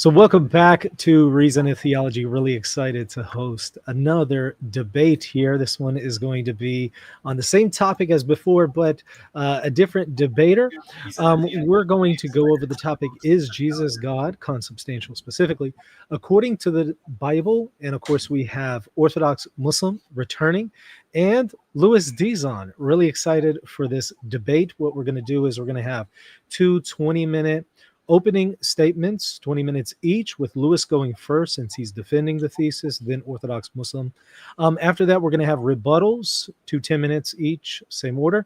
So welcome back to Reason and Theology. Really excited to host another debate here. This one is going to be on the same topic as before, but a different debater. We're going to go over the topic, is Jesus God? Consubstantial specifically, according to the Bible. And of course, we have Orthodox Muslim returning and Louis Dizon. Really excited for this debate. What we're going to do is we're going to have two 20-minute opening statements, 20 minutes each, with Louis going first since he's defending the thesis, then Orthodox Muslim. After that, we're going to have rebuttals, 10 minutes each, same order.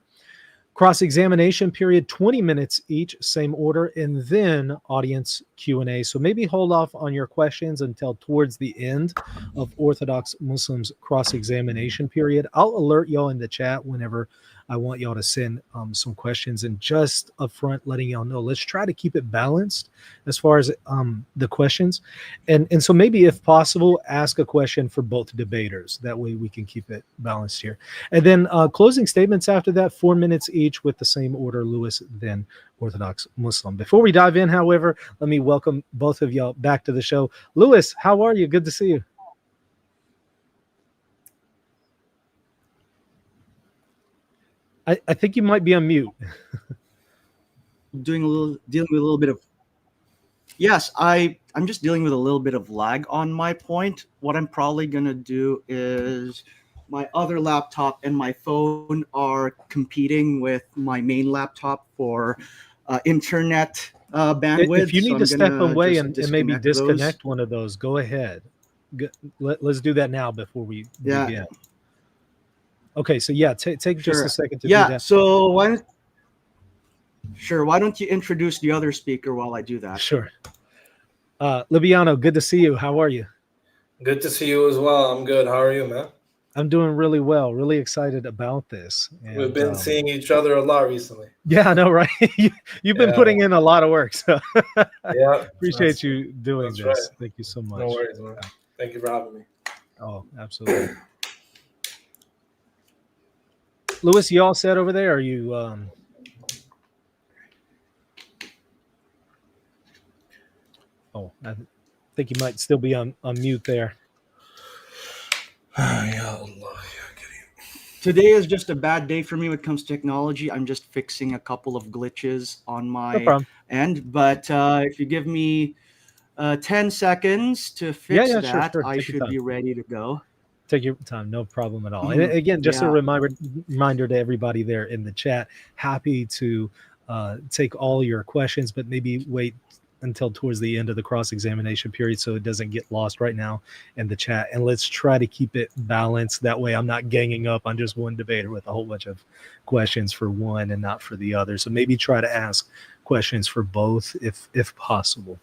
Cross-examination period, 20 minutes each, same order, and then audience Q&A. So maybe hold off on your questions until towards the end of Orthodox Muslims cross-examination period. I'll alert y'all in the chat whenever I want y'all to send some questions, and just up front letting y'all know, let's try to keep it balanced as far as the questions. And so maybe if possible, ask a question for both debaters. That way we can keep it balanced here. And then closing statements after that, 4 minutes each with the same order, Louis, then Orthodox Muslim. Before we dive in, however, let me welcome both of y'all back to the show. Louis, how are you? Good to see you. I think you might be on mute. Dealing with a little bit of, yes, I'm just dealing with a little bit of lag on my point. What I'm probably going to do is my other laptop and my phone are competing with my main laptop for internet bandwidth. If you need to step away and maybe disconnect one of those, go ahead. Let's do that now before we begin. Okay, so yeah, take just a second to do that. So why don't you introduce the other speaker while I do that? Sure. Libiano, good to see you. How are you? Good to see you as well. I'm good. How are you, man? I'm doing really well. Really excited about this. And, we've been seeing each other a lot recently. Yeah, I know, right? You've been putting in a lot of work. So yeah, appreciate you doing this. Right. Thank you so much. No worries, man. Thank you for having me. Oh, absolutely. Louis, you all set over there? Are you Oh, I think you might still be on mute there. Today is just a bad day for me when it comes to technology. I'm just fixing a couple of glitches on my end. But if you give me 10 seconds to fix that, sure. I should be ready to go. Take your time, no problem at all. And again, just a reminder to everybody there in the chat, happy to take all your questions, but maybe wait until towards the end of the cross-examination period so it doesn't get lost right now in the chat. And let's try to keep it balanced. That way I'm not ganging up on just one debater with a whole bunch of questions for one and not for the other. So maybe try to ask questions for both if possible.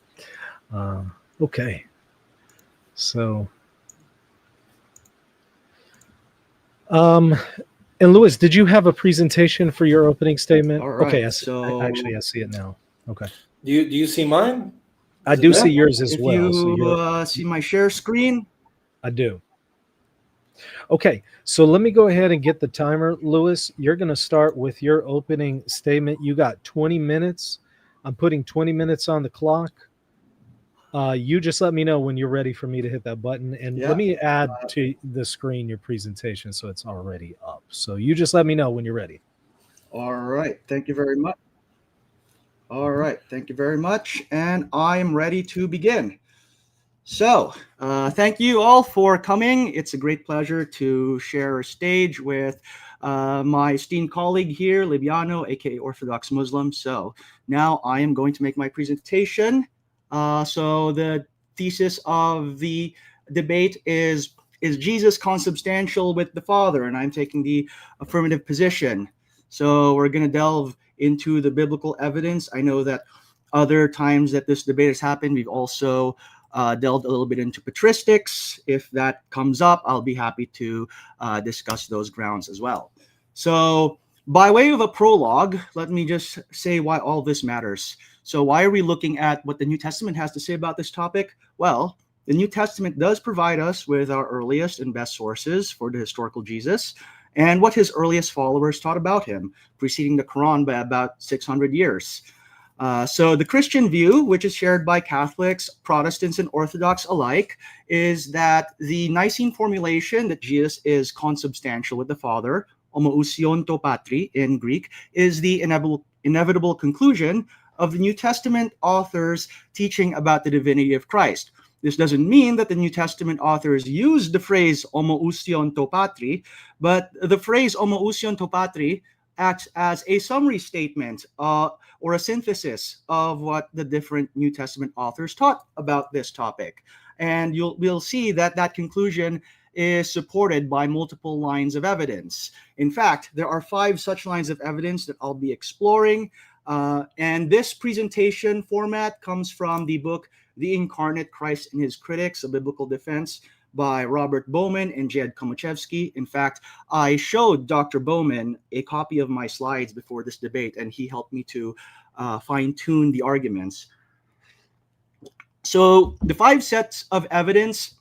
Okay. So... and Louis, did you have a presentation for your opening statement? Right, okay, I see it now. Okay. Do you see mine? I do see yours as well. You see my share screen? I do. Okay, so let me go ahead and get the timer. Louis, you're going to start with your opening statement. You got 20 minutes. I'm putting 20 minutes on the clock. You just let me know when you're ready for me to hit that button. And let me add to the screen your presentation so it's already up. So you just let me know when you're ready. All right. Thank you very much. All right. Thank you very much. And I am ready to begin. So thank you all for coming. It's a great pleasure to share a stage with my esteemed colleague here, Libiano, aka Orthodox Muslim. So now I am going to make my presentation. So the thesis of the debate is Jesus consubstantial with the Father? And I'm taking the affirmative position. So we're going to delve into the biblical evidence. I know that other times that this debate has happened, we've also delved a little bit into patristics. If that comes up, I'll be happy to discuss those grounds as well. So by way of a prologue, let me just say why all this matters. So why are we looking at what the New Testament has to say about this topic? Well, the New Testament does provide us with our earliest and best sources for the historical Jesus and what his earliest followers taught about him, preceding the Quran by about 600 years. So the Christian view, which is shared by Catholics, Protestants, and Orthodox alike, is that the Nicene formulation that Jesus is consubstantial with the Father, homoousion to patri in Greek, is the inevitable conclusion of the New Testament authors' teaching about the divinity of Christ. This doesn't mean that the New Testament authors used the phrase homoousion to patri, but the phrase homoousion to patri acts as a summary statement or a synthesis of what the different New Testament authors taught about this topic. And we'll see that that conclusion is supported by multiple lines of evidence. In fact, there are 5 such lines of evidence that I'll be exploring. And this presentation format comes from the book, The Incarnate Christ and His Critics, A Biblical Defense, by Robert Bowman and Jed Komachevsky. In fact, I showed Dr. Bowman a copy of my slides before this debate, and he helped me to fine-tune the arguments. So the 5 sets of evidence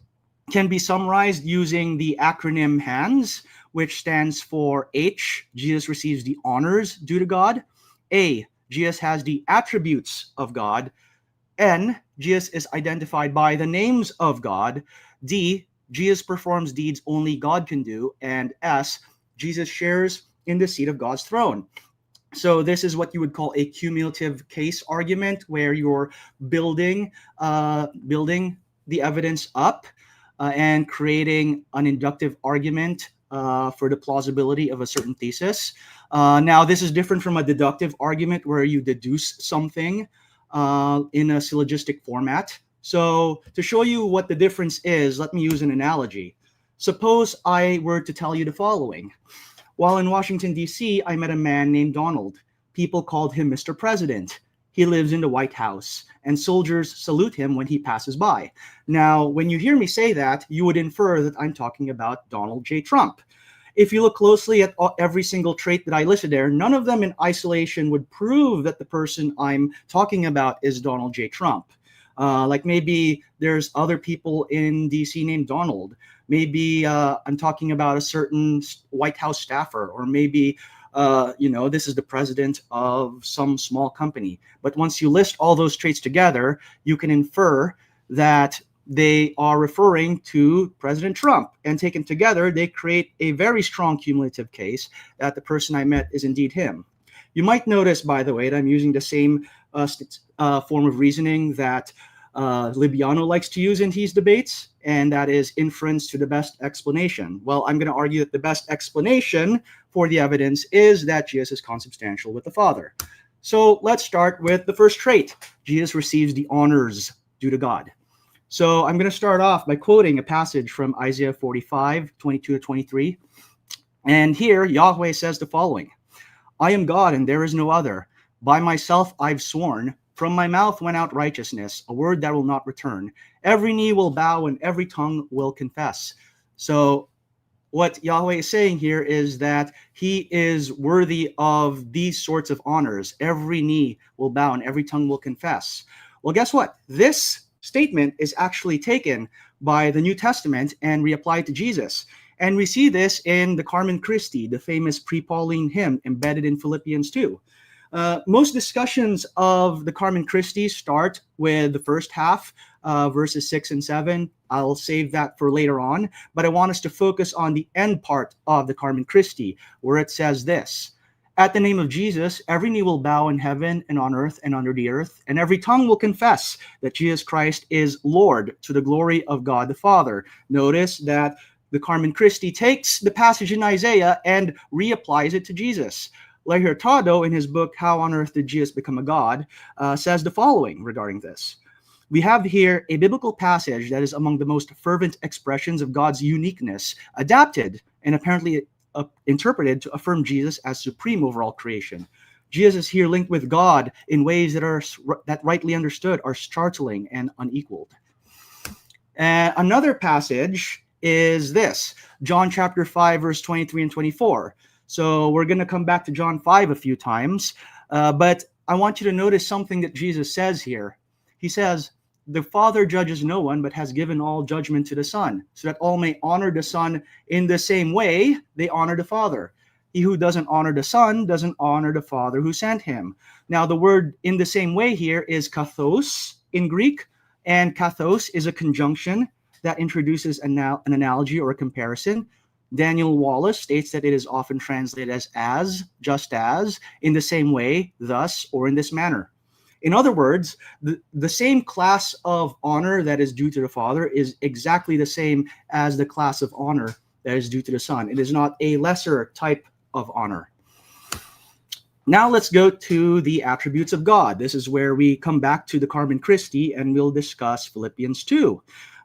can be summarized using the acronym HANDS, which stands for H, Jesus receives the honors due to God. A, Jesus has the attributes of God. N, Jesus is identified by the names of God. D, Jesus performs deeds only God can do. And S, Jesus shares in the seat of God's throne. So this is what you would call a cumulative case argument, where you're building the evidence up and creating an inductive argument for the plausibility of a certain thesis. Now, this is different from a deductive argument where you deduce something in a syllogistic format. So to show you what the difference is, let me use an analogy. Suppose I were to tell you the following. While in Washington, D.C., I met a man named Donald. People called him Mr. President. He lives in the White House, and soldiers salute him when he passes by. Now, when you hear me say that, you would infer that I'm talking about Donald J. Trump. If you look closely at every single trait that I listed there, none of them in isolation would prove that the person I'm talking about is Donald J. Trump. Like maybe there's other people in DC named Donald. Maybe I'm talking about a certain White House staffer, or maybe this is the president of some small company. But once you list all those traits together, you can infer that they are referring to President Trump. And taken together, they create a very strong cumulative case that the person I met is indeed him. You might notice, by the way, that I'm using the same form of reasoning that Libiano likes to use in his debates, and that is inference to the best explanation. Well, I'm going to argue that the best explanation for the evidence is that Jesus is consubstantial with the Father. So let's start with the first trait. Jesus receives the honors due to God. So I'm going to start off by quoting a passage from Isaiah 45, 22 to 23. And here Yahweh says the following: I am God and there is no other. By myself I've sworn. From my mouth went out righteousness, a word that will not return. Every knee will bow and every tongue will confess. So what Yahweh is saying here is that he is worthy of these sorts of honors. Every knee will bow and every tongue will confess. Well, guess what? This statement is actually taken by the New Testament and reapplied to Jesus. And we see this in the Carmen Christi, the famous pre-Pauline hymn embedded in Philippians 2. Most discussions of the Carmen Christi start with the first half, verses 6 and 7. I'll save that for later on, but I want us to focus on the end part of the Carmen Christi, where it says this: at the name of Jesus, every knee will bow in heaven and on earth and under the earth, and every tongue will confess that Jesus Christ is Lord, to the glory of God the Father. Notice that the Carmen Christi takes the passage in Isaiah and reapplies it to Jesus. Hurtado, in his book, How on Earth Did Jesus Become a God, says the following regarding this. We have here a biblical passage that is among the most fervent expressions of God's uniqueness, adapted and apparently interpreted to affirm Jesus as supreme over all creation. Jesus is here linked with God in ways that rightly understood are startling and unequaled. Another passage is this, John chapter 5, verse 23 and 24. So we're going to come back to John 5 a few times, but I want you to notice something that Jesus says here. He says, the Father judges no one, but has given all judgment to the Son, so that all may honor the Son in the same way they honor the Father. He who doesn't honor the Son doesn't honor the Father who sent him. Now, the word in the same way here is kathos in Greek, and kathos is a conjunction that introduces an analogy or a comparison. Daniel Wallace states that it is often translated as, just as, in the same way, thus, or in this manner. In other words, the same class of honor that is due to the Father is exactly the same as the class of honor that is due to the Son. It is not a lesser type of honor. Now let's go to the attributes of God. This is where we come back to the Carmen Christi and we'll discuss Philippians 2.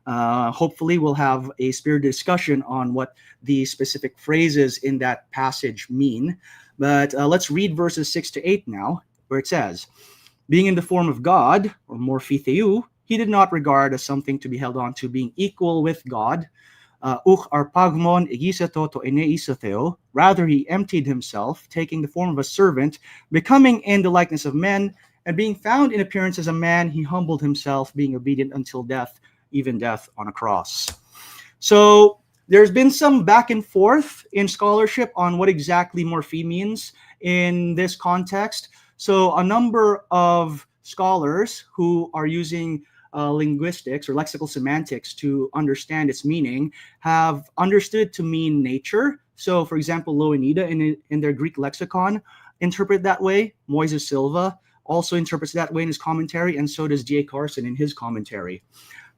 Hopefully we'll have a spirited discussion on what the specific phrases in that passage mean. But let's read verses 6 to 8 now, where it says, being in the form of God, or morphi theou, he did not regard as something to be held on to being equal with God. Arpagmon egiseto to eneisoteo. Rather, he emptied himself, taking the form of a servant, becoming in the likeness of men, and being found in appearance as a man, he humbled himself, being obedient until death, even death on a cross. So there's been some back and forth in scholarship on what exactly morphi means in this context. So a number of scholars who are using linguistics or lexical semantics to understand its meaning have understood to mean nature. So, for example, Loanida in their Greek lexicon interpret that way. Moises Silva also interprets that way in his commentary, and so does D.A. Carson in his commentary.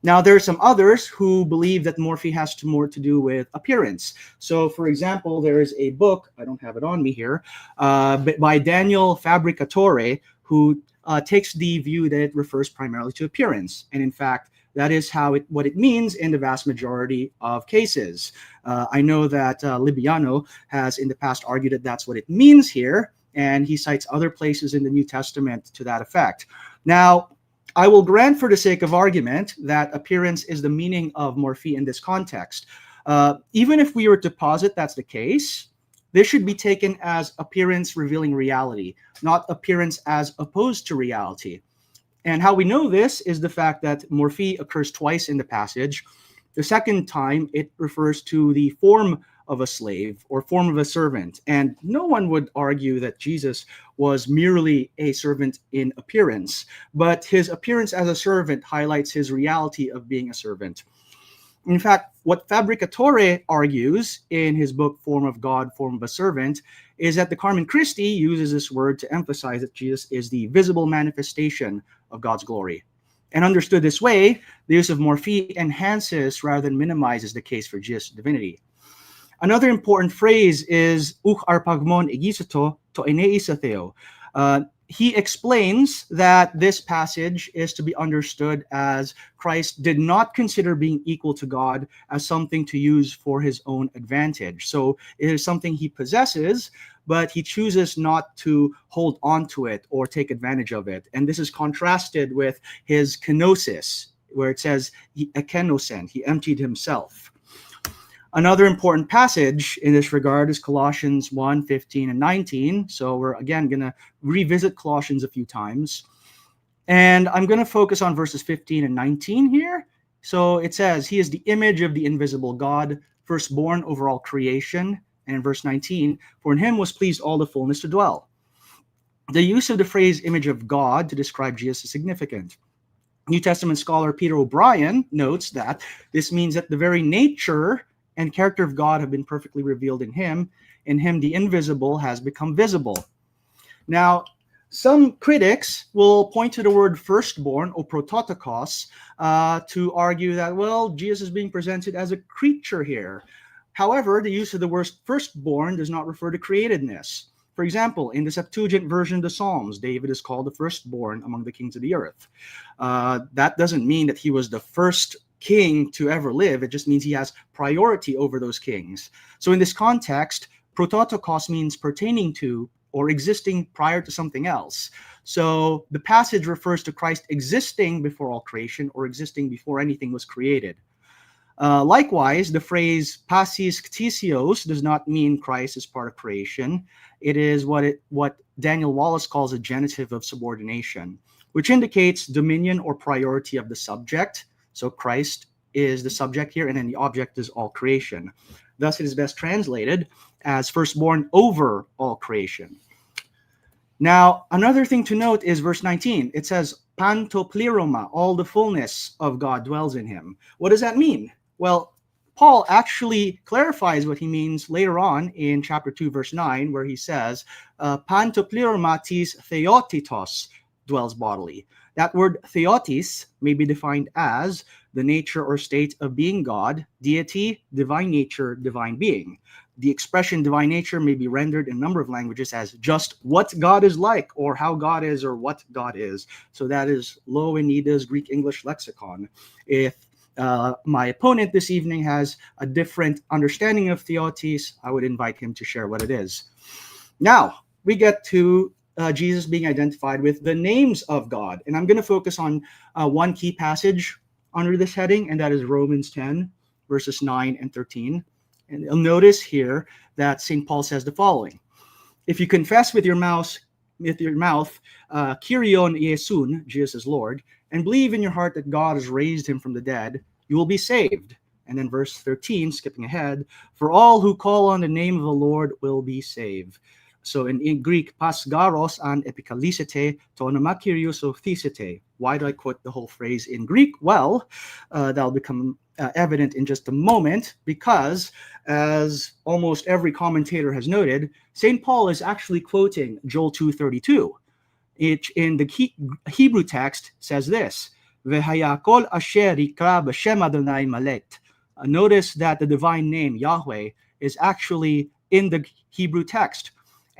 Now, there are some others who believe that morphi has more to do with appearance. So, for example, there is a book, I don't have it on me here, by Daniel Fabricatore, who takes the view that it refers primarily to appearance. And in fact, that is what it means in the vast majority of cases. I know that Libiano has in the past argued that that's what it means here, and he cites other places in the New Testament to that effect. Now, I will grant for the sake of argument that appearance is the meaning of morphi in this context. Even if we were to posit that's the case, this should be taken as appearance revealing reality, not appearance as opposed to reality. And how we know this is the fact that morphi occurs twice in the passage. The second time, it refers to the form of a slave or form of a servant. And no one would argue that Jesus was merely a servant in appearance, but his appearance as a servant highlights his reality of being a servant. In fact, what Fabricatore argues in his book, Form of God, Form of a Servant, is that the Carmen Christi uses this word to emphasize that Jesus is the visible manifestation of God's glory. And understood this way, the use of morphi enhances rather than minimizes the case for Jesus' divinity. Another important phrase is arpagmon egiseto to eneisoteo. He explains that this passage is to be understood as Christ did not consider being equal to God as something to use for his own advantage. So it is something he possesses, but he chooses not to hold on to it or take advantage of it. And this is contrasted with his kenosis, where it says he ekenosen, he emptied himself. Another important passage in this regard is Colossians 1, 15 and 19. So we're again going to revisit Colossians a few times. And I'm going to focus on verses 15 and 19 here. So it says, he is the image of the invisible God, firstborn over all creation. And in verse 19, for in him was pleased all the fullness to dwell. The use of the phrase image of God to describe Jesus is significant. New Testament scholar Peter O'Brien notes that this means that the very nature and character of God have been perfectly revealed in him. In him, the invisible has become visible. Now, some critics will point to the word firstborn, or prototokos, to argue that, well, Jesus is being presented as a creature here. However, the use of the word firstborn does not refer to createdness. For example, in the Septuagint version of the Psalms, David is called the firstborn among the kings of the earth. That doesn't mean that he was the first king to ever live. It just means he has priority over those kings. So in this context, prototokos means pertaining to or existing prior to something else. So the passage refers to Christ existing before all creation or existing before anything was created. Likewise, the phrase passis ktisios does not mean Christ is part of creation. It is what Daniel Wallace calls a genitive of subordination, which indicates dominion or priority of the subject. So Christ is the subject here, and then the object is all creation. Thus, it is best translated as firstborn over all creation. Now, another thing to note is verse 19. It says, pantopleroma, all the fullness of God dwells in him. What does that mean? Well, Paul actually clarifies what he means later on in chapter 2, verse 9, where he says, pantopleroma tis theotitos dwells bodily. That word theotis may be defined as the nature or state of being God, deity, divine nature, divine being. The expression divine nature may be rendered in a number of languages as just what God is like, or how God is, or what God is. So that is Louw-Anida's Greek English lexicon. If my opponent this evening has a different understanding of theotis, I would invite him to share what it is. Now, we get to Jesus being identified with the names of God. And I'm going to focus on one key passage under this heading, and that is Romans 10, verses 9 and 13. And you'll notice here that St. Paul says the following: if you confess with your mouth, Kyrion Iesun, Jesus is Lord, and believe in your heart that God has raised him from the dead, you will be saved. And then verse 13, skipping ahead, for all who call on the name of the Lord will be saved. So in Greek, pas garos an epikalisete to onoma Kyrios o thesete. Why do I quote the whole phrase in Greek? Well, that'll become evident in just a moment, because as almost every commentator has noted, St. Paul is actually quoting Joel 2:32. It in the Hebrew text says this: V'hayakol asher yikra b'shem Adonai malet. Notice that the divine name Yahweh is actually in the Hebrew text.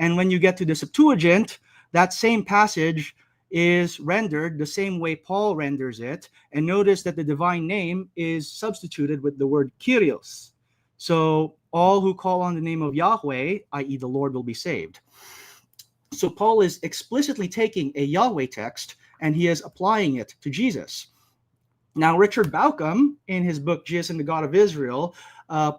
And when you get to the Septuagint, that same passage is rendered the same way Paul renders it. And notice that the divine name is substituted with the word Kyrios. So all who call on the name of Yahweh, i.e. the Lord, will be saved. So Paul is explicitly taking a Yahweh text and he is applying it to Jesus. Now, Richard Bauckham, in his book Jesus and the God of Israel,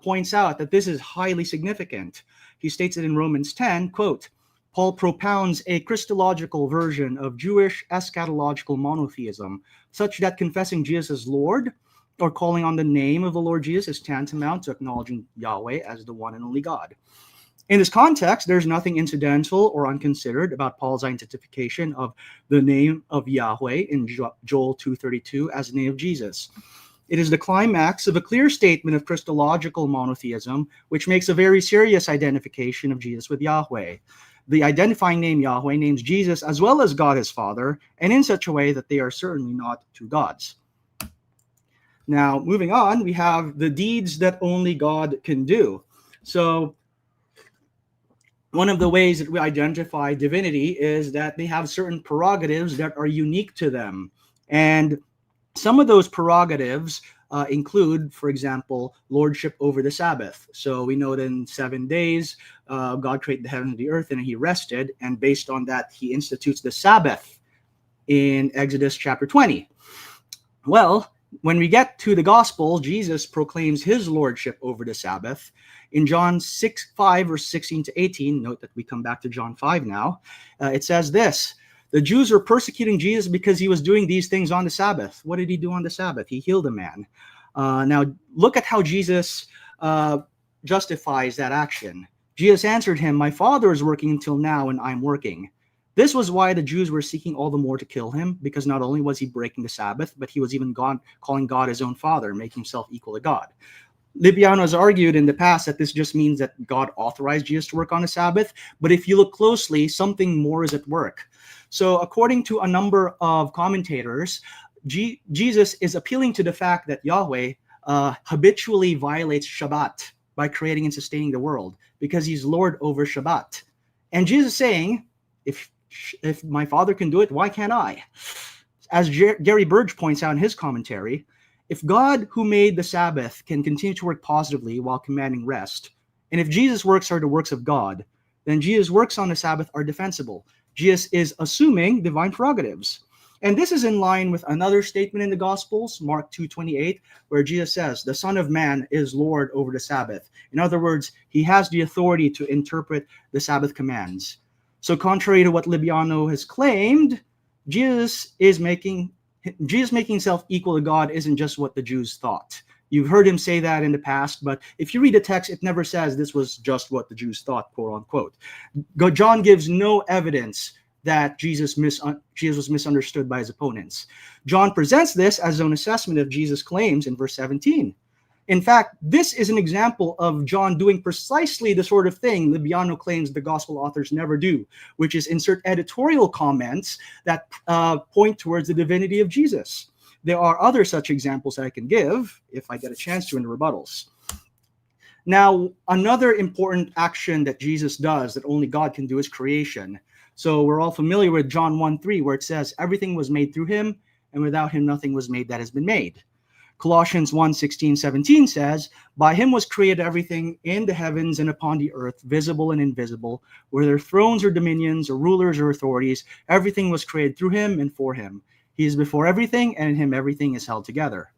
points out that this is highly significant. He states it in Romans 10, quote, Paul propounds a Christological version of Jewish eschatological monotheism, such that confessing Jesus as Lord or calling on the name of the Lord Jesus is tantamount to acknowledging Yahweh as the one and only God. In this context, there's nothing incidental or unconsidered about Paul's identification of the name of Yahweh in Joel 2:32 as the name of Jesus. It is the climax of a clear statement of Christological monotheism, which makes a very serious identification of Jesus with Yahweh. The identifying name Yahweh names Jesus as well as God his Father, and in such a way that they are certainly not two gods. Now, moving on, we have the deeds that only God can do. So, one of the ways that we identify divinity is that they have certain prerogatives that are unique to them. And some of those prerogatives include, for example, lordship over the Sabbath. So we know that in 7 days, God created the heaven and the earth, and he rested. And based on that, he institutes the Sabbath in Exodus chapter 20. Well, when we get to the gospel, Jesus proclaims his lordship over the Sabbath. In John 5, verse 16 to 18, note that we come back to John 5 now, it says this: the Jews were persecuting Jesus because he was doing these things on the Sabbath. What did he do on the Sabbath? He healed a man. Now, look at how Jesus justifies that action. Jesus answered him, my Father is working until now, and I'm working. This was why the Jews were seeking all the more to kill him, because not only was he breaking the Sabbath, but he was even calling God his own Father, making himself equal to God. Libiano has argued in the past that this just means that God authorized Jesus to work on the Sabbath, but if you look closely, something more is at work. So according to a number of commentators, Jesus is appealing to the fact that Yahweh habitually violates Shabbat by creating and sustaining the world, because he's Lord over Shabbat. And Jesus is saying, if my Father can do it, why can't I? As Gary Burge points out in his commentary, if God, who made the Sabbath, can continue to work positively while commanding rest, and if Jesus' works are the works of God, then Jesus' works on the Sabbath are defensible. Jesus is assuming divine prerogatives. And this is in line with another statement in the Gospels, Mark 2:28, where Jesus says, the Son of Man is Lord over the Sabbath. In other words, he has the authority to interpret the Sabbath commands. So contrary to what Libiano has claimed, Jesus is making Jesus making himself equal to God isn't just what the Jews thought. You've heard him say that in the past, but if you read the text, it never says this was just what the Jews thought, quote unquote. John gives no evidence that Jesus was misunderstood by his opponents. John presents this as his own assessment of Jesus' claims in verse 17. In fact, this is an example of John doing precisely the sort of thing Libiano claims the gospel authors never do, which is insert editorial comments that point towards the divinity of Jesus. There are other such examples that I can give if I get a chance to in the rebuttals. Now, another important action that Jesus does that only God can do is creation. So we're all familiar with John 1:3, where it says, everything was made through him, and without him nothing was made that has been made. Colossians 1:16-17 says, by him was created everything in the heavens and upon the earth, visible and invisible, whether thrones or dominions or rulers or authorities, everything was created through him and for him. He is before everything, and in him everything is held together.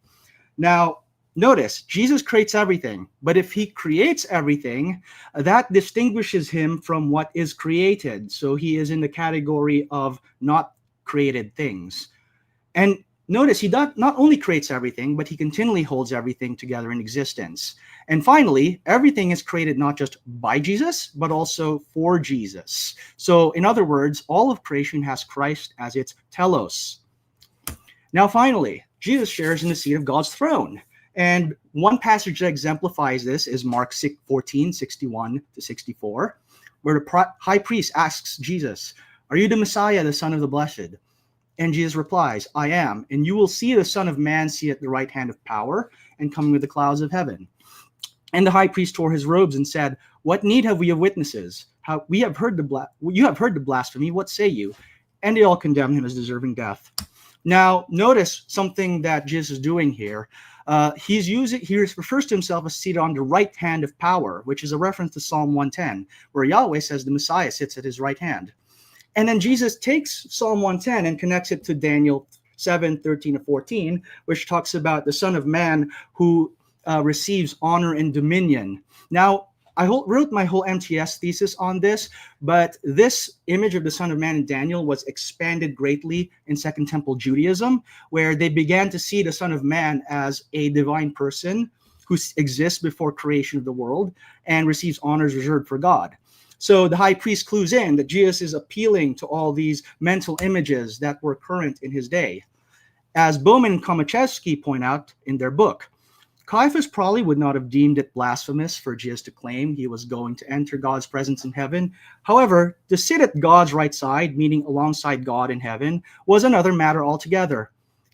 Now, notice, Jesus creates everything, but if he creates everything, that distinguishes him from what is created. So he is in the category of not created things. And notice, he not only creates everything, but he continually holds everything together in existence. And finally, everything is created not just by Jesus, but also for Jesus. So in other words, all of creation has Christ as its telos. Now, finally, Jesus shares in the seat of God's throne. And one passage that exemplifies this is Mark 14:61-64, where the high priest asks Jesus, are you the Messiah, the Son of the Blessed? And Jesus replies, I am, and you will see the Son of Man seated at the right hand of power and coming with the clouds of heaven. And the high priest tore his robes and said, what need have we of witnesses? You have heard the blasphemy, what say you? And they all condemned him as deserving death. Now, notice something that Jesus is doing here. He refers to himself as seated on the right hand of power, which is a reference to Psalm 110, where Yahweh says the Messiah sits at his right hand. And then Jesus takes Psalm 110 and connects it to Daniel 7:13-14, which talks about the Son of Man who receives honor and dominion. Now, I wrote my whole MTS thesis on this, but this image of the Son of Man in Daniel was expanded greatly in Second Temple Judaism, where they began to see the Son of Man as a divine person who exists before creation of the world and receives honors reserved for God. So the high priest clues in that Jesus is appealing to all these mental images that were current in his day. As Bowman and Komachevsky point out in their book, Caiaphas probably would not have deemed it blasphemous for Jesus to claim he was going to enter God's presence in heaven. However, to sit at God's right side, meaning alongside God in heaven, was another matter altogether.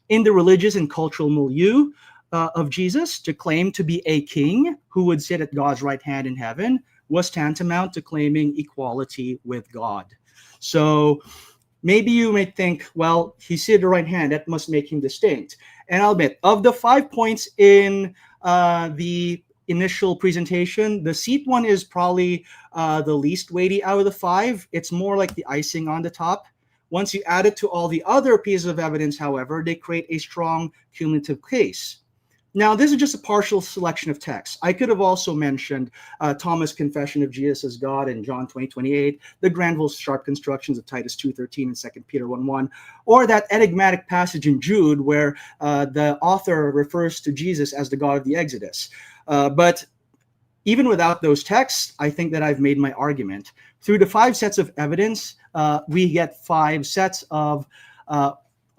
In the religious and cultural milieu of Jesus, to claim to be a king who would sit at God's right hand in heaven was tantamount to claiming equality with God. So maybe you may think, well, he's seated at the right hand, that must make him distinct. And I'll admit, of the 5 points in the initial presentation, the seat one is probably the least weighty out of the 5. It's more like the icing on the top. Once you add it to all the other pieces of evidence, however, they create a strong cumulative case. Now, this is just a partial selection of texts. I could have also mentioned Thomas' confession of Jesus as God in John 20:28, the Granville's sharp constructions of Titus 2:13 and 2 Peter 1:1, or that enigmatic passage in Jude where the author refers to Jesus as the God of the Exodus. But even without those texts, I think that I've made my argument. Through the 5 sets of evidence, we get 5 sets of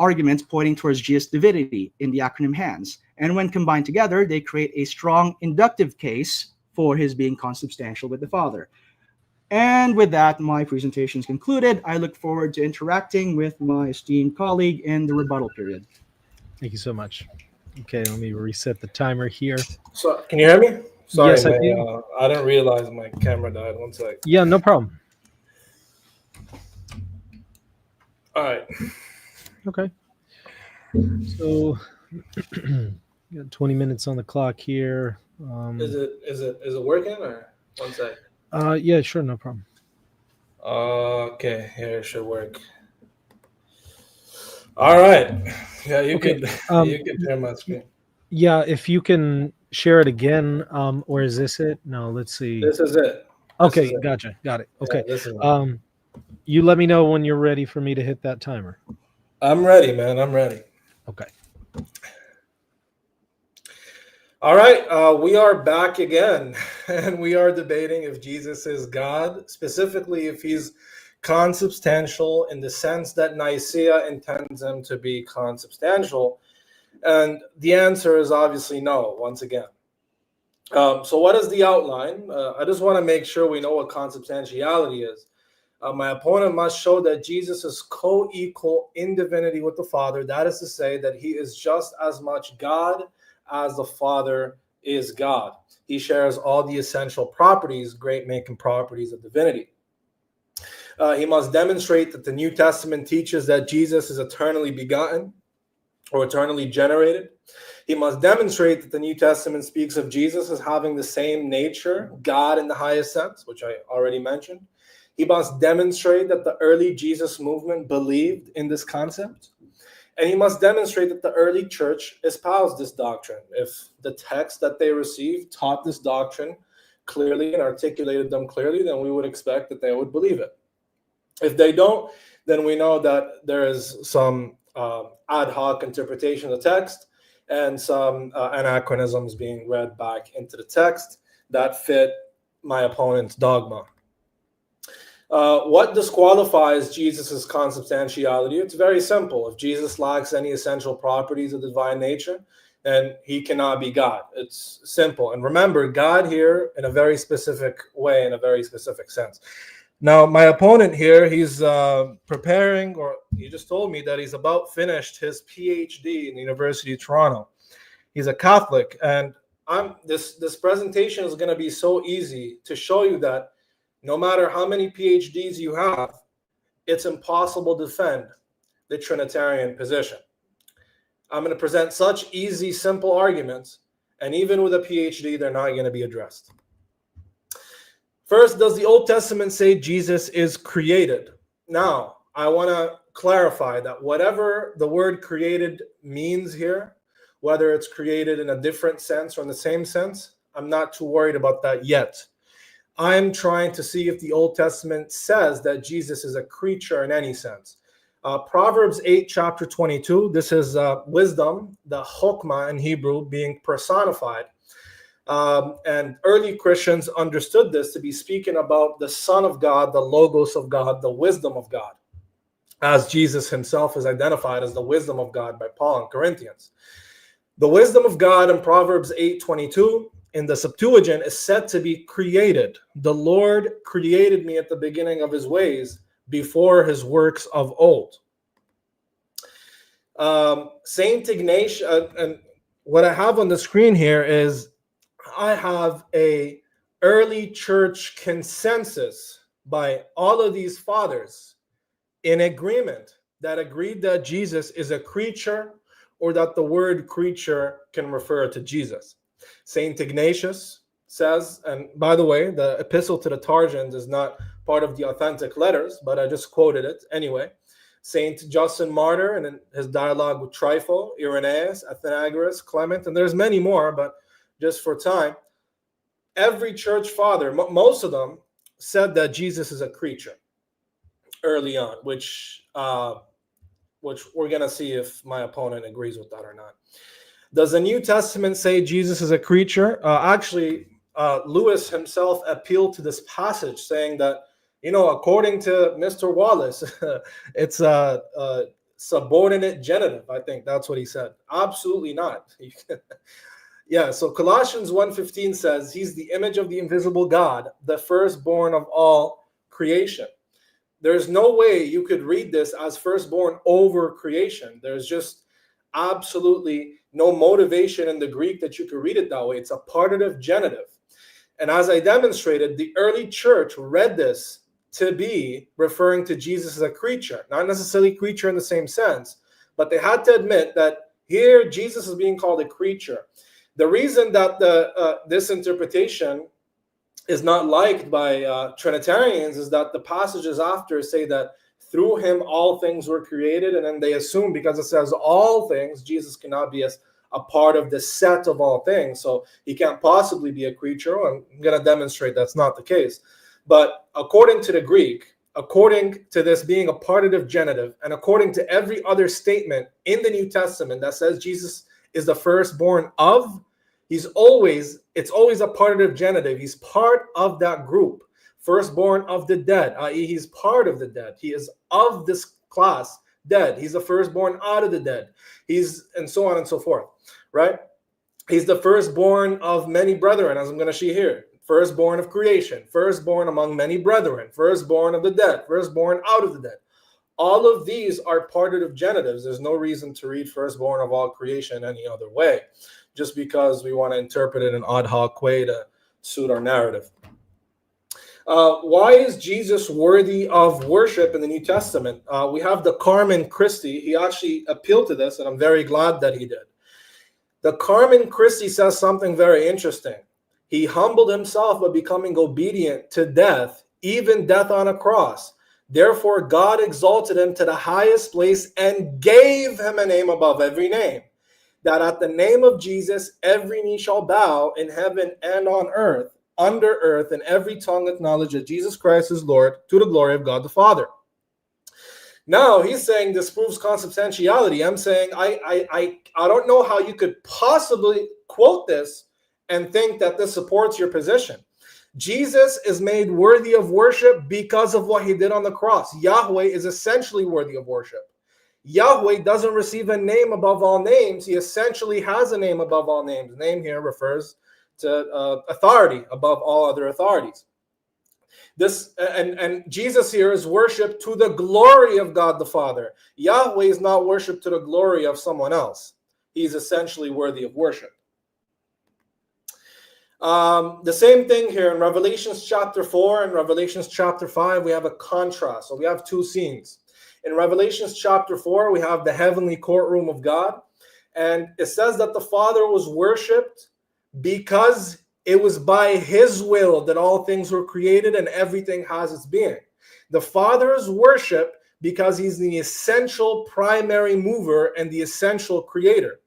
arguments pointing towards Jesus' divinity in the acronym HANDS. And when combined together, they create a strong inductive case for his being consubstantial with the Father. And with that, my presentation is concluded. I look forward to interacting with my esteemed colleague in the rebuttal period. Thank you so much. Okay, let me reset the timer here. So, can you hear me? Sorry, Yes, I man. do. I didn't realize my camera died. One sec. Yeah, no problem. All right. Okay. So got 20 minutes on the clock here. Is it working or one sec? Yeah, sure, no problem. Okay, here it should work. All right. Yeah, you Okay, can share my screen. Yeah, if you can share it again, or is this it? No, let's see. This is it. Okay, is it. gotcha. Got it. Okay. Yeah, this is it. You let me know when you're ready for me to hit that timer. I'm ready, man. I'm ready. Okay. All right, we are back again, and we are debating if Jesus is God, specifically if he's consubstantial in the sense that Nicaea intends him to be consubstantial. And the answer is obviously no, once again. So what is the outline? I just want to make sure we know what consubstantiality is. My opponent must show that Jesus is co-equal in divinity with the Father. That is to say that he is just as much God as the Father is God. He shares all the essential properties, great making properties of divinity. He must demonstrate that the New Testament teaches that Jesus is eternally begotten or eternally generated. He must demonstrate that the New Testament speaks of Jesus as having the same nature, God in the highest sense, which I already mentioned. He must demonstrate that the early Jesus movement believed in this concept. And he must demonstrate that the early church espoused this doctrine. If the text that they received taught this doctrine clearly and articulated them clearly, then we would expect that they would believe it. If they don't, then we know that there is some ad hoc interpretation of the text and some anachronisms being read back into the text that fit my opponent's dogma. What disqualifies Jesus' consubstantiality? It's very simple. If Jesus lacks any essential properties of the divine nature, then he cannot be God. It's simple. And remember, God here in a very specific way, in a very specific sense. Now, my opponent here, he's preparing, or he just told me that he's about finished his Ph.D. in the University of Toronto. He's a Catholic, and this presentation is going to be so easy to show you that no matter how many PhDs you have, it's impossible to defend the Trinitarian position. I'm going to present such easy, simple arguments, and even with a PhD, they're not going to be addressed. First, does the Old Testament say Jesus is created? Now, I want to clarify that whatever the word created means here, whether it's created in a different sense or in the same sense, I'm not too worried about that yet. I'm trying to see if the Old Testament says that Jesus is a creature in any sense. Proverbs 8, chapter 22, this is wisdom, the chokmah in Hebrew, being personified. And early Christians understood this to be speaking about the Son of God, the Logos of God, the wisdom of God, as Jesus himself is identified as the wisdom of God by Paul in Corinthians. The wisdom of God in Proverbs 8:22 in the Septuagint is said to be created. The Lord created me at the beginning of his ways before his works of old. Saint Ignatius, and what I have on the screen here is I have a early church consensus by all of these fathers in agreement that agreed that Jesus is a creature or that the word creature can refer to Jesus. Saint Ignatius says, and by the way, the epistle to the Tarsians is not part of the authentic letters, but I just quoted it anyway. Saint Justin Martyr and his dialogue with Trypho, Irenaeus, Athenagoras, Clement, and there's many more, but just for time, every church father, most of them, said that Jesus is a creature early on, which we're going to see if my opponent agrees with that or not. Does the New Testament say Jesus is a creature? Actually, Lewis himself appealed to this passage saying that, according to Mr. Wallace, it's a subordinate genitive. I think that's what he said. Absolutely not. Yeah, so Colossians 1:15 says he's the image of the invisible God, the firstborn of all creation. There's no way you could read this as firstborn over creation. There's just absolutely no motivation in the Greek that you could read it that way. It's a partitive genitive. And as I demonstrated, the early church read this to be referring to Jesus as a creature, not necessarily creature in the same sense, but they had to admit that here Jesus is being called a creature. The reason that this interpretation is not liked by Trinitarians is that the passages after say that through him all things were created, and then they assume because it says all things, Jesus cannot be a part of the set of all things, so he can't possibly be a creature. I'm going to demonstrate that's not the case. But according to the Greek, according to this being a partitive genitive, and according to every other statement in the New Testament that says Jesus is the firstborn of, it's always a partitive genitive. He's part of that group. Firstborn of the dead, i.e. he's part of the dead. He is of this class, dead. He's the firstborn out of the dead. And so on and so forth, right? He's the firstborn of many brethren, as I'm going to see here. Firstborn of creation, firstborn among many brethren, firstborn of the dead, firstborn out of the dead. All of these are partitive genitives. There's no reason to read firstborn of all creation any other way, just because we want to interpret it in ad hoc way to suit our narrative. Why is Jesus worthy of worship in the New Testament? We have the Carmen Christi. He actually appealed to this, and I'm very glad that he did. The Carmen Christi says something very interesting. He humbled himself by becoming obedient to death, even death on a cross. Therefore, God exalted him to the highest place and gave him a name above every name, that at the name of Jesus, every knee shall bow in heaven and on earth, under earth, and every tongue acknowledge that Jesus Christ is Lord, to the glory of God the Father. Now, he's saying this proves consubstantiality. I'm saying I don't know how you could possibly quote this and think that this supports your position. Jesus is made worthy of worship because of what he did on the cross. Yahweh is essentially worthy of worship. Yahweh doesn't receive a name above all names. He essentially has a name above all names. Name here refers to authority above all other authorities. This and Jesus here is worshipped to the glory of God the Father. Yahweh is not worshipped to the glory of someone else. He's essentially worthy of worship. The same thing here in Revelations chapter 4 and Revelations chapter 5, we have a contrast. So we have two scenes. In Revelations chapter 4, we have the heavenly courtroom of God. And it says that the Father was worshipped because it was by his will that all things were created and everything has its being. The Father is worshipped because he's the essential primary mover and the essential creator.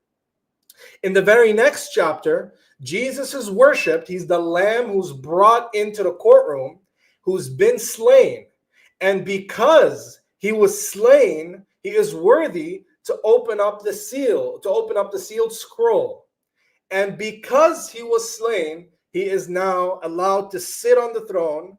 In the very next chapter, Jesus is worshipped. He's the lamb who's brought into the courtroom, who's been slain. And because he was slain, he is worthy to open up the seal, to open up the sealed scroll. And because he was slain, he is now allowed to sit on the throne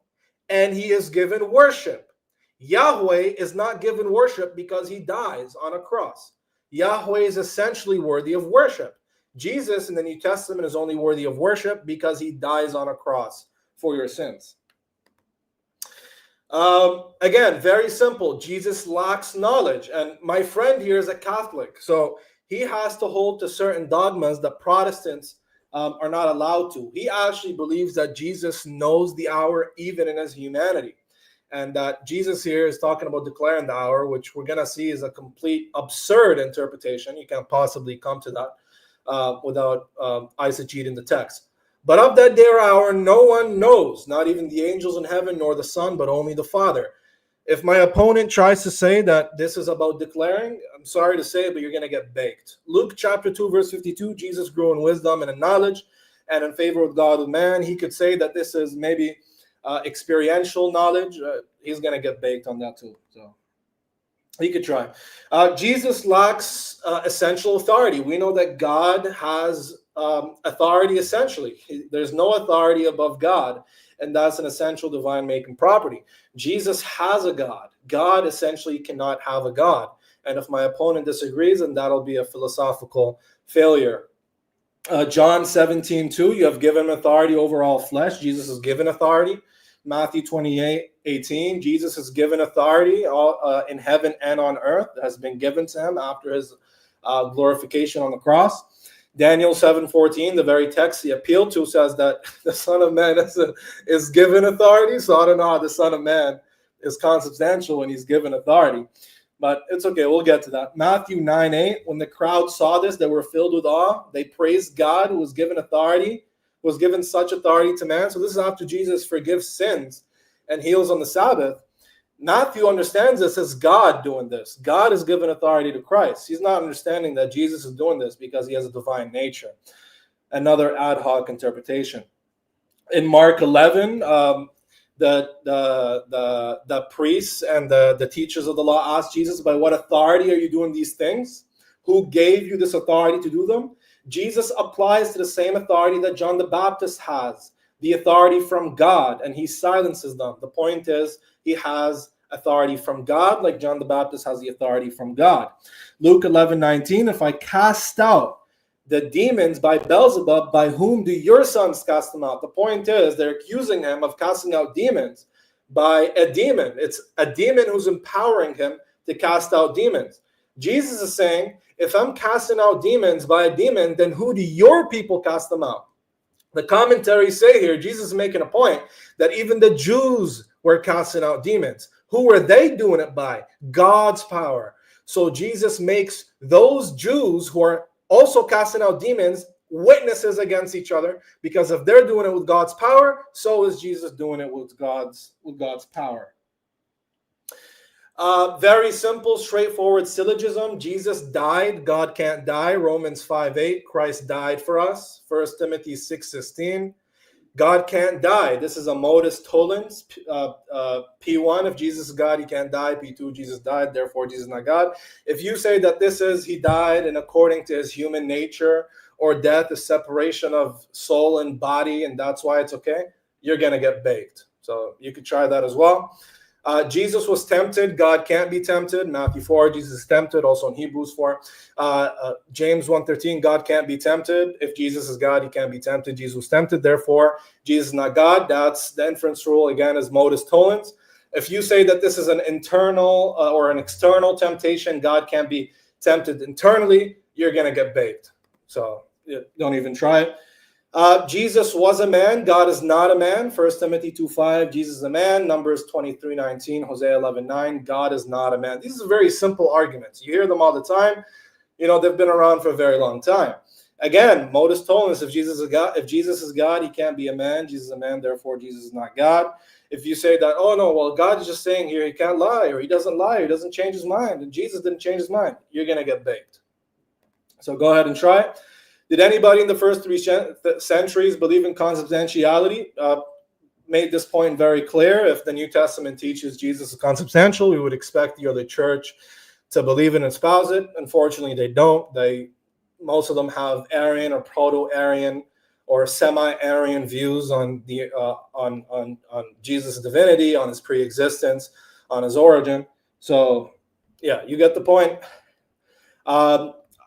and he is given worship. Yahweh is not given worship because he dies on a cross. Yahweh is essentially worthy of worship. Jesus in the New Testament is only worthy of worship because he dies on a cross for your sins. Again, very simple. Jesus lacks knowledge. And my friend here is a Catholic. So he has to hold to certain dogmas that Protestants are not allowed to. He actually believes that Jesus knows the hour even in his humanity. And that Jesus here is talking about declaring the hour, which we're going to see is a complete absurd interpretation. You can't possibly come to that without eisegeting the text. But of that day or hour, no one knows, not even the angels in heaven, nor the Son, but only the Father. If my opponent tries to say that this is about declaring, I'm sorry to say, but you're going to get baked. Luke chapter 2, verse 52, Jesus grew in wisdom and in knowledge and in favor with God and man. He could say that this is maybe experiential knowledge. He's going to get baked on that too. So he could try. Jesus lacks essential authority. We know that God has authority essentially. There's no authority above God, and that's an essential divine making property. Jesus has a God. God essentially cannot have a God. And if my opponent disagrees, then that'll be a philosophical failure. John 17:2, you have given authority over all flesh. Jesus is given authority. Matthew 28:18, Jesus is given authority in heaven and on earth, has been given to him after his glorification on the cross. Daniel 7:14, the very text he appealed to, says that the Son of Man is given authority. So I don't know how the Son of Man is consubstantial when he's given authority. But it's okay, we'll get to that. Matthew 9:8, when the crowd saw this, they were filled with awe. They praised God who was given authority, was given such authority to man. So this is after Jesus forgives sins and heals on the Sabbath. Matthew understands this as God doing this. God is given authority to Christ. He's not understanding that Jesus is doing this because he has a divine nature. Another ad hoc interpretation. In Mark 11, the priests and the teachers of the law asked Jesus, by what authority are you doing these things? Who gave you this authority to do them? Jesus applies to the same authority that John the Baptist has, the authority from God, and he silences them. The point is, he has authority from God, like John the Baptist has the authority from God. Luke 11:19, if I cast out the demons by Beelzebub, by whom do your sons cast them out? The point is, they're accusing him of casting out demons by a demon. It's a demon who's empowering him to cast out demons. Jesus is saying, if I'm casting out demons by a demon, then who do your people cast them out? The commentaries say here, Jesus is making a point that even the Jews were casting out demons. Who were they doing it by? God's power. So Jesus makes those Jews who are also casting out demons witnesses against each other, because if they're doing it with God's power, so is Jesus doing it with God's power. Very simple, straightforward syllogism. Jesus died. God can't die. Romans 5:8. Christ died for us. 1 Timothy 6:16. God can't die. This is a modus tollens. P1, if Jesus is God, he can't die. P2, Jesus died, therefore Jesus is not God. If you say that this is he died and according to his human nature, or death is separation of soul and body, and that's why it's okay, you're going to get baked. So you could try that as well. Jesus was tempted. God can't be tempted. Matthew 4, Jesus is tempted. Also in Hebrews 4. James 1:13, God can't be tempted. If Jesus is God, he can't be tempted. Jesus was tempted. Therefore, Jesus is not God. That's the inference rule, again, is modus tollens. If you say that this is an internal or an external temptation, God can't be tempted internally, you're going to get baked. So don't even try it. Jesus was a man. God is not a man. 1 Timothy 2:5, Jesus is a man. Numbers 23:19, Hosea 11:9, God is not a man. These are very simple arguments. You hear them all the time. You know, they've been around for a very long time. Again, modus tollens, if Jesus is God, he can't be a man. Jesus is a man, therefore Jesus is not God. If you say that, oh no, well, God is just saying here he can't lie, or he doesn't lie, or he doesn't change his mind, and Jesus didn't change his mind, you're going to get baked. So go ahead and try it. Did anybody in the first 3 centuries believe in consubstantiality? Made this point very clear. If the New Testament teaches Jesus is consubstantial, we would expect the early church to believe and espouse it. Unfortunately, they don't. Most of them have Arian or Proto-Arian or semi-Arian views on Jesus' divinity, on his pre-existence, on his origin. So, yeah, you get the point.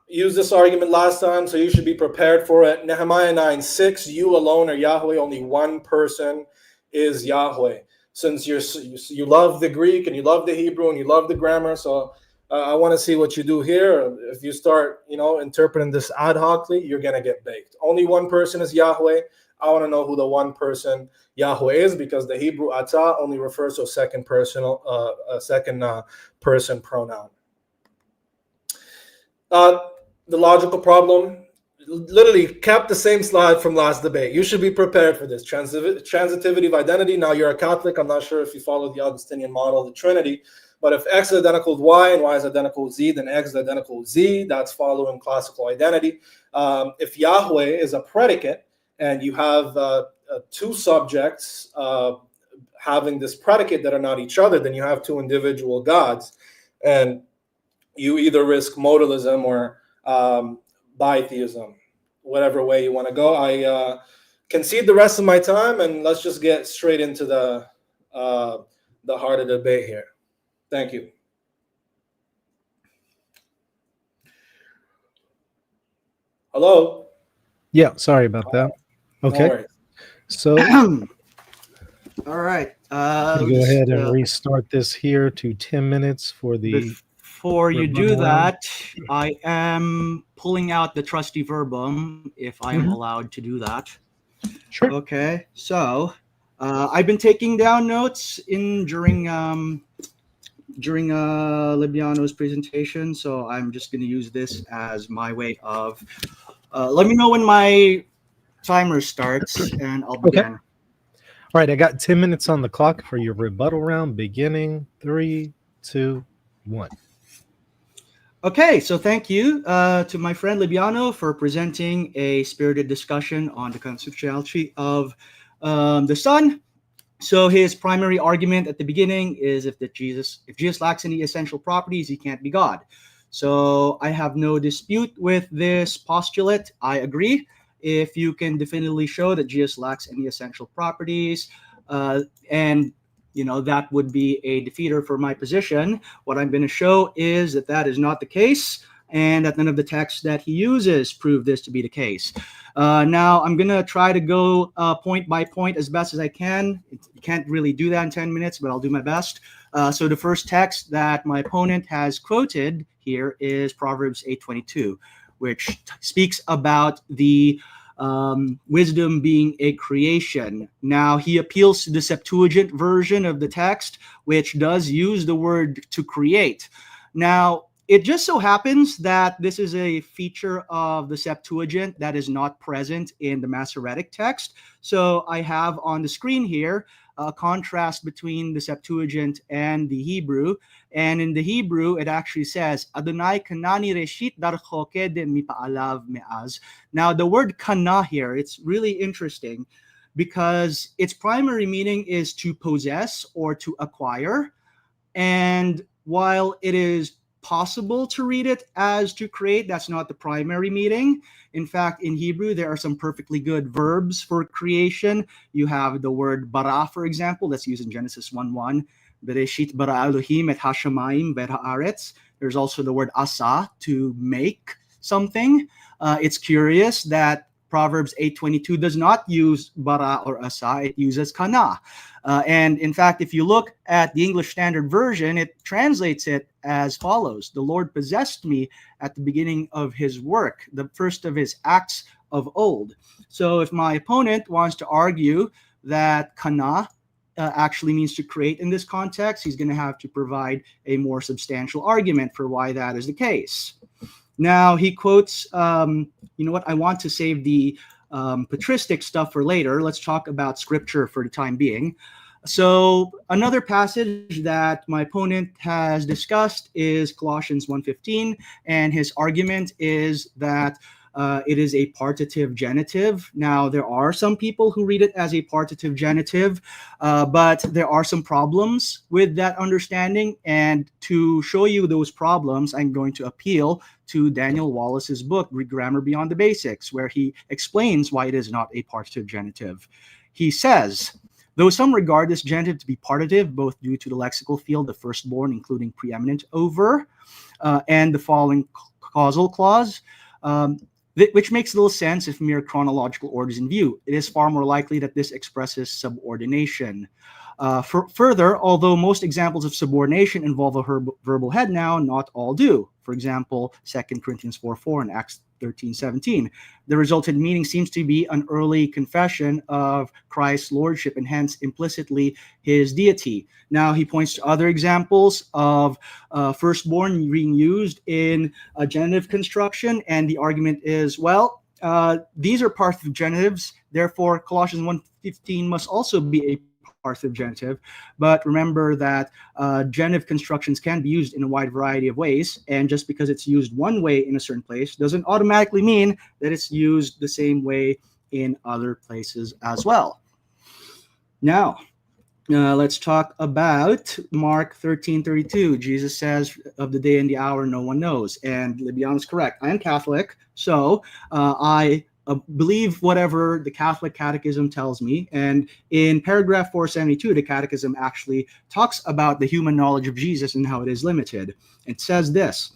Used this argument last time, so you should be prepared for it. Nehemiah 9:6, you alone are Yahweh, only one person is Yahweh. Since you love the Greek and you love the Hebrew and you love the grammar, so I want to see what you do here. If you start, interpreting this ad hocly, you're going to get baked. Only one person is Yahweh. I want to know who the one person Yahweh is, because the Hebrew atah only refers to a second person pronoun. The logical problem, literally kept the same slide from last debate. You should be prepared for this. Transitivity of identity. Now you're a Catholic. I'm not sure if you follow the Augustinian model of the Trinity, but if X is identical with Y and Y is identical with Z, then X is identical with Z. That's following classical identity. If Yahweh is a predicate and you have 2 subjects having this predicate that are not each other, then you have 2 individual gods. And you either risk modalism or bitheism, whatever way you want to go. I concede the rest of my time, and let's just get straight into the heart of the debate here. Thank you. Hello? Yeah, sorry about that. Okay. No So All right. go ahead and restart this here to 10 minutes for the... Before you do that, I am pulling out the trusty verbum, if I am allowed to do that. Sure. Okay. So I've been taking down notes during Libiano's presentation, so I'm just going to use this as my way of... let me know when my timer starts, and I'll begin. Okay. All right, I got 10 minutes on the clock for your rebuttal round, beginning 3, 2, 1. Okay, so thank you to my friend Libiano for presenting a spirited discussion on the consubstantiality of the Son. So his primary argument at the beginning is if Jesus lacks any essential properties, he can't be God. So I have no dispute with this postulate. I agree. If you can definitively show that Jesus lacks any essential properties, and that would be a defeater for my position. What I'm going to show is that that is not the case, and that none of the texts that he uses prove this to be the case. Now, I'm going to try to go point by point as best as I can. You can't really do that in 10 minutes, but I'll do my best. So the first text that my opponent has quoted here is Proverbs 8:22, which speaks about the wisdom being a creation. Now, he appeals to the Septuagint version of the text, which does use the word to create. Now, it just so happens that this is a feature of the Septuagint that is not present in the Masoretic text. So I have on the screen here a contrast between the Septuagint and the Hebrew. And in the Hebrew, it actually says, Adonai kanani reshit darcho kedem mipa'alav me'az. Now, the word kana here, it's really interesting because its primary meaning is to possess or to acquire. And while it is possible to read it as to create, that's not the primary meaning. In fact, in Hebrew, there are some perfectly good verbs for creation. You have the word bara, for example, that's used in Genesis 1:1. Bereshit bara Elohim et hashamayim v'et haaretz. There's also the word asa, to make something. It's curious that Proverbs 8:22 does not use bara or asa, it uses kana. And in fact, if you look at the English Standard Version, it translates it as follows. The Lord possessed me at the beginning of his work, the first of his acts of old. So if my opponent wants to argue that kana actually means to create in this context, he's going to have to provide a more substantial argument for why that is the case. Now, he quotes, you know what, I want to save the patristic stuff for later. Let's talk about scripture for the time being. So another passage that my opponent has discussed is Colossians 1:15, and his argument is that it is a partitive genitive. Now, there are some people who read it as a partitive genitive, but there are some problems with that understanding. And to show you those problems, I'm going to appeal to Daniel Wallace's book, Greek Grammar Beyond the Basics, where he explains why it is not a partitive genitive. He says, though some regard this genitive to be partitive, both due to the lexical field of firstborn, including preeminent over, and the following causal clause, which makes little sense if mere chronological order is in view. It is far more likely that this expresses subordination. Further, although most examples of subordination involve a verbal head noun, not all do. For example, 2 Corinthians 4:4 and Acts 13:17. The resultant meaning seems to be an early confession of Christ's lordship and hence implicitly his deity. Now, he points to other examples of firstborn being used in a genitive construction, and the argument is, well, these are partitive genitives, therefore Colossians 1:15 must also be a partitive genitive. But remember that genitive constructions can be used in a wide variety of ways, and just because it's used one way in a certain place doesn't automatically mean that it's used the same way in other places as well. Now, let's talk about Mark 13:32. Jesus says, of the day and the hour no one knows. And Libyan is correct. I am Catholic, so I believe whatever the Catholic Catechism tells me. And in paragraph 472, the Catechism actually talks about the human knowledge of Jesus and how it is limited. It says this: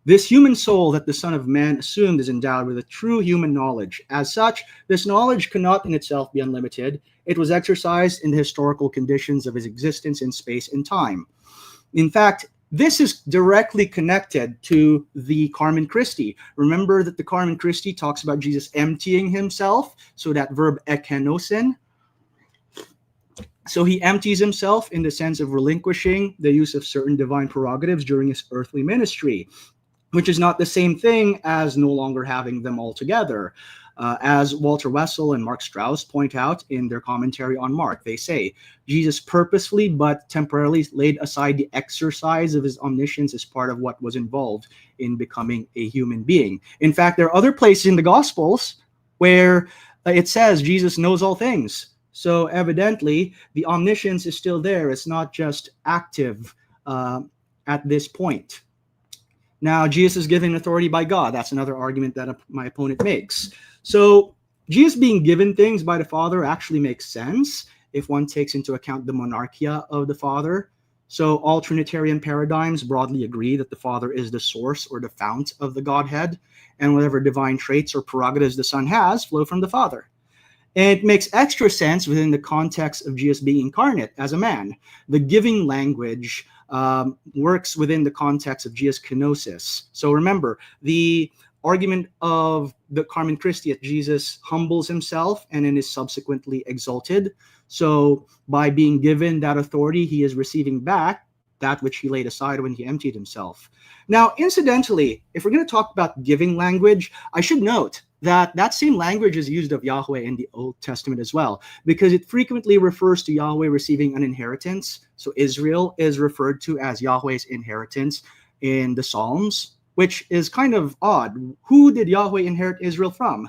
this human soul that the Son of Man assumed is endowed with a true human knowledge. As such, this knowledge cannot in itself be unlimited. It was exercised in the historical conditions of his existence in space and time. In fact, this is directly connected to the Carmen Christi. Remember that the Carmen Christi talks about Jesus emptying himself, so that verb ekenosin. So he empties himself in the sense of relinquishing the use of certain divine prerogatives during his earthly ministry, which is not the same thing as no longer having them altogether. As Walter Wessel and Mark Strauss point out in their commentary on Mark, they say, Jesus purposefully but temporarily laid aside the exercise of his omniscience as part of what was involved in becoming a human being. In fact, there are other places in the Gospels where it says Jesus knows all things. So evidently, the omniscience is still there. It's not just active at this point. Now, Jesus is given authority by God. That's another argument that my opponent makes. So Jesus being given things by the Father actually makes sense if one takes into account the monarchia of the Father. So all Trinitarian paradigms broadly agree that the Father is the source or the fount of the Godhead, and whatever divine traits or prerogatives the Son has flow from the Father. And it makes extra sense within the context of Jesus being incarnate as a man. The giving language works within the context of Jesus' kenosis. So remember, the argument of the Carmen Christi that Jesus humbles himself and then is subsequently exalted. So by being given that authority, he is receiving back that which he laid aside when he emptied himself. Now, incidentally, if we're going to talk about giving language, I should note that that same language is used of Yahweh in the Old Testament as well, because it frequently refers to Yahweh receiving an inheritance. So Israel is referred to as Yahweh's inheritance in the Psalms, which is kind of odd. Who did Yahweh inherit Israel from?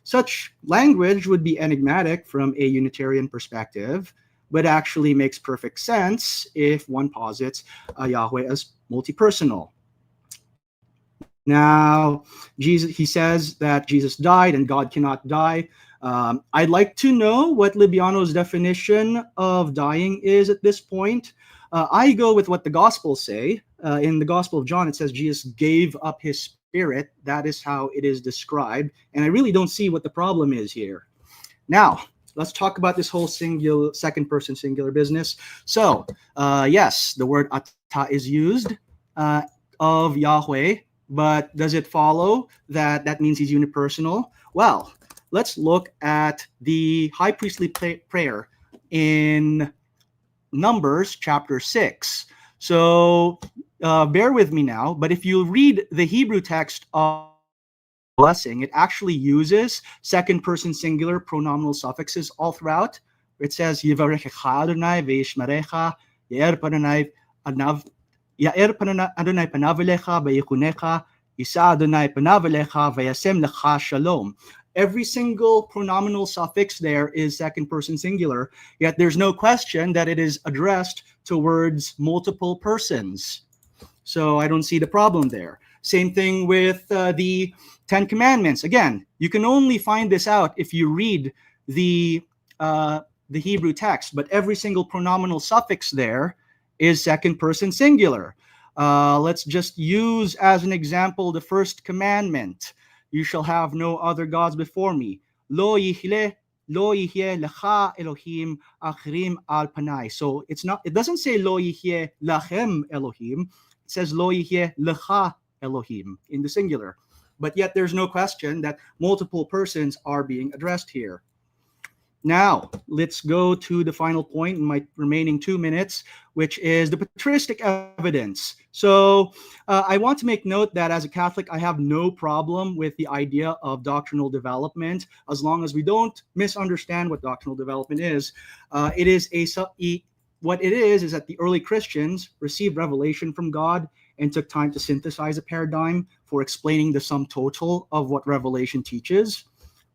Such language would be enigmatic from a Unitarian perspective, but actually makes perfect sense if one posits Yahweh as multi-personal. Now, he says that Jesus died and God cannot die. I'd like to know what Libiano's definition of dying is at this point. I go with what the Gospels say. In the Gospel of John, it says Jesus gave up his spirit. That is how it is described. And I really don't see what the problem is here. Now, let's talk about this whole singular, second person singular business. So, yes, the word ata is used of Yahweh, but does it follow that that means he's unipersonal? Well, let's look at the high priestly prayer in Numbers chapter 6. So bear with me now, but if you read the Hebrew text of blessing, it actually uses second person singular pronominal suffixes all throughout. It says Yivarechecha Adonai ve'yishmerecha Ye'er Adonai panav elecha ve'yichunecha Yisa Adonai panav elecha ve'yasem lecha shalom. Every single pronominal suffix there is second person singular, yet there's no question that it is addressed towards multiple persons. So I don't see the problem there. Same thing with the Ten Commandments. Again, you can only find this out if you read the Hebrew text, but every single pronominal suffix there is second person singular. Let's just use as an example the first commandment. You shall have no other gods before me. Lo yihleh lecha Elohim achrim al panai. So it doesn't say lo yihleh lachem Elohim. It says lo yihleh lecha Elohim in the singular. But yet there's no question that multiple persons are being addressed here. Now, let's go to the final point in my remaining 2 minutes, which is the patristic evidence. So I want to make note that as a Catholic, I have no problem with the idea of doctrinal development, as long as we don't misunderstand what doctrinal development is. What it is that the early Christians received revelation from God and took time to synthesize a paradigm for explaining the sum total of what revelation teaches,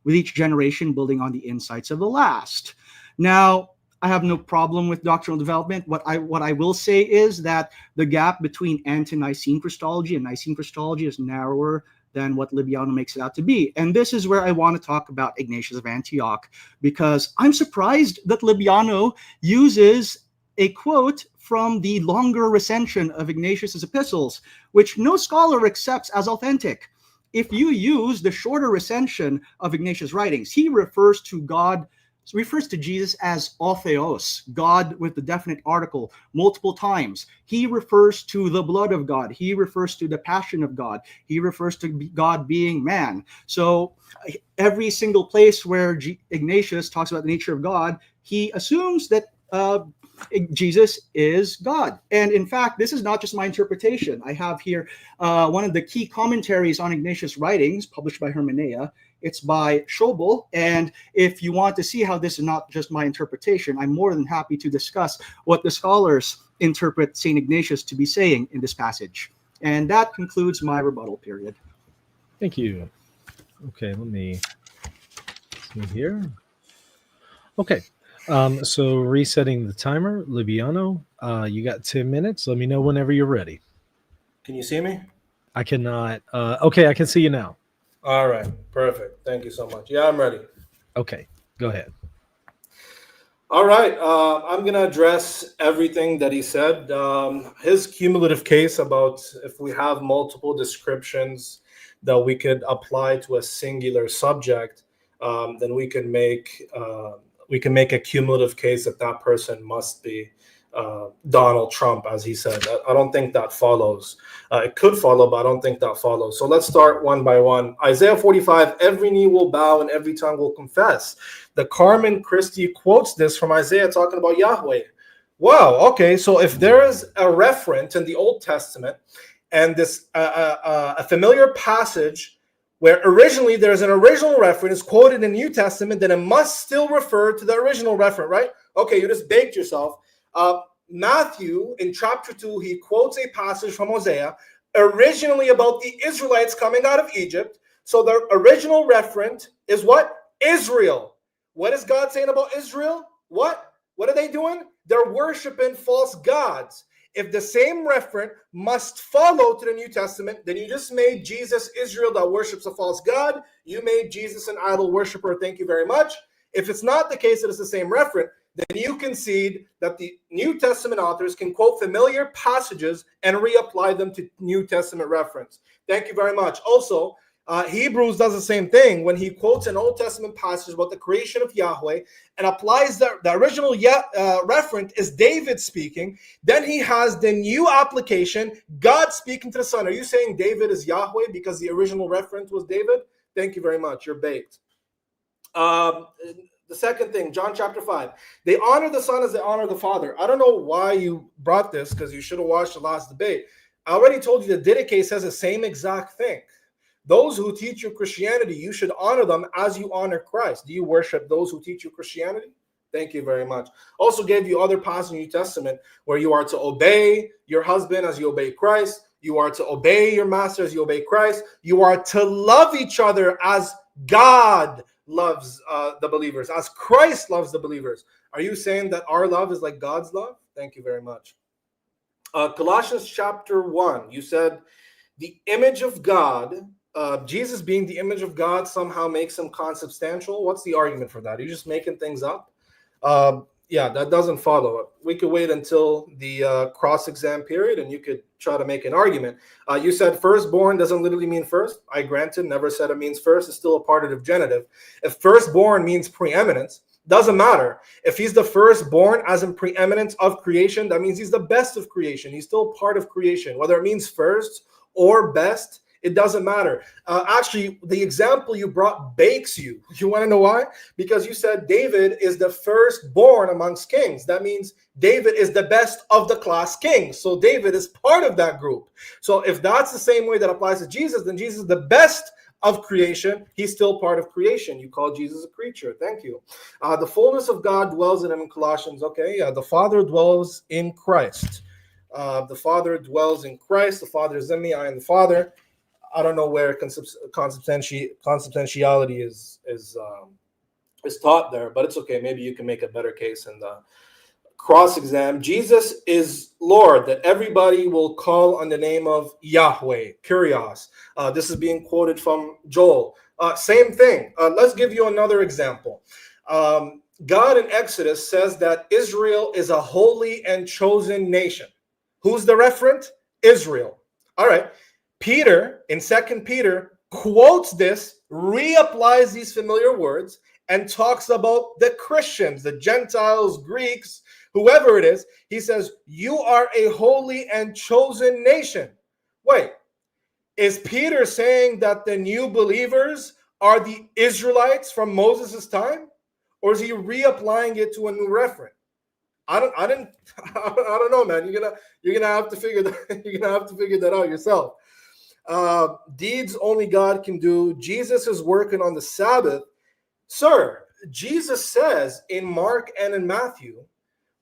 with each generation building on the insights of the last. Now, I have no problem with doctrinal development. What I will say is that the gap between ante-Nicene Christology and Nicene Christology is narrower than what Libiano makes it out to be. And this is where I want to talk about Ignatius of Antioch, because I'm surprised that Libiano uses a quote from the longer recension of Ignatius's epistles, which no scholar accepts as authentic. If you use the shorter recension of Ignatius' writings, he refers to Jesus as Orthodox, God with the definite article, multiple times. He refers to the blood of God. He refers to the passion of God. He refers to God being man. So every single place where Ignatius talks about the nature of God, he assumes that Jesus is God. And in fact, this is not just my interpretation. I have here one of the key commentaries on Ignatius' writings published by Hermeneia. It's by Schobel. And if you want to see how this is not just my interpretation, I'm more than happy to discuss what the scholars interpret St. Ignatius to be saying in this passage. And that concludes my rebuttal period. Thank you. Okay, let me see here. Okay. So resetting the timer, Libiano, you got 10 minutes. Let me know whenever you're ready. Can you see me? I cannot. Okay, I can see you now. All right, perfect. Thank you so much. Yeah, I'm ready. Okay, go ahead. All right, I'm going to address everything that he said. His cumulative case about if we have multiple descriptions that we could apply to a singular subject, then we can make a cumulative case that that person must be Donald Trump, as he said. I don't think that follows. It could follow, but I don't think that follows. So let's start one by one. Isaiah 45, every knee will bow and every tongue will confess. The Carmen Christie quotes this from Isaiah talking about Yahweh. Wow, okay, so if there is a reference in the Old Testament and this a familiar passage where originally there's an original reference quoted in the New Testament, then it must still refer to the original reference, right? Okay, you just baked yourself. Matthew, in chapter 2, he quotes a passage from Hosea, originally about the Israelites coming out of Egypt. So the original reference is what? Israel. What is God saying about Israel? What are they doing? They're worshiping false gods. If the same reference must follow to the New Testament, then you just made Jesus Israel that worships a false god. You made Jesus an idol worshiper. Thank you very much. If it's not the case that it's the same reference, then you concede that the New Testament authors can quote familiar passages and reapply them to New Testament reference. Thank you very much. Also, Hebrews does the same thing when he quotes an Old Testament passage about the creation of Yahweh and applies the original reference is David speaking. Then he has the new application, God speaking to the Son. Are you saying David is Yahweh because the original reference was David? Thank you very much. You're baked. The second thing, John chapter 5. They honor the Son as they honor the Father. I don't know why you brought this because you should have watched the last debate. I already told you the Didache says the same exact thing. Those who teach you Christianity, you should honor them as you honor Christ. Do you worship those who teach you Christianity? Thank you very much. Also gave you other passages in the New Testament where you are to obey your husband as you obey Christ. You are to obey your master as you obey Christ. You are to love each other as God loves the believers, as Christ loves the believers. Are you saying that our love is like God's love? Thank you very much. Colossians chapter 1, you said the image of God, Jesus being the image of God somehow makes him consubstantial. What's the argument for that? Are you just making things up? Yeah, that doesn't follow. We could wait until the cross-exam period and you could try to make an argument. You said firstborn doesn't literally mean first. I granted, never said it means first. It's still a partitive genitive. If firstborn means preeminence, doesn't matter. If he's the firstborn as in preeminence of creation, that means he's the best of creation. He's still part of creation. Whether it means first or best, it doesn't matter. Actually, the example you brought bakes you. You want to know why? Because you said David is the firstborn amongst kings. That means David is the best of the class kings. So David is part of that group. So if that's the same way that applies to Jesus, then Jesus is the best of creation. He's still part of creation. You call Jesus a creature. Thank you. The fullness of God dwells in him in Colossians. Okay, the Father dwells in Christ. The Father dwells in Christ. The Father is in me. I am the Father. I don't know where consubstantiality is taught there, but it's okay. Maybe you can make a better case in the cross-exam. Jesus is Lord, that everybody will call on the name of Yahweh, Kyrios. This is being quoted from Joel. Same thing. Let's give you another example. God in Exodus says that Israel is a holy and chosen nation. Who's the referent? Israel. All right. Peter, in 2 Peter, quotes this, reapplies these familiar words, and talks about the Christians, the Gentiles, Greeks, whoever it is. He says, you are a holy and chosen nation. Wait, is Peter saying that the new believers are the Israelites from Moses' time? Or is he reapplying it to a new reference? I don't know, man. You're gonna have to figure that out yourself. Deeds only God can do. Jesus is working on the Sabbath. Sir, Jesus says in Mark and in Matthew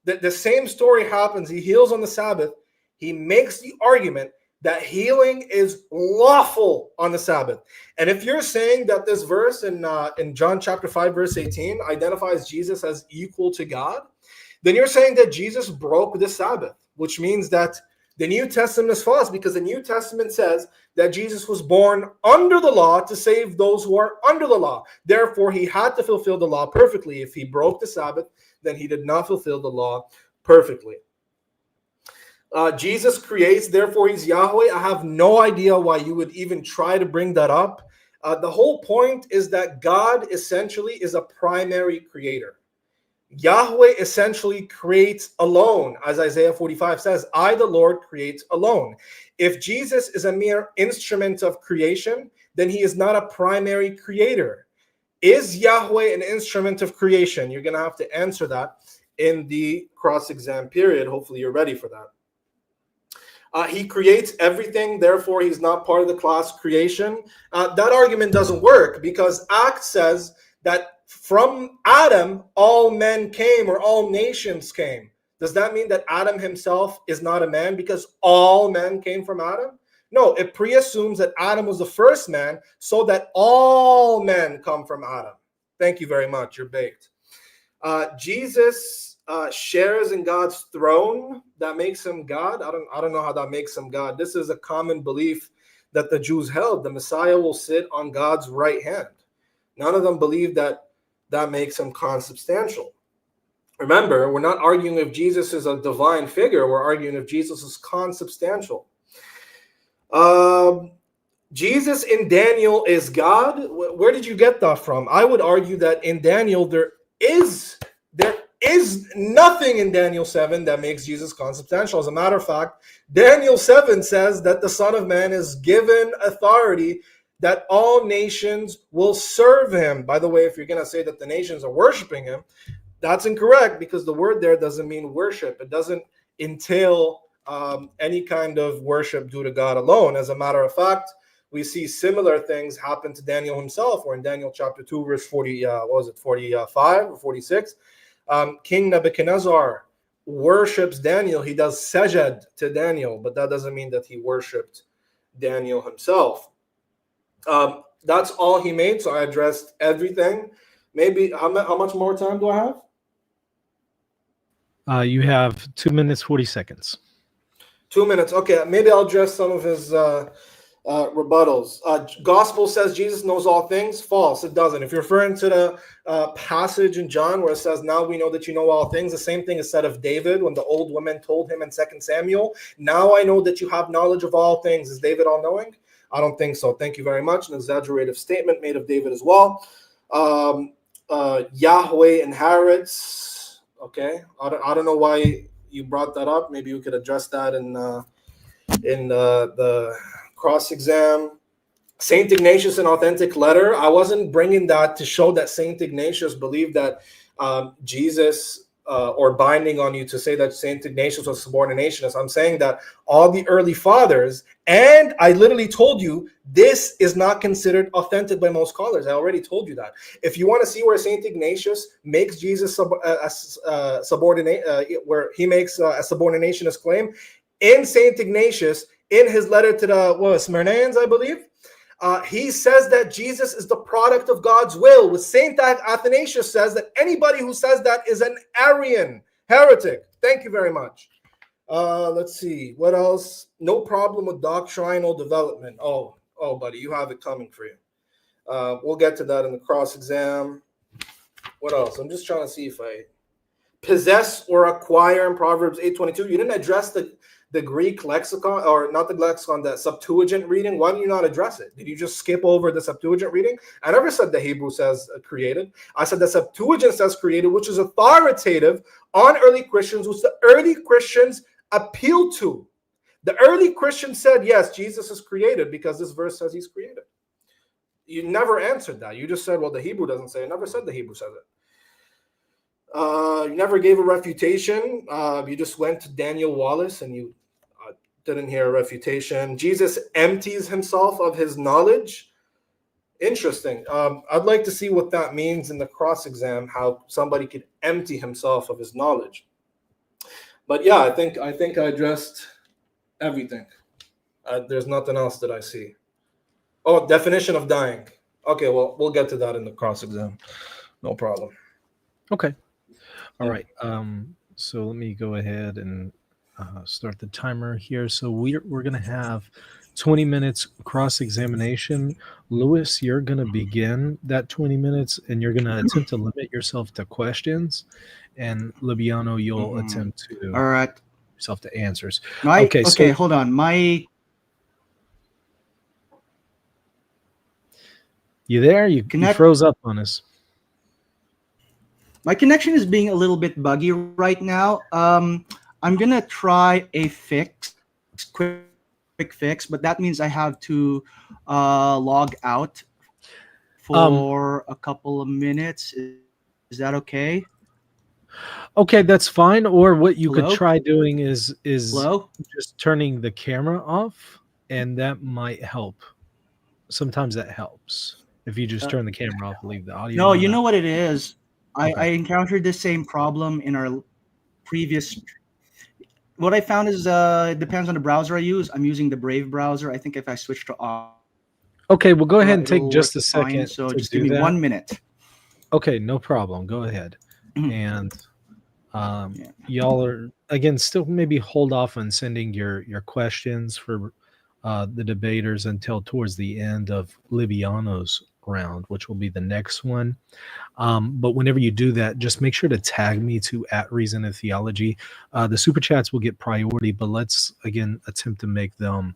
that the same story happens. He heals on the Sabbath. He makes the argument that healing is lawful on the Sabbath. And if you're saying that this verse in John chapter 5, verse 18 identifies Jesus as equal to God, then you're saying that Jesus broke the Sabbath, which means that the New Testament is false, because the New Testament says that Jesus was born under the law to save those who are under the law. Therefore, he had to fulfill the law perfectly. If he broke the Sabbath, then he did not fulfill the law perfectly. Jesus creates, therefore he's Yahweh. I have no idea why you would even try to bring that up. The whole point is that God essentially is a primary creator. Yahweh essentially creates alone, as Isaiah 45 says, I, the Lord, create alone. If Jesus is a mere instrument of creation, then he is not a primary creator. Is Yahweh an instrument of creation? You're going to have to answer that in the cross-exam period. Hopefully you're ready for that. He creates everything, therefore he's not part of the class creation. That argument doesn't work, because Acts says that from Adam all men came, or all nations came. Does that mean that Adam himself is not a man because all men came from Adam? No, it preassumes that Adam was the first man, so that all men come from Adam. Thank you very much. You're baked. Jesus shares in God's throne. That makes him God. I don't know how that makes him God. This is a common belief that the Jews held. The Messiah will sit on God's right hand. None of them believe that that makes him consubstantial. Remember, we're not arguing if Jesus is a divine figure. We're arguing if Jesus is consubstantial. Jesus in Daniel is God. Where did you get that from? I would argue that in Daniel, there is nothing in Daniel 7 that makes Jesus consubstantial. As a matter of fact, Daniel 7 says that the Son of Man is given authority, that all nations will serve him. By the way, if you're going to say that the nations are worshiping him, that's incorrect, because the word there doesn't mean worship. It doesn't entail any kind of worship due to God alone. As a matter of fact, we see similar things happen to Daniel himself, or in Daniel chapter 2, verse 45 or 46, King Nebuchadnezzar worships Daniel. He does sajad to Daniel, but that doesn't mean that he worshipped Daniel himself. That's all he made, so I addressed everything. Maybe, how much more time do I have? You have 2 minutes, 40 seconds. 2 minutes. Okay, maybe I'll address some of his rebuttals. Gospel says Jesus knows all things. False. It doesn't. If you're referring to the passage in John where it says, now we know that you know all things, the same thing is said of David when the old woman told him in 2 Samuel, now I know that you have knowledge of all things. Is David all-knowing? I don't think so. Thank you very much. An exaggerated statement made of David as well. Yahweh inherits. Okay, I don't know why you brought that up. Maybe you could address that in the cross-exam. Saint Ignatius, an authentic letter. I wasn't bringing that to show that Saint Ignatius believed that Jesus, or binding on you to say that Saint Ignatius was subordinationist. I'm saying that all the early fathers, and I literally told you this is not considered authentic by most scholars. I already told you that. If you want to see where Saint Ignatius makes Jesus subordinate, where he makes a subordinationist claim, in Saint Ignatius, in his letter to the Smyrnaeans, I believe, he says that Jesus is the product of God's will. With Saint Athanasius says that anybody who says that is an Arian heretic. Thank you very much. Let's see. What else? No problem with doctrinal development. Oh, buddy, you have it coming for you. We'll get to that in the cross-exam. What else? I'm just trying to see if I possess or acquire in Proverbs 8:22. You didn't address the Greek lexicon, or not the lexicon, the Septuagint reading. Why did you not address it? Did you just skip over the Septuagint reading? I never said the Hebrew says created. I said the Septuagint says created, which is authoritative on early Christians, which the early Christians appealed to. The early Christians said, yes, Jesus is created because this verse says he's created. You never answered that. You just said, well, the Hebrew doesn't say it. I never said the Hebrew says it. You never gave a refutation. You just went to Daniel Wallace and you didn't hear a refutation. Jesus empties himself of his knowledge. Interesting. I'd like to see what that means in the cross-exam, how somebody could empty himself of his knowledge. But yeah, I think I addressed everything. There's nothing else that I see. Oh, definition of dying. Okay, well, we'll get to that in the cross-exam. No problem. Okay. All Yeah. right. So let me go ahead and start the timer here. So we're going to have 20 minutes cross-examination. Lewis, you're going to begin that 20 minutes, and you're going to attempt to limit yourself to questions. And Libiano, you'll attempt to All right. yourself to answers. Okay, so hold on. you there? You froze up on us. My connection is being a little bit buggy right now. I'm gonna try a quick fix, but that means I have to log out for a couple of minutes. Is that okay? Okay, that's fine. Or what you Hello? could try doing is Hello? just turning the camera off, and that might help. Sometimes that helps. If you just turn the camera off, leave the audio. No, you know what it is? Okay. I encountered the same problem in our previous. What I found is it depends on the browser I use. I'm using the Brave browser. I think if I switch to Okay, well, go ahead and take it'll just a work fine. second. So to just do give me that. 1 minute. Okay, no problem. Go ahead. And Yeah. y'all are, again, still maybe hold off on sending your questions for the debaters until towards the end of Libiano's round, which will be the next one. But whenever you do that, just make sure to tag me to @Reason and Theology. The super chats will get priority, but let's again attempt to make them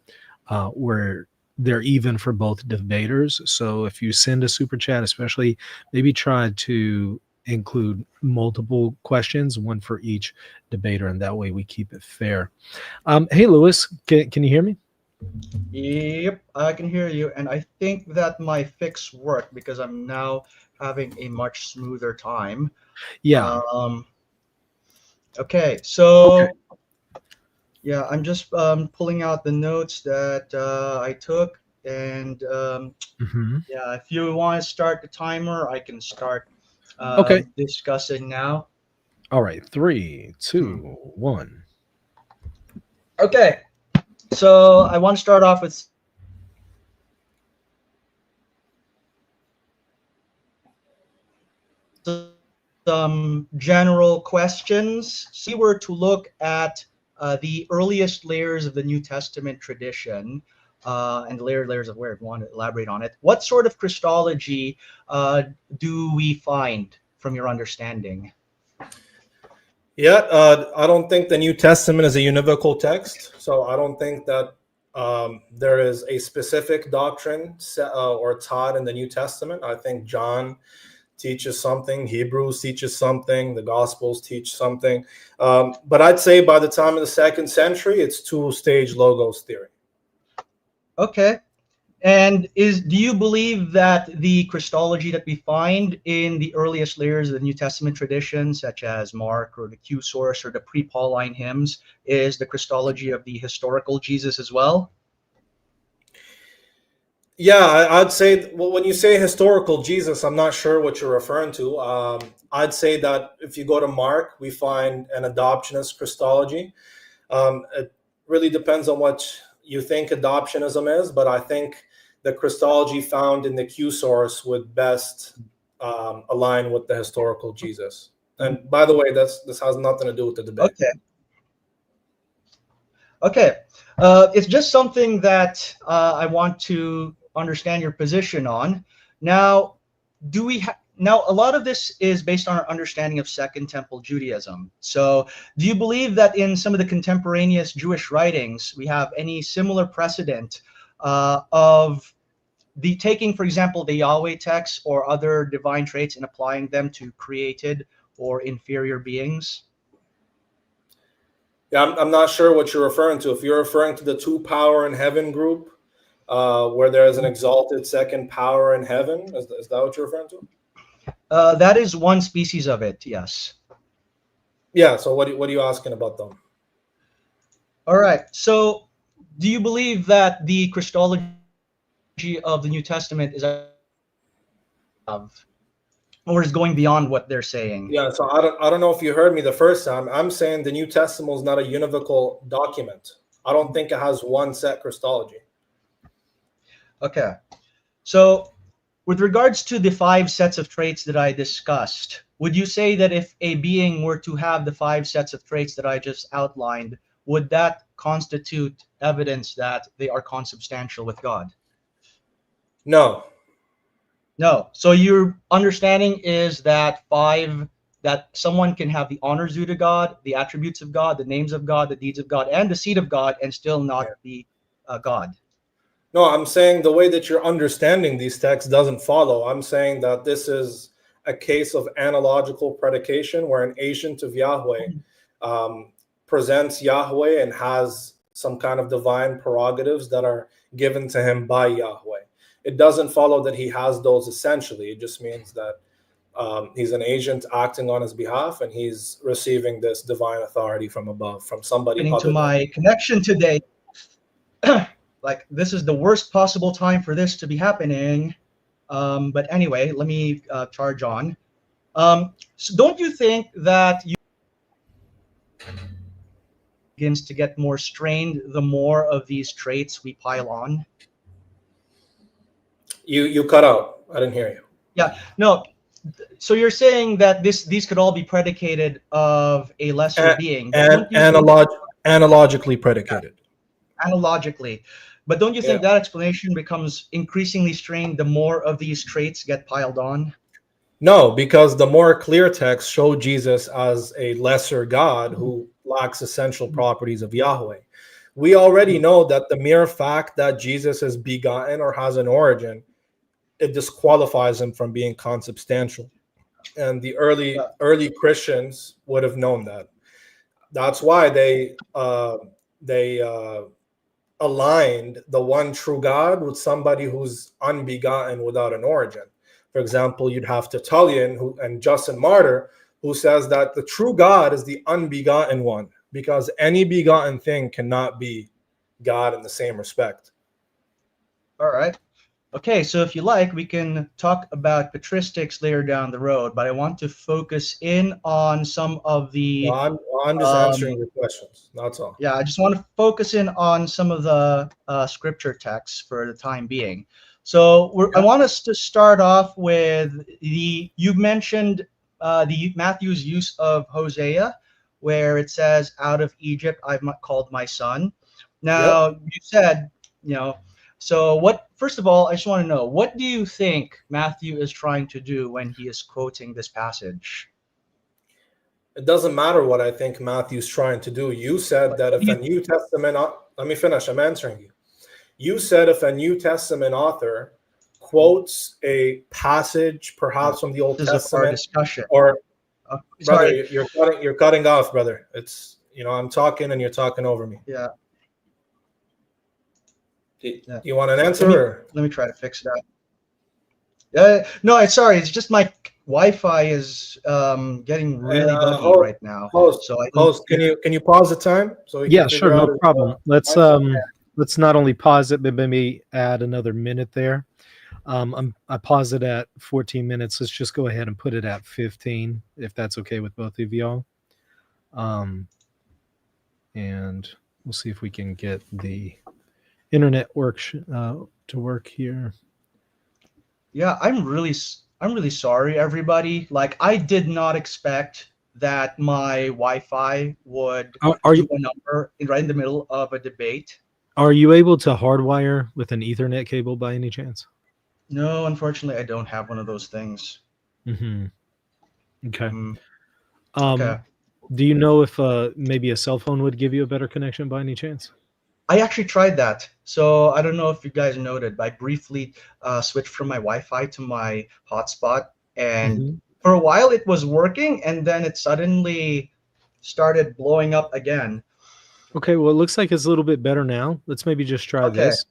where they're even for both debaters. So if you send a super chat, especially, maybe try to include multiple questions, one for each debater, and that way we keep it fair. Hey, Lewis, can you hear me? Yep, I can hear you, and I think that my fix worked because I'm now having a much smoother time. Yeah. Okay, so yeah, I'm just pulling out the notes that I took, and yeah, if you want to start the timer, I can start discussing now. All right, 3, 2, 1. Okay, so I want to start off with some general questions. So we were to look at the earliest layers of the New Testament tradition and layers of where I want to elaborate on it. What sort of Christology do we find from your understanding? Yeah, I don't think the New Testament is a univocal text, so I don't think that there is a specific doctrine or taught in the New Testament. I think John teaches something, Hebrews teaches something, the Gospels teach something. But I'd say by the time of the 2nd century, it's two-stage logos theory. Okay. And do you believe that the Christology that we find in the earliest layers of the New Testament tradition, such as Mark or the Q source or the pre-Pauline hymns, is the Christology of the historical Jesus as well? Yeah, I'd say, well, when you say historical Jesus, I'm not sure what you're referring to. I'd say that if you go to Mark, we find an adoptionist Christology. It really depends on what you think adoptionism is, but I think the Christology found in the Q source would best align with the historical Jesus. And by the way, this has nothing to do with the debate. Okay. It's just something that I want to understand your position on. Now, now, a lot of this is based on our understanding of Second Temple Judaism. So do you believe that in some of the contemporaneous Jewish writings, we have any similar precedent of the taking, for example, the Yahweh text or other divine traits and applying them to created or inferior beings? Yeah, I'm not sure what you're referring to. If you're referring to the two power in heaven group, where there is an exalted second power in heaven, is that what you're referring to? That is one species of it, yes. Yeah, so what are you asking about them? All right, so do you believe that the Christology of the New Testament is or is going beyond what they're saying? Yeah, so I don't know if you heard me the first time. I'm saying the New Testament is not a univocal document. I don't think it has one set Christology. Okay. So with regards to the 5 sets of traits that I discussed, would you say that if a being were to have the 5 sets of traits that I just outlined, would that constitute evidence that they are consubstantial with God? No. No. So your understanding is that someone can have the honors due to God, the attributes of God, the names of God, the deeds of God, and the seed of God, and still not be God. No, I'm saying the way that you're understanding these texts doesn't follow. I'm saying that this is a case of analogical predication where an agent of Yahweh presents Yahweh and has some kind of divine prerogatives that are given to him by Yahweh. It doesn't follow that he has those essentially. It just means that he's an agent acting on his behalf, and he's receiving this divine authority from above, from somebody other to my than connection today. Like, this is the worst possible time for this to be happening. But anyway, let me charge on. So don't you think that you begins to get more strained the more of these traits we pile on? You cut out. I didn't hear you. Yeah, no. So you're saying that these could all be predicated of a lesser being, and analogically predicated. Analogically. But don't you think that explanation becomes increasingly strained the more of these traits get piled on? No, because the more clear texts show Jesus as a lesser God who lacks essential properties of Yahweh. We already know that the mere fact that Jesus is begotten or has an origin, it disqualifies him from being consubstantial. And the early Christians would have known that. That's why they aligned the one true God with somebody who's unbegotten without an origin. For example, you'd have Tertullian and Justin Martyr, who says that the true God is the unbegotten one, because any begotten thing cannot be God in the same respect. All right. Okay, so if you like, we can talk about patristics later down the road, but I want to focus in on some of the... Well, I'm just answering your questions, that's all. Yeah, I just want to focus in on some of the scripture texts for the time being. So I want us to start off with you mentioned the Matthew's use of Hosea, where it says, "Out of Egypt I've called my son." Now, you said, so first of all, I just want to know, what do you think Matthew is trying to do when he is quoting this passage? It doesn't matter what I think Matthew's trying to do. You said that if a New Testament... Let me finish. I'm answering you. You said if a New Testament author quotes a passage, perhaps from the Old Testament, discussion, or sorry, brother, you're cutting off, brother. It's I'm talking and you're talking over me. Yeah. You want an answer? Let me try to fix that. No, sorry. It's just my Wi-Fi is getting really buggy right now. Can you pause the time so we can sure, no problem. Let's not only pause it, but maybe add another minute there. I pause it at 14 minutes. Let's just go ahead and put it at 15, if that's okay with both of y'all. And we'll see if we can get the internet to work here. Yeah, I'm really sorry, everybody. Like, I did not expect that my Wi-Fi would do a number right in the middle of a debate. Are you able to hardwire with an Ethernet cable by any chance? No, unfortunately, I don't have one of those things. Mm-hmm. Okay. Okay. Do you know if maybe a cell phone would give you a better connection by any chance? I actually tried that. So I don't know if you guys noted, but I briefly switched from my Wi-Fi to my hotspot. And for a while it was working, and then it suddenly started blowing up again. Okay, well, it looks like it's a little bit better now. Let's maybe just try this.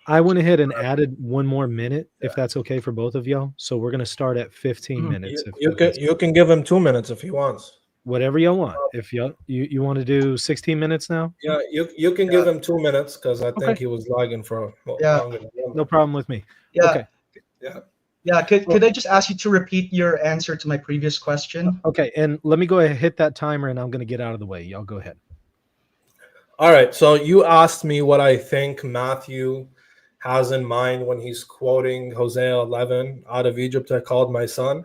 I went ahead and added one more minute, if that's okay for both of y'all. So we're going to start at 15 minutes. You can give him 2 minutes if he wants. Whatever y'all want. If you want to do 16 minutes now? Yeah, you can give him 2 minutes because I think he was lagging for longer. No problem with me. Yeah. Okay. Yeah. Could I just ask you to repeat your answer to my previous question? Okay, and let me go ahead and hit that timer, and I'm going to get out of the way. Y'all go ahead. All right. So you asked me what I think Matthew has in mind when he's quoting Hosea 11, out of Egypt I called my son.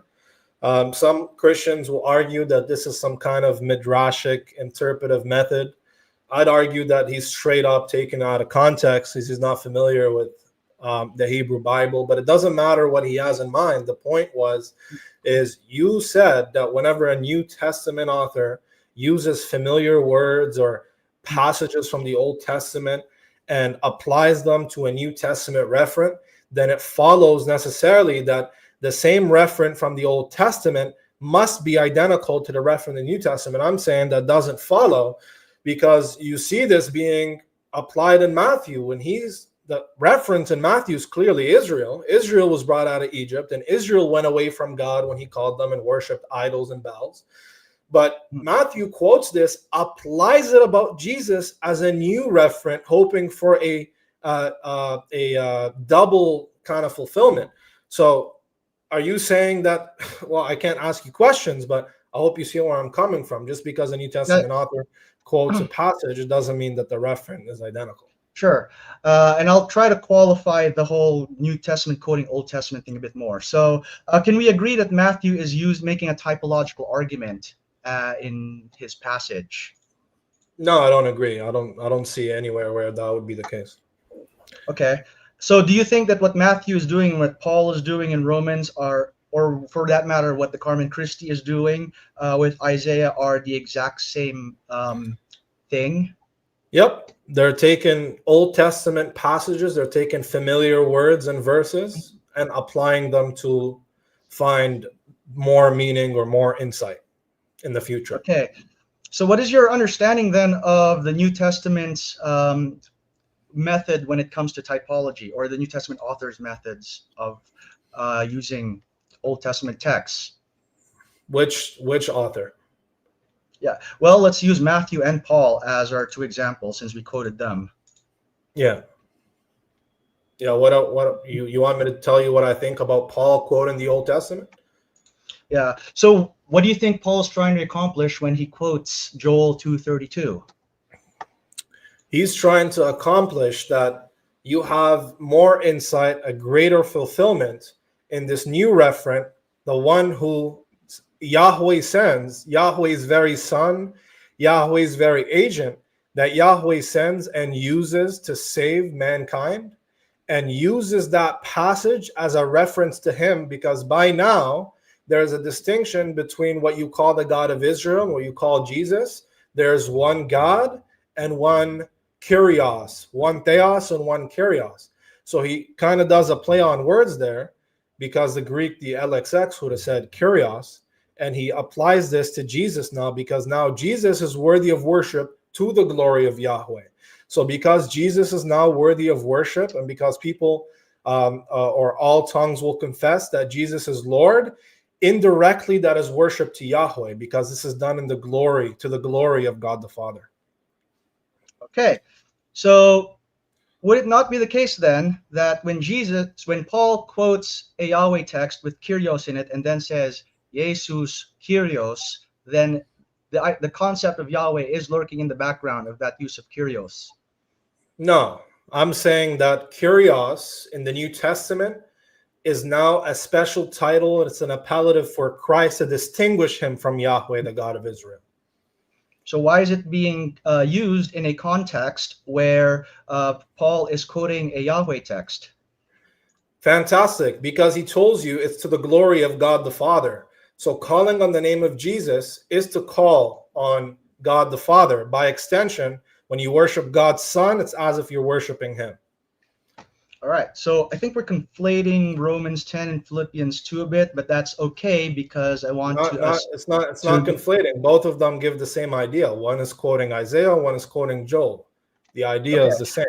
Some Christians will argue that this is some kind of midrashic interpretive method. I'd argue that he's straight up taken out of context because he's not familiar with the Hebrew Bible, but it doesn't matter what he has in mind. The point is you said that whenever a New Testament author uses familiar words or passages from the Old Testament and applies them to a New Testament referent, then it follows necessarily that the same referent from the Old Testament must be identical to the referent in the New Testament. I'm saying that doesn't follow, because you see this being applied in Matthew. When the reference in Matthew is clearly Israel. Israel was brought out of Egypt, and Israel went away from God when he called them and worshipped idols and Baals. But Matthew quotes this, applies it about Jesus as a new referent, hoping for a double kind of fulfillment. So are you saying that, well, I can't ask you questions, but I hope you see where I'm coming from. Just because a New Testament author quotes a passage, it doesn't mean that the referent is identical. Sure. And I'll try to qualify the whole New Testament quoting Old Testament thing a bit more. So can we agree that Matthew is making a typological argument in his passage? No, I don't agree. I don't see anywhere where that would be the case. Okay. So do you think that what Matthew is doing, what Paul is doing in Romans, or for that matter, what the Carmen Christi is doing with Isaiah, are the exact same thing? Yep. They're taking Old Testament passages, they're taking familiar words and verses and applying them to find more meaning or more insight in the future. Okay. So what is your understanding then of the New Testament's method when it comes to typology, or the New Testament author's methods of using Old Testament texts? Which author? Yeah, well, let's use Matthew and Paul as our two examples since we quoted them. Yeah. What you want me to tell you what I think about Paul quoting the Old Testament? Yeah. So what do you think Paul is trying to accomplish when he quotes Joel 2:32? He's trying to accomplish that you have more insight, a greater fulfillment in this new referent, the one who Yahweh sends, Yahweh's very son, Yahweh's very agent, that Yahweh sends and uses to save mankind, and uses that passage as a reference to him, because by now there's a distinction between what you call the God of Israel and what you call Jesus. There's one God and one Kyrios, one Theos and one Kyrios. So he kind of does a play on words there, because the Greek, the LXX, would have said Kyrios, and he applies this to Jesus now, because now Jesus is worthy of worship to the glory of Yahweh. So because Jesus is now worthy of worship, and because people or all tongues will confess that Jesus is Lord, indirectly that is worship to Yahweh, because this is done in the glory, to the glory of God the Father. Okay, so would it not be the case then that when Paul quotes a Yahweh text with Kyrios in it and then says Jesus Kyrios, then the concept of Yahweh is lurking in the background of that use of Kyrios? No, I'm saying that Kyrios in the New Testament is now a special title. It's an appellative for Christ to distinguish him from Yahweh, the God of Israel. So why is it being used in a context where Paul is quoting a Yahweh text? Fantastic, because he tells you it's to the glory of God the Father. So calling on the name of Jesus is to call on God the Father. By extension, when you worship God's Son, it's as if you're worshiping him. All right, so I think we're conflating Romans 10 and Philippians 2 a bit, but that's okay, because I want it's not conflating. Both of them give the same idea. One is quoting Isaiah, one is quoting Joel. The idea is the same.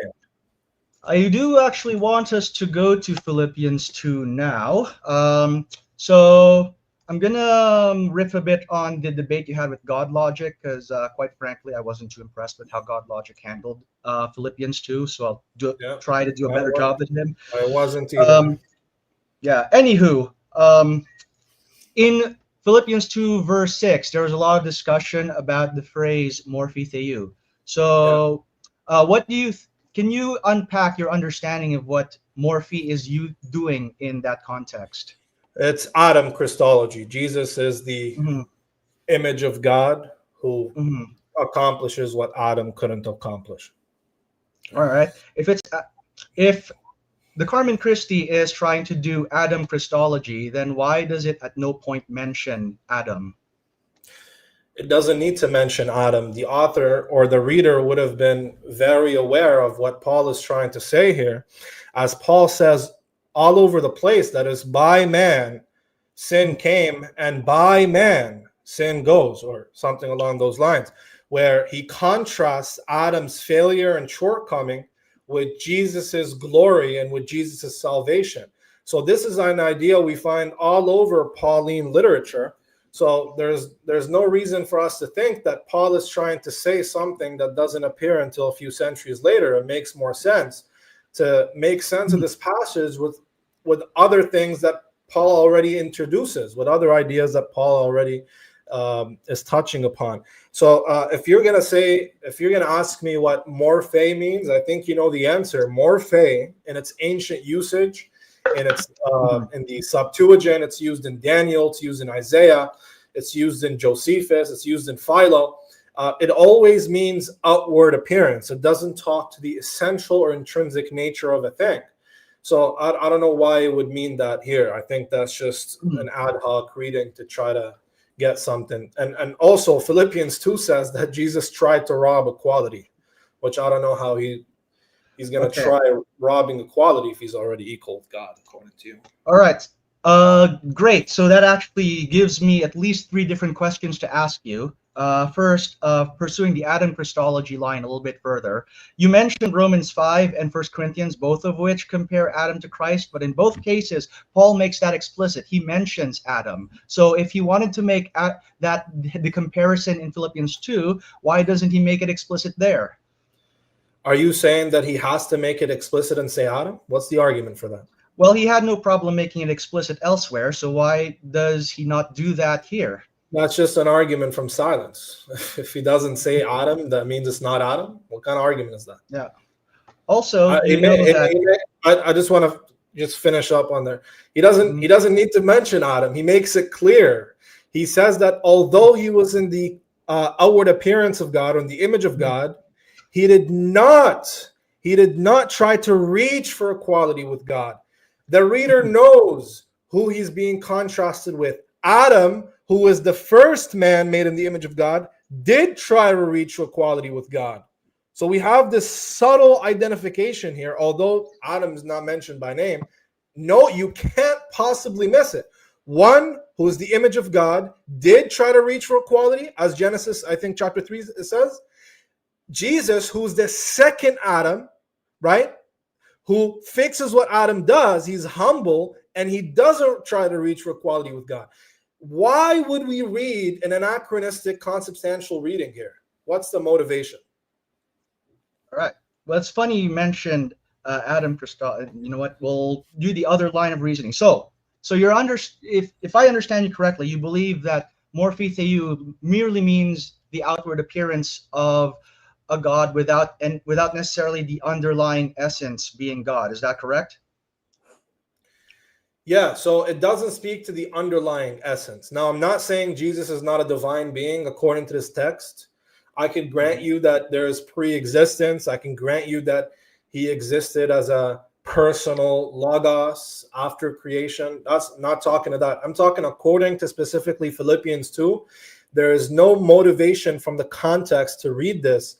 I do actually want us to go to Philippians 2 now. So I'm gonna riff a bit on the debate you had with God Logic, because quite frankly, I wasn't too impressed with how God Logic handled Philippians 2. So I'll try to do a better job than him. I wasn't either. Anywho, in Philippians 2 verse 6, there was a lot of discussion about the phrase morphi theou. So Can you unpack your understanding of what morphe is you doing in that context? It's Adam Christology. Jesus is the Mm-hmm. image of God who Mm-hmm. accomplishes what Adam couldn't accomplish. All right. If the Carmen Christi is trying to do Adam Christology, then why does it at no point mention Adam? It doesn't need to mention Adam. The author or the reader would have been very aware of what Paul is trying to say here. As Paul says all over the place, that is, by man sin came, and by man sin goes, or something along those lines, where he contrasts Adam's failure and shortcoming with Jesus's glory and with Jesus's salvation. So this is an idea we find all over Pauline literature. So there's no reason for us to think that Paul is trying to say something that doesn't appear until a few centuries later. It makes more sense to make sense of this passage with other things that Paul already introduces, with other ideas that Paul already is touching upon. So if you're going to ask me what morphe means, I think you know the answer. Morphe, in its ancient usage, and it's in the Septuagint, it's used in Daniel, it's used in Isaiah, it's used in Josephus, it's used in Philo. It always means outward appearance. It doesn't talk to the essential or intrinsic nature of a thing. So I don't know why it would mean that here. I think that's just an ad hoc reading to try to get something. And also Philippians 2 says that Jesus tried to rob equality, which I don't know how he's going to try robbing equality if he's already equal with God, according to you. All right. Great. So that actually gives me at least 3 different questions to ask you. First, pursuing the Adam Christology line a little bit further. You mentioned Romans 5 and 1 Corinthians, both of which compare Adam to Christ, but in both cases, Paul makes that explicit. He mentions Adam. So if he wanted to make the comparison in Philippians 2, why doesn't he make it explicit there? Are you saying that he has to make it explicit and say Adam? What's the argument for that? Well, he had no problem making it explicit elsewhere, so why does he not do that here? That's just an argument from silence. If he doesn't say Adam, that means it's not Adam. What kind of argument is that? Yeah. Also, I just want to just finish up on there. He doesn't need to mention Adam. He makes it clear. He says that although he was in the outward appearance of God, or in the image of God, he did not try to reach for equality with God. The reader knows who he's being contrasted with. Adam, who was the first man made in the image of God, did try to reach for equality with God. So we have this subtle identification here, although Adam is not mentioned by name. No, you can't possibly miss it. One who is the image of God did try to reach for equality, as Genesis, I think, chapter 3 it says. Jesus, who's the second Adam, right, who fixes what Adam does, he's humble, and he doesn't try to reach for equality with God. Why would we read an anachronistic consubstantial reading here? What's the motivation? All right. Well, it's funny you mentioned Adam Christology. You know what? We'll do the other line of reasoning. So if I understand you correctly, you believe that morphe theou merely means the outward appearance of a God without necessarily the underlying essence being God. Is that correct? Yeah, so it doesn't speak to the underlying essence. Now, I'm not saying Jesus is not a divine being according to this text. I can grant you that there is pre-existence. I can grant you that he existed as a personal logos after creation. That's not talking to that. I'm talking according to specifically Philippians 2. There is no motivation from the context to read this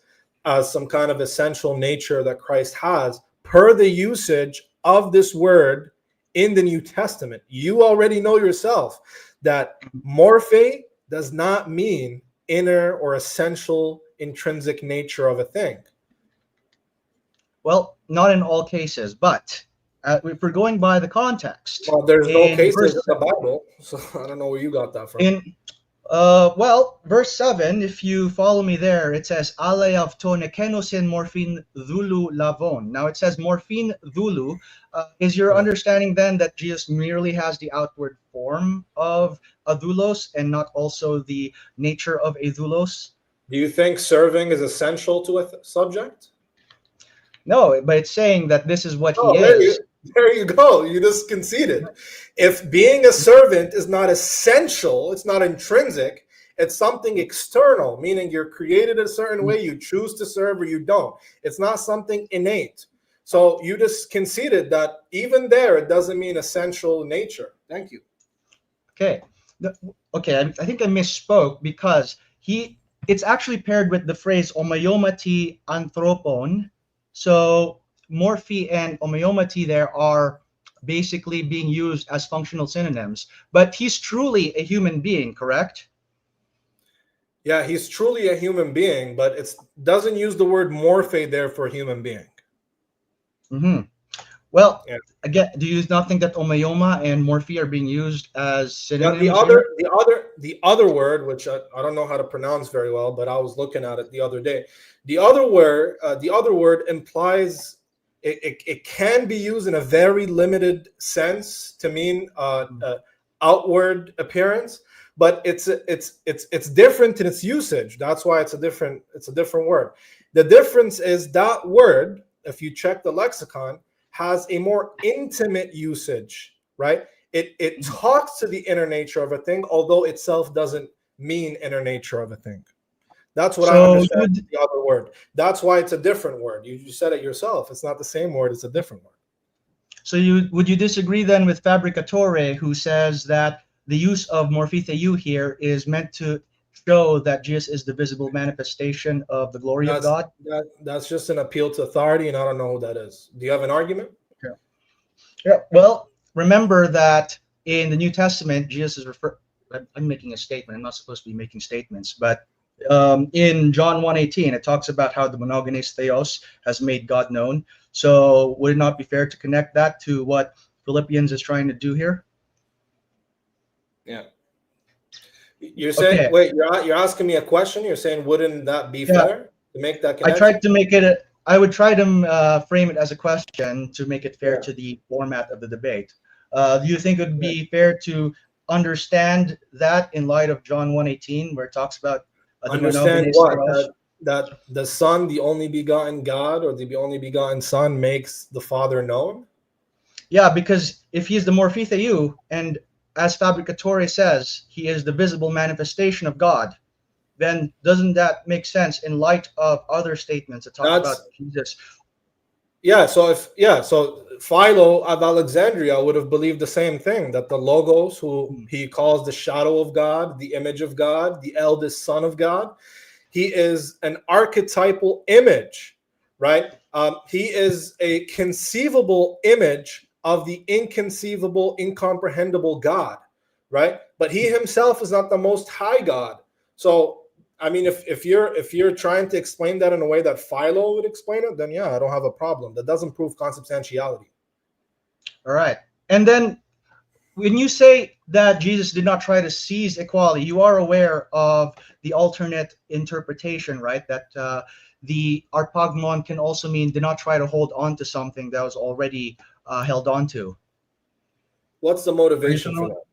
as some kind of essential nature that Christ has per the usage of this word in the New Testament. You already know yourself that morphe does not mean inner or essential intrinsic nature of a thing. Well, not in all cases, but if we're going by the context. Well, there's no cases in the Bible, so I don't know where you got that from. Well, verse 7, if you follow me there, it says, Alayavto nekenosin morphin dhulu lavon. Now it says morphin dhulu. Is your understanding then that Jesus merely has the outward form of a doulos and not also the nature of a doulos? Do you think serving is essential to a subject? No, but it's saying that this is what he Oh, is. there you go. You just conceded. If being a servant is not essential, it's not intrinsic, it's something external, meaning you're created a certain way, you choose to serve or you don't. It's not something innate. So you just conceded that even there, it doesn't mean essential nature. Thank you. Okay. Okay, I think I misspoke because it's actually paired with the phrase omaiomati anthropon. So morphe and omaiomati there are basically being used as functional synonyms. But he's truly a human being, correct? Yeah, he's truly a human being, but it doesn't use the word morphe there for human being. Mm-hmm. Well, Yeah. again, do you not think that omaioma and morphe are being used as synonyms? The other word, which I don't know how to pronounce very well, but I was looking at it the other day. The other word implies it can be used in a very limited sense to mean outward appearance, but it's different in its usage. That's why it's a different word. The difference is that word, if you check the lexicon, has a more intimate usage, right? It talks to the inner nature of a thing, although itself doesn't mean inner nature of a thing. That's what I understand the other word. That's why it's a different word. You said it yourself. It's not the same word. It's a different word. So would you disagree then with Fabricatore, who says that the use of morphe theou here is meant to show that Jesus is the visible manifestation of the glory of God? That's just an appeal to authority, and I don't know who that is. Do you have an argument? Yeah. Well, remember that in the New Testament, Jesus is I'm making a statement. I'm not supposed to be making statements, but in John 1:18, it talks about how the monogenes theos has made God known. So would it not be fair to connect that to what Philippians is trying to do here? Yeah. You're saying, okay. Wait, you're asking me a question. You're saying, wouldn't that be fair to make that connection? I tried to make it. I would try to frame it as a question to make it fair to the format of the debate. Do you think it would be fair to understand that in light of John 1:18, where it talks about understand what? That the Son, the only begotten God, or the only begotten Son, makes the Father known? Yeah, because if he is the morphe theou, and as Fabricatore says, he is the visible manifestation of God, then doesn't that make sense in light of other statements that talk about Jesus? Yeah, so Philo of Alexandria would have believed the same thing, that the Logos, who he calls the shadow of God, the image of God, the eldest son of God, he is an archetypal image, right? He is a conceivable image of the inconceivable, incomprehensible God, right? But he himself is not the most high God. So, I mean, if you're trying to explain that in a way that Philo would explain it, then yeah, I don't have a problem. That doesn't prove consubstantiality. All right. And then when you say that Jesus did not try to seize equality, you are aware of the alternate interpretation, right? That the arpagmon can also mean did not try to hold on to something that was already held on to. What's the motivation for that?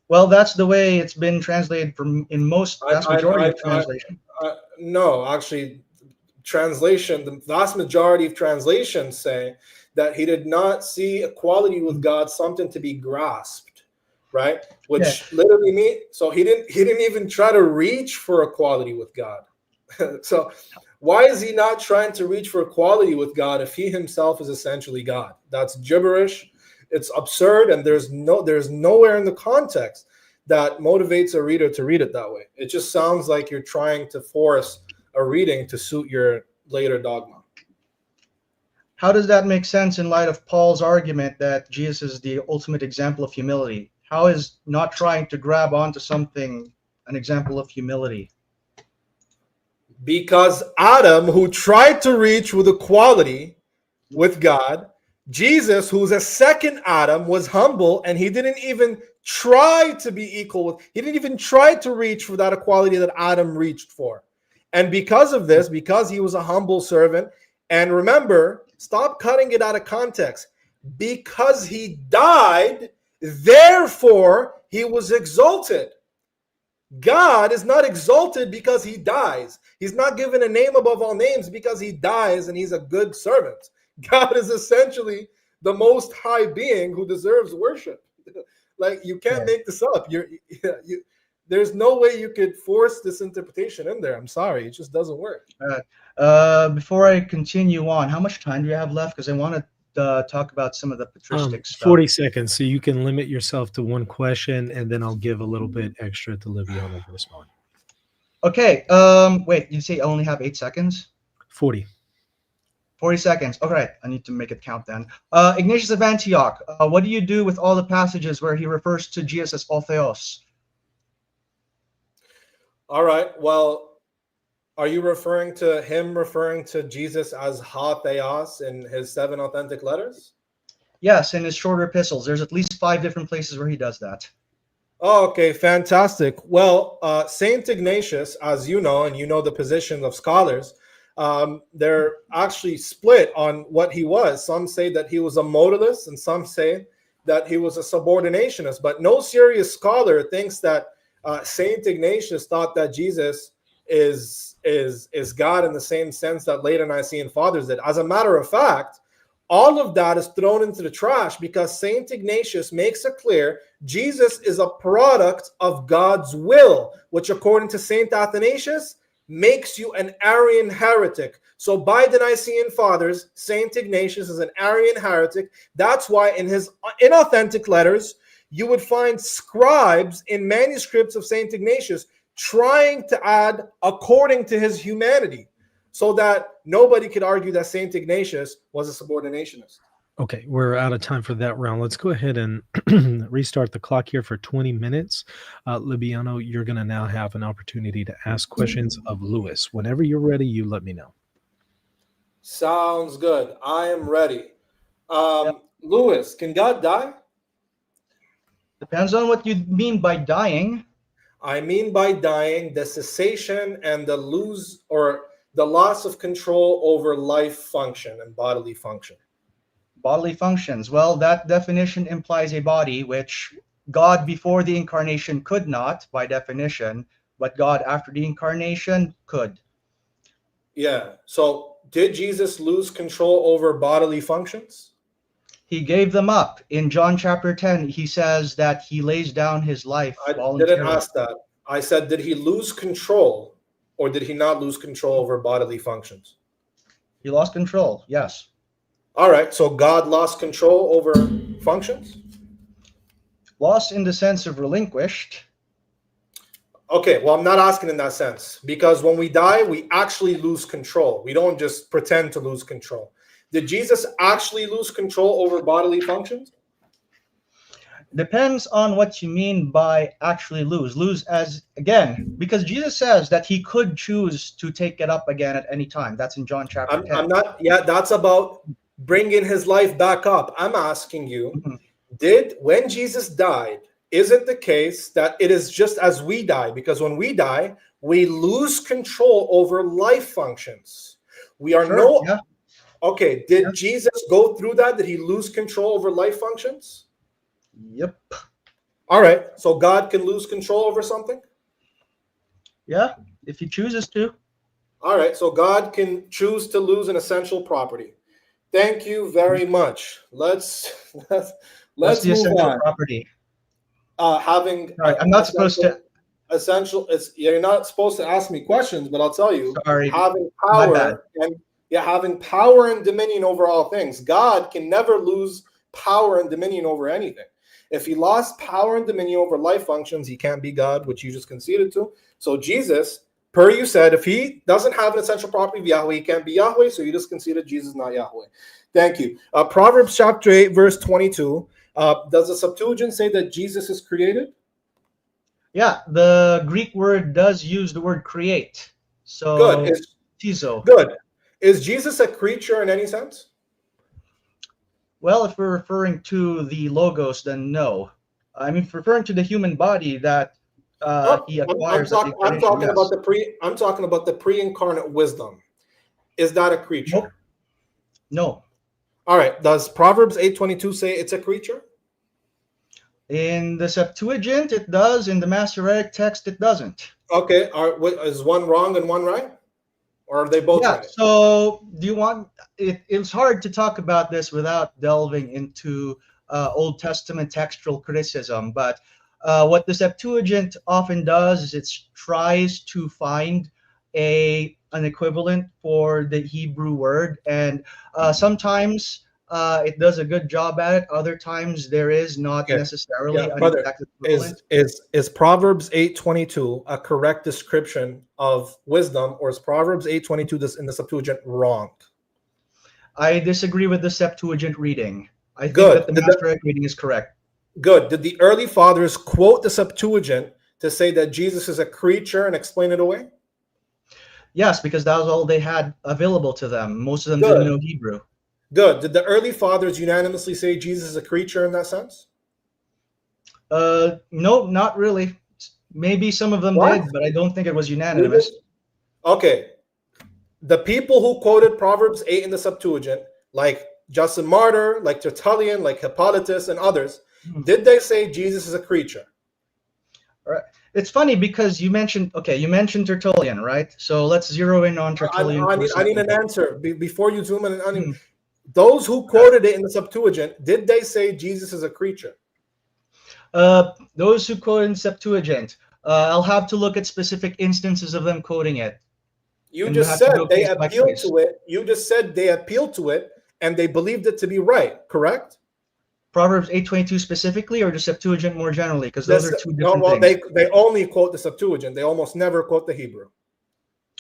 Well, that's the way it's been translated from in vast majority of translation. No, actually, the vast majority of translations say that he did not see equality with God something to be grasped, right? Which literally means, so he didn't even try to reach for equality with God. So why is he not trying to reach for equality with God if he himself is essentially God? That's gibberish. It's absurd, and there's nowhere in the context that motivates a reader to read it that way. It just sounds like you're trying to force a reading to suit your later dogma. How does that make sense in light of Paul's argument that Jesus is the ultimate example of humility? How is not trying to grab onto something an example of humility? Because Adam, who tried to reach with equality with God, Jesus, who's a second Adam, was humble, and he didn't even try to be equal with, he didn't even try to reach for that equality that Adam reached for. And because of this, because he was a humble servant, and remember, stop cutting it out of context, because he died, therefore he was exalted. God is not exalted because he dies. He's not given a name above all names because he dies and he's a good servant. God is essentially the most high being who deserves worship. Like, you can't make this up. There's no way you could force this interpretation in there. I'm sorry, it just doesn't work. Before I continue on, how much time do you have left? Because I want to talk about some of the patristic stuff. 40 seconds, so you can limit yourself to one question, and then I'll give a little bit extra to Libiano to respond. Okay. Wait, you say I only have 8 seconds? 40 seconds. Okay, I need to make it count then. Ignatius of Antioch. What do you do with all the passages where he refers to Jesus as Orthodox? All right. Well, are you referring to Jesus as ha theos in his 7 authentic letters? Yes, in his shorter epistles. There's at least 5 different places where he does that. Oh, okay, fantastic. Well, Saint Ignatius, as you know, and you know the position of scholars, they're actually split on what he was. Some say that he was a modalist, and some say that he was a subordinationist. But no serious scholar thinks that Saint Ignatius thought that Jesus is God in the same sense that later Nicene fathers did. As a matter of fact, all of that is thrown into the trash because Saint Ignatius makes it clear Jesus is a product of God's will, which according to Saint Athanasius makes you an Arian heretic. So by the Nicene fathers, Saint Ignatius is an Arian heretic. That's why in his inauthentic letters, you would find scribes in manuscripts of Saint Ignatius trying to add according to his humanity, so that nobody could argue that Saint Ignatius was a subordinationist. Okay, we're out of time for that round. Let's go ahead and restart the clock here for 20 minutes. Libiano, you're going to now have an opportunity to ask questions of Lewis. Whenever you're ready, you let me know. Sounds good. I am ready. Lewis, can God die? Depends on what you mean by dying. I mean by dying the cessation and the loss of control over life function and bodily function. Bodily functions. Well, that definition implies a body, which God before the incarnation could not, by definition, but God after the incarnation could. Yeah. So did Jesus lose control over bodily functions? He gave them up. In John chapter 10, he says that he lays down his life voluntarily. I didn't ask that. I said, did he lose control or did he not lose control over bodily functions? He lost control, yes. All right, so God lost control over functions? Lost in the sense of relinquished. Okay, well, I'm not asking in that sense, because when we die, we actually lose control. We don't just pretend to lose control. Did Jesus actually lose control over bodily functions? Depends on what you mean by actually lose. Lose as, again, because Jesus says that he could choose to take it up again at any time. That's in John chapter 10. That's about bringing his life back up. I'm asking you, when Jesus died, is it the case that it is just as we die? Because when we die, we lose control over life functions. We are Okay, did Jesus go through that? Did he lose control over life functions? Yep. All right, so God can lose control over something? Yeah, if he chooses to. All right, so God can choose to lose an essential property. Thank you very much. Let's What's the move essential on. property? I'm not supposed to. Essential. You're not supposed to ask me questions, but I'll tell you. Sorry, having power having power and dominion over all things. God can never lose power and dominion over anything. If he lost power and dominion over life functions, he can't be God, which you just conceded to. So Jesus, per you said, if he doesn't have an essential property of Yahweh, he can't be Yahweh. So you just conceded Jesus, not Yahweh. Thank you. Proverbs chapter 8, verse 22. Does the Septuagint say that Jesus is created? Yeah, the Greek word does use the word create. So good. Good. Is Jesus a creature in any sense? Well, if we're referring to the logos, then no. I mean, referring to the human body that he acquires. I'm talking about the pre-incarnate wisdom. Is that a creature? Nope. No. All right. Does Proverbs 8:22 say it's a creature? In the Septuagint, it does. In the Masoretic text, it doesn't. Okay, is one wrong and one right? Or are they both Yeah, right? so do you want it's hard to talk about this without delving into Old Testament textual criticism, but what the Septuagint often does is it tries to find an equivalent for the Hebrew word, and sometimes it does a good job at it. Other times there is not Okay. necessarily an brother, exact equivalent. is Proverbs 8:22 a correct description of wisdom, or is Proverbs 8:22 in the Septuagint wrong? I disagree with the Septuagint reading. I think Good. that the Masoretic reading is correct. Good. Did the early fathers quote the Septuagint to say that Jesus is a creature and explain it away? Yes, because that was all they had available to them. Most of them Good. didn't know Hebrew. Good. Did the early fathers unanimously say Jesus is a creature in that sense? No, not really. Maybe some of them What? did, but I don't think it was unanimous. Okay. The people who quoted Proverbs 8 in the Septuagint, like Justin Martyr, like Tertullian, like Hippolytus, and others, did they say Jesus is a creature? All right. It's funny because you mentioned Tertullian, right? So let's zero in on Tertullian. I need an answer before you zoom in. Those who quoted it in the Septuagint, did they say Jesus is a creature? Those who quote in Septuagint, I'll have to look at specific instances of them quoting it. You just said they appealed to it. You just said they appealed to it and they believed it to be right, correct? Proverbs 8:22 specifically, or the Septuagint more generally? Because those are two different things. They only quote the Septuagint. They almost never quote the Hebrew.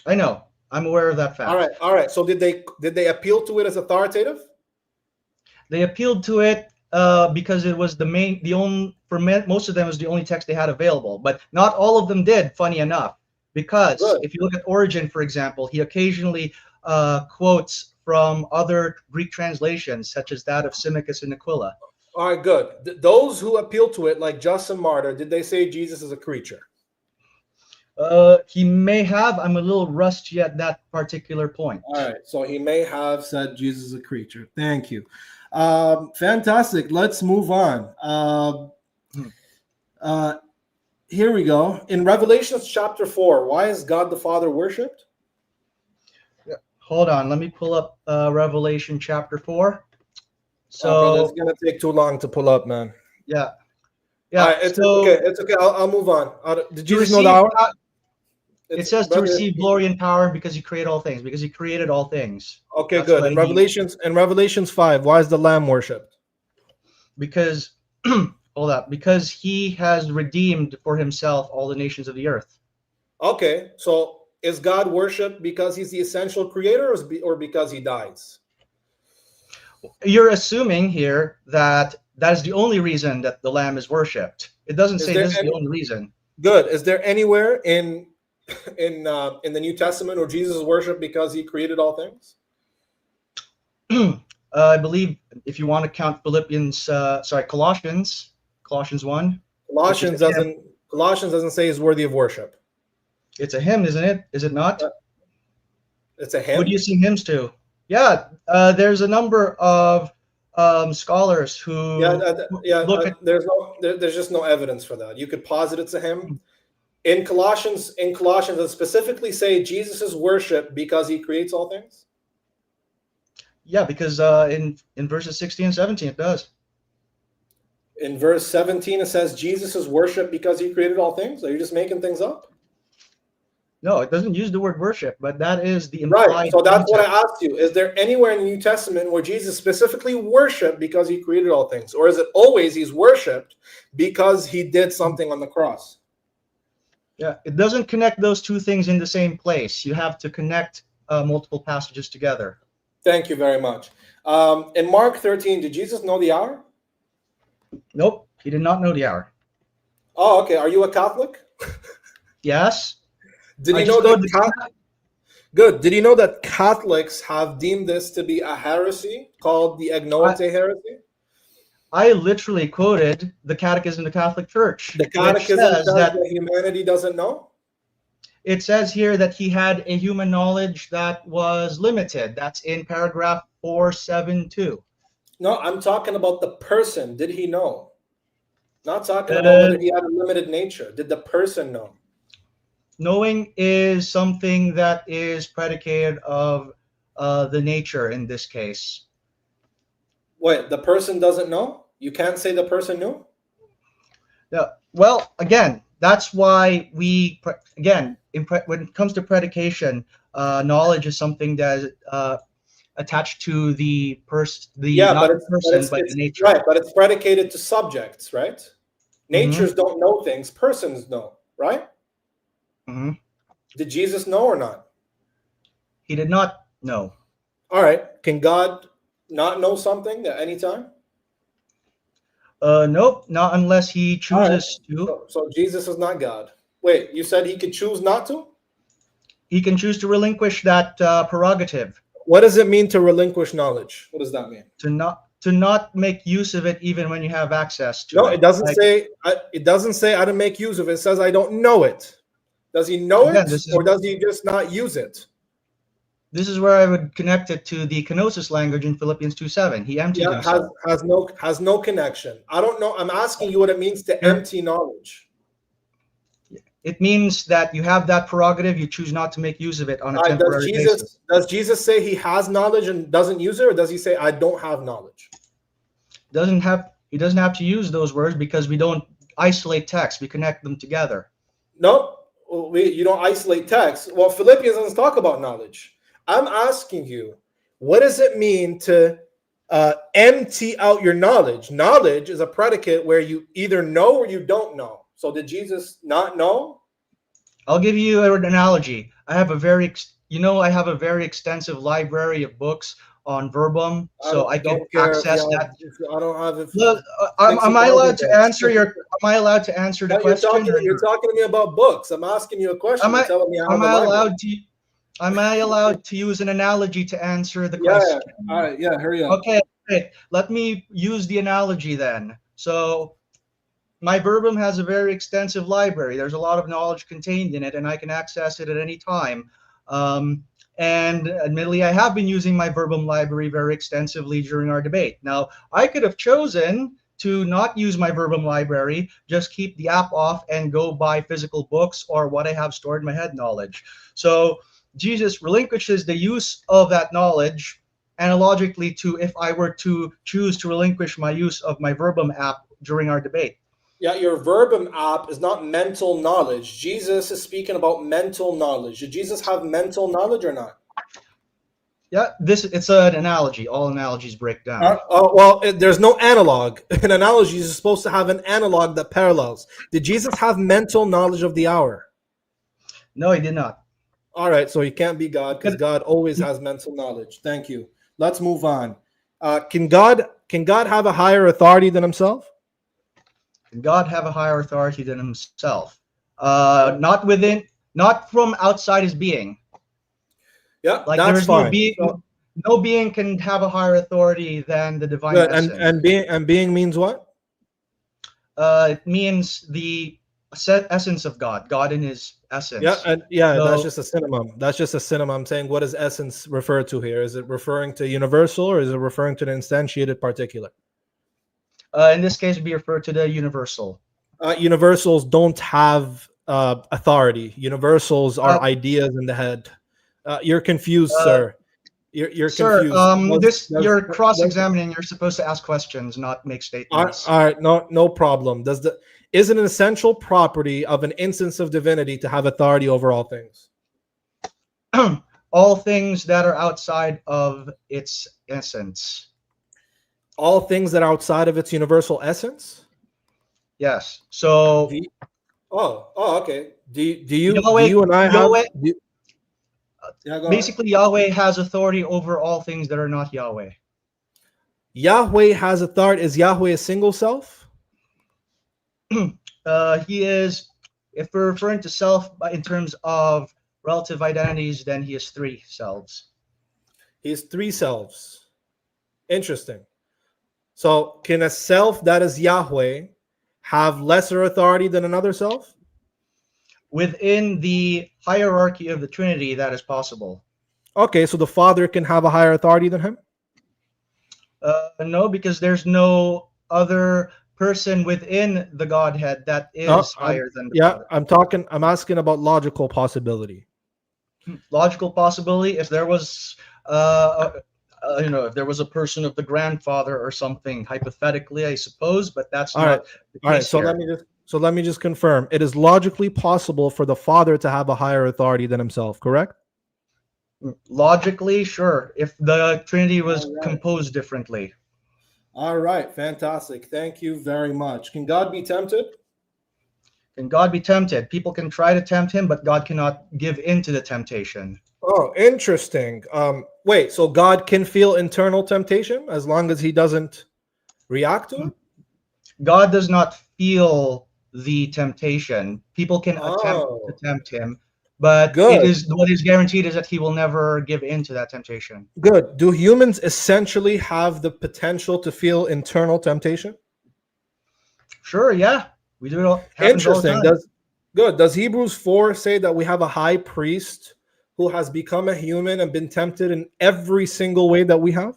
I know. I'm aware of that fact. All right. So did they appeal to it as authoritative? They appealed to it because it was most of them was the only text they had available, but not all of them did, funny enough, because if you look at Origen, for example, he occasionally quotes from other Greek translations, such as that of Symmachus and Aquila. All right, good. Those who appealed to it, like Justin Martyr, did they say Jesus is a creature? He may have. I'm a little rusty at that particular point. All right, so he may have said Jesus is a creature. Thank you. Fantastic. Let's move on. Here we go. In Revelation chapter 4, why is God the Father worshipped? Hold on. Let me pull up Revelation chapter 4. So it's going to take too long to pull up, man. Yeah. Right, it's okay. I'll move on. Did Jesus know the hour? It says to receive glory and power because he created all things, because he created all things. Okay, that's good. In Revelations 5, why is the Lamb worshipped? Because because he has redeemed for himself all the nations of the earth. Okay, so is God worshipped because he's the essential creator, or because he dies? You're assuming here that is the only reason that the Lamb is worshipped. It doesn't say this is the only reason. Good. Is there anywhere in the New Testament where Jesus is worshipped because he created all things? I believe if you want to count Colossians 1. Colossians doesn't say he's worthy of worship. It's a hymn, isn't it? Is it not? It's a hymn. What do you sing hymns to? Yeah, there's a number of scholars who look at. There's just no evidence for that. You could posit it's a hymn. In Colossians, it specifically say Jesus is worshipped because he creates all things. Yeah, because in verses 16 and 17 it does. In verse 17 it says Jesus is worshipped because he created all things. Are you just making things up? No, it doesn't use the word worship, but that is the implied. Right. So that's what I asked you. Is there anywhere in the New Testament where Jesus specifically worshipped because he created all things, or is it always he's worshipped because he did something on the cross? Yeah, it doesn't connect those two things in the same place. You have to connect multiple passages together. Thank you very much. In Mark 13, did Jesus know the hour? Nope, he did not know the hour. Oh, okay. Are you a Catholic? Yes. Did he know that? Good. Did he know that Catholics have deemed this to be a heresy called the Agnoite heresy? I literally quoted the Catechism of the Catholic Church. The Catechism says that humanity doesn't know? It says here that he had a human knowledge that was limited. That's in paragraph 472. No, I'm talking about the person. Did he know? Not talking about whether he had a limited nature. Did the person know? Knowing is something that is predicated of the nature in this case. Wait, the person doesn't know? You can't say the person knew? Yeah. Well, again, that's why when it comes to predication, knowledge is something that is attached to the person, not the person, but the nature. Right, but it's predicated to subjects, right? Mm-hmm. Natures don't know things, persons know, right? Mm-hmm. Did Jesus know or not? He did not know. All right. Can God not know something at any time? Nope, not unless he chooses to. So Jesus is not God. Wait, you said he could choose not to? He can choose to relinquish that prerogative. What does it mean to relinquish knowledge? What does that mean? To not make use of it even when you have access to it. No, it doesn't say. It doesn't say I don't make use of it. It says I don't know it. Does he know it, or does he just not use it? This is where I would connect it to the kenosis language in Philippians 2:7. He emptied himself. Has no connection. I don't know. I'm asking you what it means to empty knowledge. It means that you have that prerogative. You choose not to make use of it on a temporary basis. Does Jesus say he has knowledge and doesn't use it, or does he say I don't have knowledge? He doesn't have to use those words because we don't isolate text. We connect them together. No, you don't isolate text. Well, Philippians doesn't talk about knowledge. I'm asking you, what does it mean to empty out your knowledge? Knowledge is a predicate where you either know or you don't know. So did Jesus not know? I'll give you an analogy. I have a very extensive library of books on verbum, so I can access that. I don't have it. Look, am I allowed to answer the question? You're talking to me about books. I'm asking you a question. Am I allowed to use an analogy to answer the question? All right. Yeah. Hurry up. Okay. Let me use the analogy then. So my verbum has a very extensive library. There's a lot of knowledge contained in it, and I can access it at any time. And admittedly, I have been using my verbum library very extensively during our debate. Now, I could have chosen to not use my verbum library, just keep the app off and go buy physical books or what I have stored in my head knowledge. So Jesus relinquishes the use of that knowledge analogically to if I were to choose to relinquish my use of my verbum app during our debate. Yeah, your verbum app is not mental knowledge. Jesus is speaking about mental knowledge. Did Jesus have mental knowledge or not? Yeah, it's an analogy. All analogies break down. There's no analog. An analogy is supposed to have an analog that parallels. Did Jesus have mental knowledge of the hour? No, he did not. All right, so he can't be God because God always has mental knowledge. Thank you. Let's move on. Can God have a higher authority than himself? Can God have a higher authority than himself? Not from outside his being. Yeah, like that's fine. No being can have a higher authority than the divine essence. And being means what? It means the essence of God. God in his essence. That's just a synonym. That's just a synonym. I'm saying, what does essence refer to here? Is it referring to universal or is it referring to the instantiated particular? In this case, it would be referred to the universal. Universals don't have authority. Universals are ideas in the head. You're confused, sir. You're confused. You're cross-examining. You're supposed to ask questions, not make statements. All right, no problem. Is it an essential property of an instance of divinity to have authority over all things? All things that are outside of its essence. All things that are outside of its universal essence? Yes. So. Okay. Do you and I have? Basically, Yahweh has authority over all things that are not Yahweh. Yahweh has authority. Is Yahweh a single self? He is, if we're referring to self in terms of relative identities, then he is three selves. He has three selves. Interesting. So can a self that is Yahweh have lesser authority than another self? Within the hierarchy of the Trinity, that is possible. Okay, so the Father can have a higher authority than him? No, because there's no other person within the Godhead that No, is higher than the yeah, Father. I'm asking about logical possibility. Logical possibility, if there was if there was a person of the grandfather or something, hypothetically, I suppose, but that's All right. not the All right. case So here. let me just confirm. It is logically possible for the Father to have a higher authority than himself, correct? Logically, sure, if the Trinity was All right. composed differently. All right, fantastic. Thank you very much. Can God be tempted? Can God be tempted? People can try to tempt him, but God cannot give in to the temptation. Oh, interesting. Wait, so God can feel internal temptation as long as he doesn't react to it? God does not feel the temptation. People can attempt to Oh, tempt him, but good, what is guaranteed is that he will never give in to that temptation. good. Do humans essentially have the potential to feel internal temptation? Sure, yeah. We do it happens all the Interesting. time. Does Hebrews 4 say that we have a high priest who has become a human and been tempted in every single way that we have?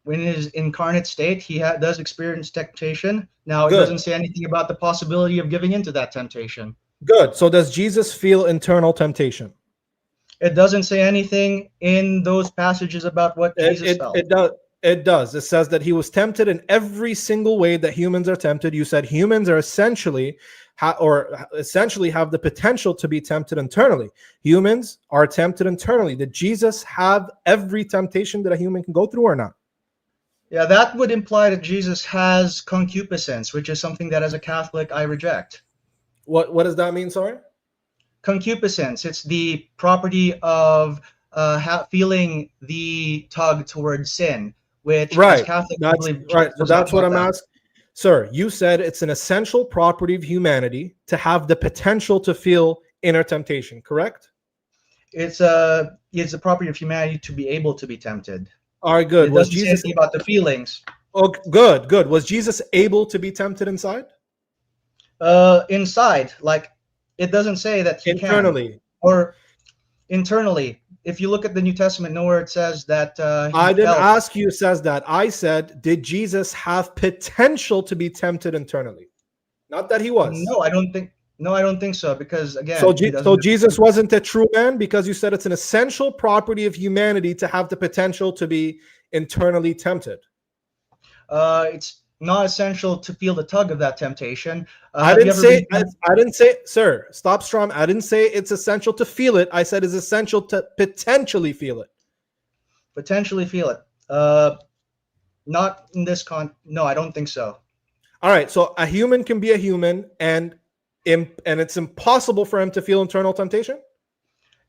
In his incarnate state, he does experience temptation. Now, it Good. doesn't say anything about the possibility of giving into that temptation. Good. So does Jesus feel internal temptation? It doesn't say anything in those passages about what Jesus felt. It does. It does. It says that he was tempted in every single way that humans are tempted. You said humans are essentially have the potential to be tempted internally. Humans are tempted internally. Did Jesus have every temptation that a human can go through or not? Yeah, that would imply that Jesus has concupiscence, which is something that as a Catholic I reject. What does that mean, sorry? Concupiscence, it's the property of feeling the tug towards sin, which as Catholics I believe Right. So does not that's what have I'm that. asking. Sir, you said it's an essential property of humanity to have the potential to feel inner temptation, correct? It's a property of humanity to be able to be tempted. All right, good. It Was doesn't say Jesus anything about the feelings. Oh, good, good. Was Jesus able to be tempted inside? Inside, like it doesn't say that he Internally. can, or internally. If you look at the New Testament, nowhere it says that I he didn't felt. ask you says that. I said, did Jesus have potential to be tempted internally? Not that he was. No, I don't think. No, I don't think so. Because again, So, he doesn't. so Jesus wasn't a true man because you said it's an essential property of humanity to have the potential to be internally tempted. It's not essential to feel the tug of that temptation. I didn't say, sir, stop, Strom. I didn't say it's essential to feel it. I said it's essential to potentially feel it. Potentially feel it. Not in this No, I don't think so. All right. So a human can be a human, and it's impossible for him to feel internal temptation.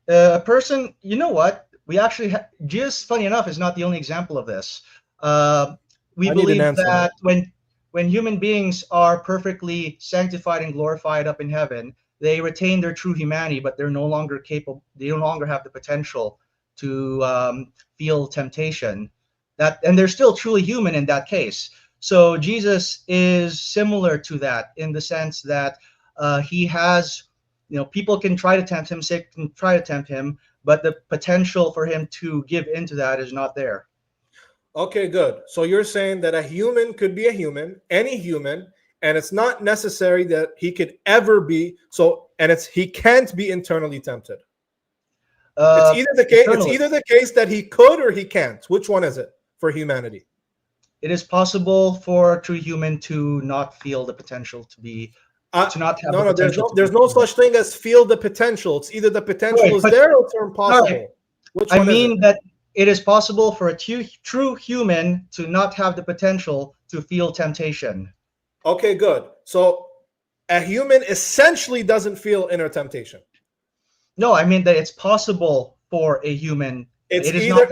A person, you know what? We actually, Jesus, funny enough, is not the only example of this. We believe that when human beings are perfectly sanctified and glorified up in heaven, they retain their true humanity, but they're no longer capable. They no longer have the potential to feel temptation. And they're still truly human in that case. So Jesus is similar to that in the sense that he has, people can try to tempt him, Satan can try to tempt him, but the potential for him to give into that is not there. Okay, good. So you're saying that a human could be a human, any human, and it's not necessary that he could ever be he can't be internally tempted. It's either the case that he could or he can't. Which one is it for humanity? It is possible for a true human to not feel the potential to be to not have the potential. There's no such thing as feel the potential. It's either the potential is there or it's impossible. Right. Which one I mean is it? that it is possible for a true human to not have the potential to feel temptation. Okay, good. So a human essentially doesn't feel inner temptation. No, I mean that it's possible for a human. It's either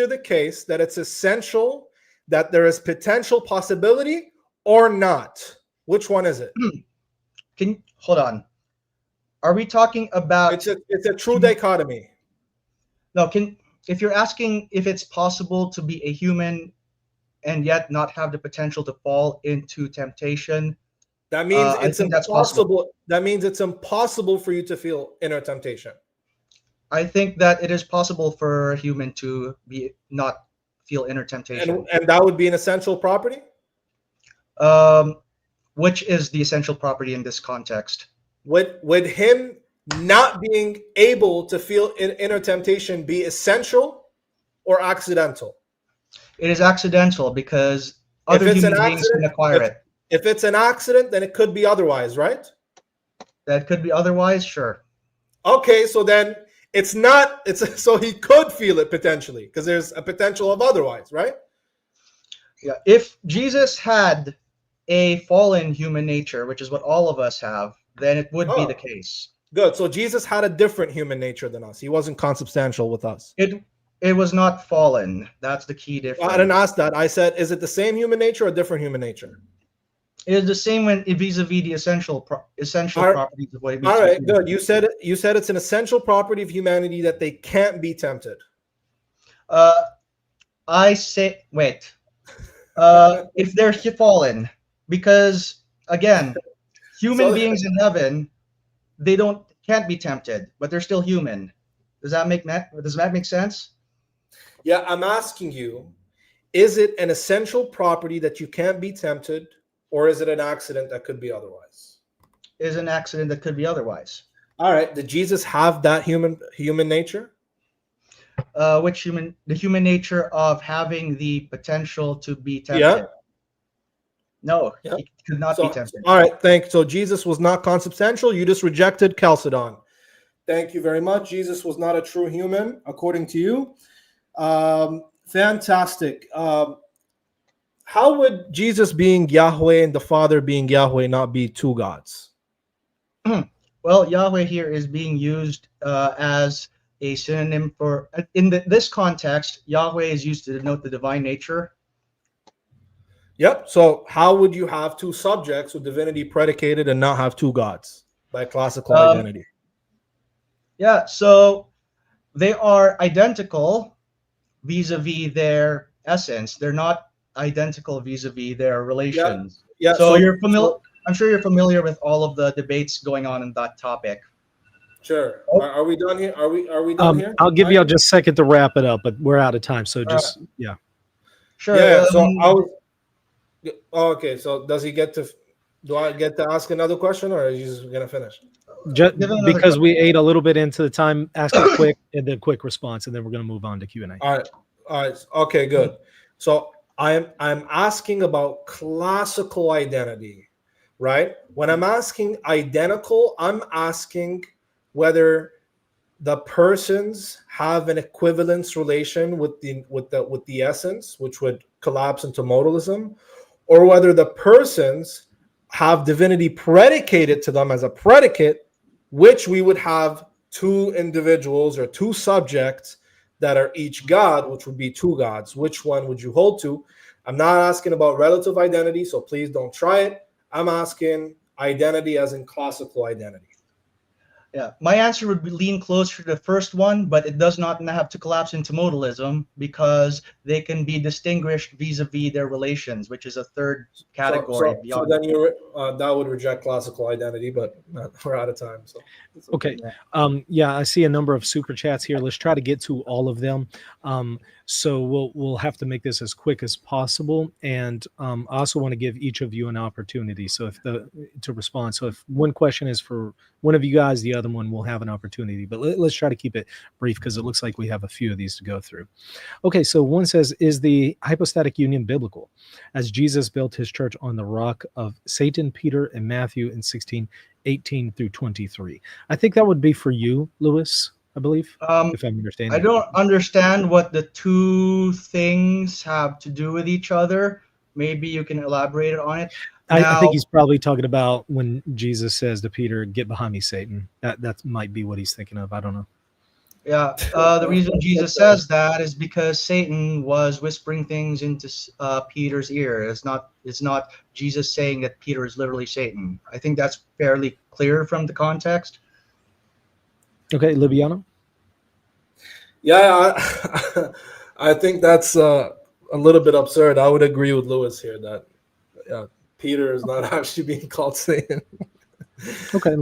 the case that it's essential that there is potential possibility or not. Which one is it? Hold on. Are we talking about? It's a true dichotomy. No, if you're asking if it's possible to be a human and yet not have the potential to fall into temptation, that means it's impossible. That means it's impossible for you to feel inner temptation. I think that it is possible for a human to not feel inner temptation. And that would be an essential property? Which is the essential property in this context? Would him not being able to feel inner temptation be essential or accidental? It is accidental because If other it's an human beings can accident, acquire it. if it's an accident, then it could be otherwise, right? That could be otherwise, sure. Okay, so then it's not. It's so he could feel it potentially because there's a potential of otherwise, right? Yeah. If Jesus had a fallen human nature, which is what all of us have, then it would be the case. Good. So Jesus had a different human nature than us. He wasn't consubstantial with us. It was not fallen. That's the key difference. I didn't ask that. I said, is it the same human nature or different human nature? It is the same when vis-a-vis the essential properties of what it means. All right, good. You said it's an essential property of humanity that they can't be tempted. I say, wait. If they're fallen, because again, human beings in heaven, they can't be tempted, but they're still human. Does that make sense? Yeah, I'm asking you, is it an essential property that you can't be tempted, or is it an accident that could be otherwise? Is an accident that could be otherwise. All right. Did Jesus have that human nature? Which human? The human nature of having the potential to be tempted. Yeah. No, he could not be tempted. All right. Thanks. So Jesus was not consubstantial. You just rejected Chalcedon. Thank you very much. Jesus was not a true human, according to you. Fantastic. How would Jesus being Yahweh and the Father being Yahweh not be two gods? Well, Yahweh here is being used as a synonym for, in this context, Yahweh is used to denote the divine nature. Yep. So how would you have two subjects with divinity predicated and not have two gods by classical identity? Yeah, so they are identical vis-a-vis their essence. They're not identical vis-a-vis their relations. Yeah. So you're familiar. I'm sure you're familiar with all of the debates going on in that topic. Sure. Are we done here? Are we done here? I'll give you just a second to wrap it up, but we're out of time. So just yeah. Sure. Yeah. So okay. So does he get to? Do I get to ask another question, or are you just gonna finish? Just because we ate a little bit into the time, ask a quick and then quick response, and then we're going to move on to Q&A. All right. Okay, good. So I'm asking about classical identity, right? When I'm asking identical, I'm asking whether the persons have an equivalence relation with the essence, which would collapse into modalism, or whether the persons have divinity predicated to them as a predicate, which we would have two individuals or two subjects that are each God, which would be two gods. Which one would you hold to? I'm not asking about relative identity, so please don't try it. I'm asking identity as in classical identity. Yeah, my answer would lean closer to the first one, but it does not have to collapse into modalism because they can be distinguished vis-a-vis their relations, which is a third category. So then that would reject classical identity, but we're out of time. So okay. Yeah, I see a number of super chats here. Let's try to get to all of them. So we'll have to make this as quick as possible, and I also want to give each of you an opportunity. So to respond. So if one question is for one of you guys, the other one will have an opportunity. But let's try to keep it brief because it looks like we have a few of these to go through. Okay, so one says, is the hypostatic union biblical? As Jesus built his church on the rock of Satan, Peter, and Matthew in 16:18 through 23. I think that would be for you, Lewis, I believe, if I'm understanding. I don't understand what the two things have to do with each other. Maybe you can elaborate on it. I think he's probably talking about when Jesus says to Peter, "Get behind me, Satan." That might be what he's thinking of. I don't know. Yeah, the reason Jesus says that is because Satan was whispering things into Peter's ear. It's not Jesus saying that Peter is literally Satan. I think that's fairly clear from the context. Okay, Libiano? Yeah, I think that's a little bit absurd. I would agree with Lewis here that Peter is not actually being called Satan. Okay.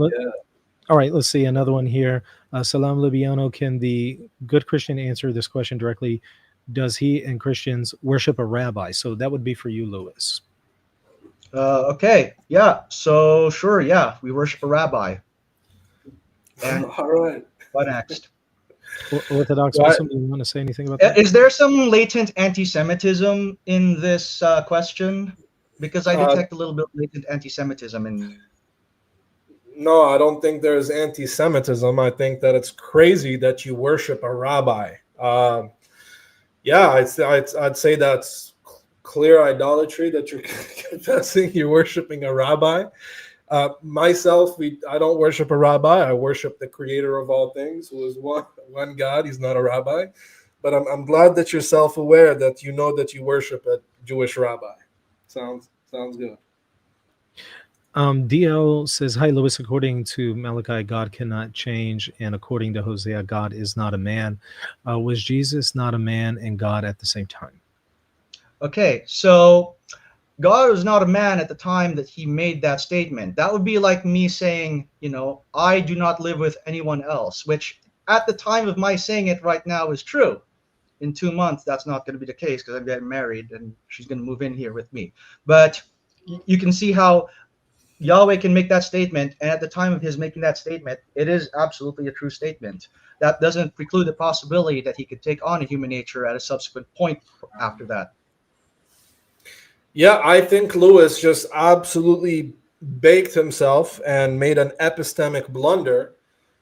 All right, let's see another one here. Salam Libiano, can the good Christian answer this question directly? Does he and Christians worship a rabbi? So that would be for you, Lewis. Okay, yeah. So sure, yeah, we worship a rabbi. And All right. what next? Orthodox Right. Muslim, do you want to say anything about that? Is there some latent anti-Semitism in this question? Because I Uh, detect a little bit of latent anti-Semitism in. no, I don't think there's anti-Semitism. I think that it's crazy that you worship a rabbi. Yeah, I'd say that's clear idolatry that you're confessing you're worshiping a rabbi. Myself, I don't worship a rabbi. I worship the creator of all things, who is one God. He's not a rabbi. But I'm glad that you're self-aware, that you know that you worship a Jewish rabbi. Sounds good. DL says, "Hi, Lewis. According to Malachi, God cannot change, and according to Hosea, God is not a man. Was Jesus not a man and God at the same time?" Okay, so God was not a man at the time that he made that statement. That would be like me saying, I do not live with anyone else, which at the time of my saying it right now is true. In 2 months, that's not going to be the case because I'm getting married and she's going to move in here with me. But you can see how Yahweh can make that statement, and at the time of his making that statement, it is absolutely a true statement. That doesn't preclude the possibility that he could take on a human nature at a subsequent point after that. Yeah, I think Lewis just absolutely baked himself and made an epistemic blunder,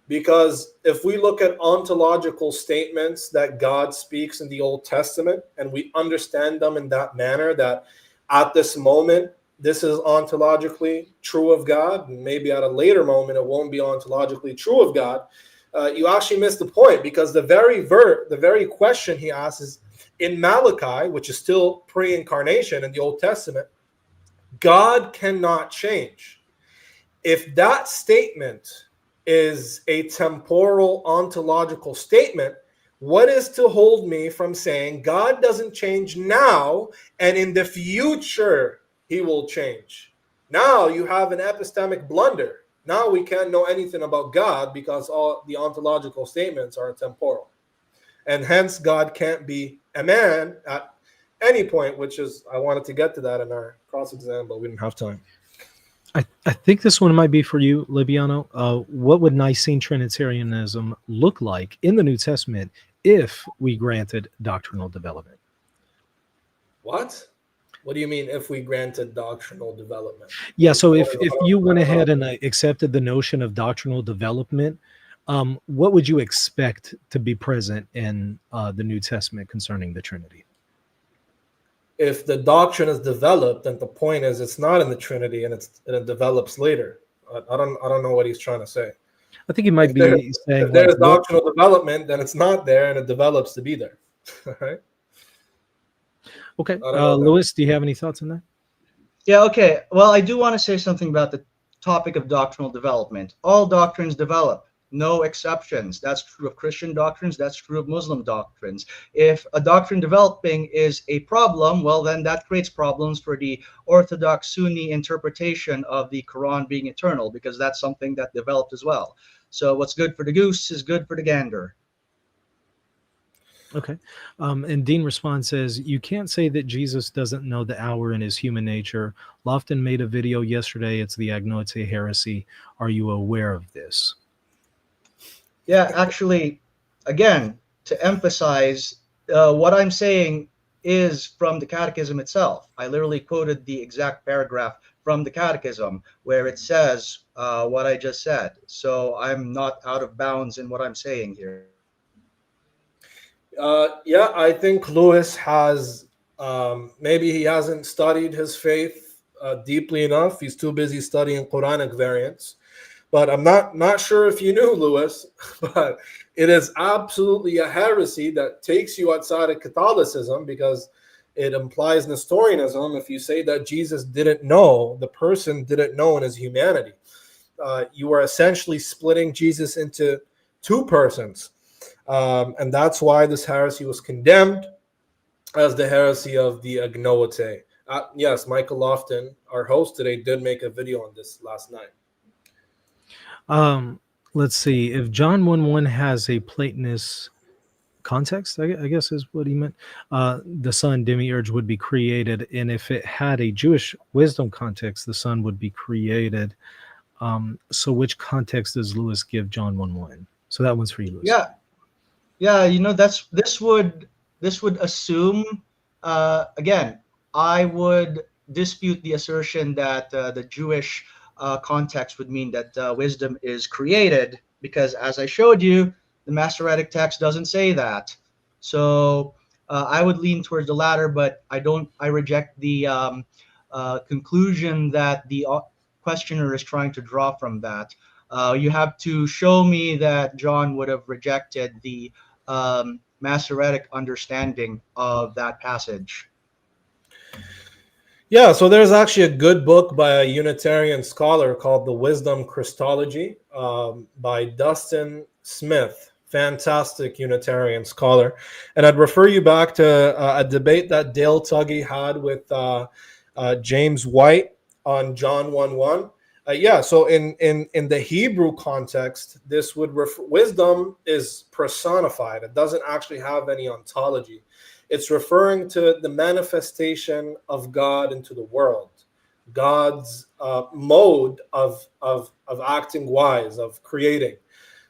because if we look at ontological statements that God speaks in the Old Testament and we understand them in that manner, that at this moment this is ontologically true of God, and maybe at a later moment it won't be ontologically true of God, you actually miss the point, because the very question he asks is in Malachi, which is still pre-incarnation in the Old Testament. God cannot change. If that statement is a temporal ontological statement, what is to hold me from saying God doesn't change now and in the future he will change? Now you have an epistemic blunder. Now we can't know anything about God because all the ontological statements are temporal. And hence God can't be a man at any point, which is, I wanted to get to that in our cross-exam, but we didn't have time. I think this one might be for you, Libiano. What would Nicene Trinitarianism look like in the New Testament if we granted doctrinal development? What? What do you mean if we granted doctrinal development? Yeah, so if you went ahead and accepted the notion of doctrinal development, what would you expect to be present in the New Testament concerning the Trinity? If the doctrine is developed, then the point is it's not in the Trinity and it develops later. I don't know what he's trying to say. I think he might be saying if like, there's doctrinal development, then it's not there and it develops to be there. Right? okay, Lewis, do you have any thoughts on that? Yeah, okay. Well, I do want to say something about the topic of doctrinal development. All doctrines develop, no exceptions. That's true of Christian doctrines, that's true of Muslim doctrines. If a doctrine developing is a problem, well, then that creates problems for the Orthodox Sunni interpretation of the Quran being eternal, because that's something that developed as well. So what's good for the goose is good for the gander. Okay. And Dean responds, says, you can't say that Jesus doesn't know the hour in his human nature. Lofton made a video yesterday. It's the Agnoite heresy. Are you aware of this? Yeah, actually, again, to emphasize, what I'm saying is from the Catechism itself. I literally quoted the exact paragraph from the Catechism where it says what I just said. So I'm not out of bounds in what I'm saying here. Yeah, I think Lewis has, maybe he hasn't studied his faith deeply enough. He's too busy studying Quranic variants. But I'm not sure if you knew, Lewis, but it is absolutely a heresy that takes you outside of Catholicism, because it implies Nestorianism if you say that Jesus didn't know, the person didn't know in his humanity. You are essentially splitting Jesus into two persons. And that's why this heresy was condemned as the heresy of the Agnoite. Yes, Michael Lofton, our host today, did make a video on this last night. Let's see. If John 1:1 has a Platonist context, I guess is what he meant. The Son, demiurge, would be created, and if it had a Jewish wisdom context, the Son would be created. So which context does Lewis give John 1:1? So that one's for you, Lewis. Yeah, this would assume, again, I would dispute the assertion that the Jewish context would mean that wisdom is created, because as I showed you, the Masoretic text doesn't say that. So I would lean towards the latter, but I reject the conclusion that the questioner is trying to draw from that. You have to show me that John would have rejected the Masoretic understanding of that passage. Yeah, so there's actually a good book by a Unitarian scholar called The Wisdom Christology by Dustin Smith. Fantastic Unitarian scholar. And I'd refer you back to a debate that Dale Tuggy had with James White on John 1:1. So in the Hebrew context, this would wisdom is personified. It doesn't actually have any ontology. It's referring to the manifestation of God into the world, God's mode of acting wise, of creating.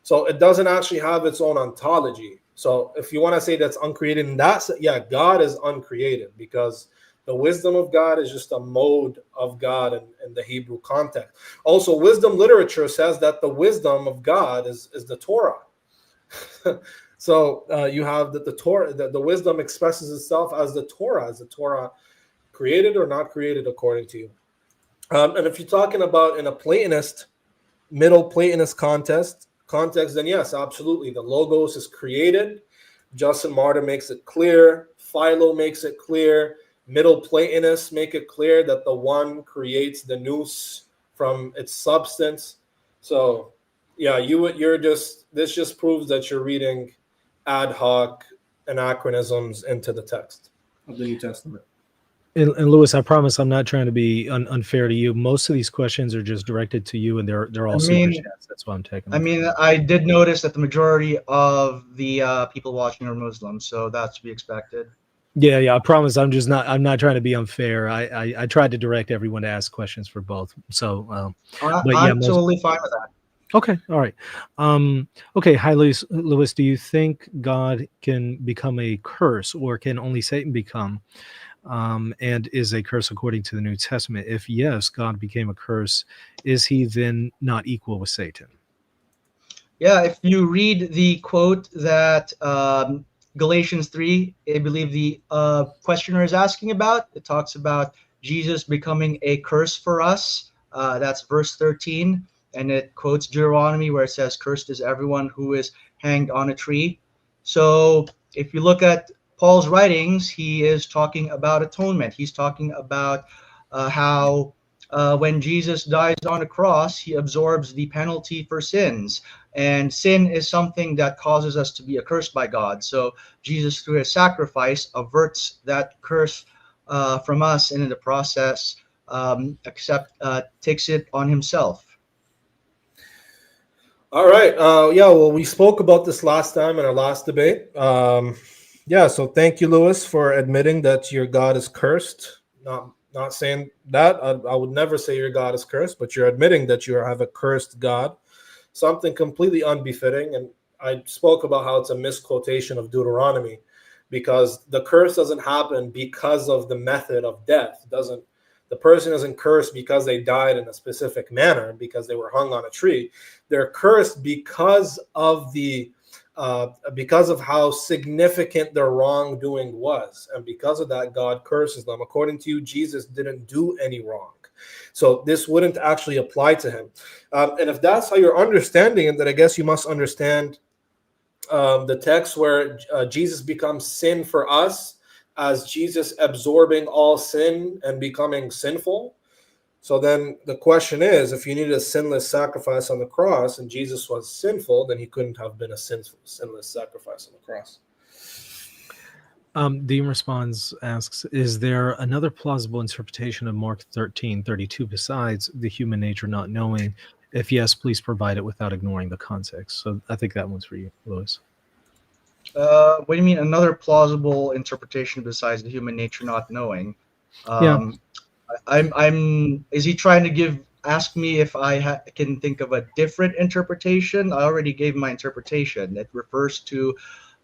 So it doesn't actually have its own ontology. So if you want to say that's uncreated, in that, God is uncreated, because the wisdom of God is just a mode of God in the Hebrew context. Also, wisdom literature says that the wisdom of God is the Torah. So you have that the Torah, the wisdom expresses itself as the Torah. Is the Torah created or not created according to you? And if you're talking about in a Platonist, Middle Platonist context, then yes, absolutely. The Logos is created. Justin Martyr makes it clear. Philo makes it clear. Middle Platonists make it clear that the one creates the nous from its substance. So, yeah, this just proves that you're reading ad hoc anachronisms into the text of the New Testament. And Lewis, I promise I'm not trying to be unfair to you. Most of these questions are just directed to you, and they're all super chats. That's why I'm taking them. I did notice that the majority of the people watching are Muslims, so that's to be expected. Yeah. I promise I'm not trying to be unfair. I tried to direct everyone to ask questions for both. So, I'm totally fine with that. Okay. All right. Okay. Hi, Lewis. Do you think God can become a curse, or can only Satan become? And is a curse according to the New Testament? If yes, God became a curse, is he then not equal with Satan? Yeah, if you read the quote that Galatians 3, I believe the questioner is asking about, it talks about Jesus becoming a curse for us. That's verse 13, and it quotes Deuteronomy where it says, "Cursed is everyone who is hanged on a tree." So if you look at Paul's writings, he is talking about atonement. He's talking about how when Jesus dies on a cross, he absorbs the penalty for sins. And sin is something that causes us to be accursed by God. So Jesus, through his sacrifice, averts that curse from us, and in the process, takes it on himself. All right. Well, we spoke about this last time in our last debate. So thank you, Lewis, for admitting that your God is cursed. Not saying that. I would never say your God is cursed, but you're admitting that you have a cursed God, something completely unbefitting. And I spoke about how it's a misquotation of Deuteronomy, because the curse doesn't happen because of the method of death. The person isn't cursed because they died in a specific manner, because they were hung on a tree. They're cursed because of because of how significant their wrongdoing was, and because of that, God curses them. According to you, Jesus didn't do any wrong, so this wouldn't actually apply to him. And if that's how you're understanding it, then I guess you must understand the text where Jesus becomes sin for us, as Jesus absorbing all sin and becoming sinful. So then the question is, if you needed a sinless sacrifice on the cross and Jesus was sinful, then he couldn't have been a sinless sacrifice on the cross. Dean responds, asks, is there another plausible interpretation of Mark 13:32 besides the human nature not knowing? If yes, please provide it without ignoring the context. So I think that one's for you, Lewis. What do you mean another plausible interpretation besides the human nature not knowing? Yeah. Is he trying to ask me if I can think of a different interpretation? I already gave my interpretation. It refers to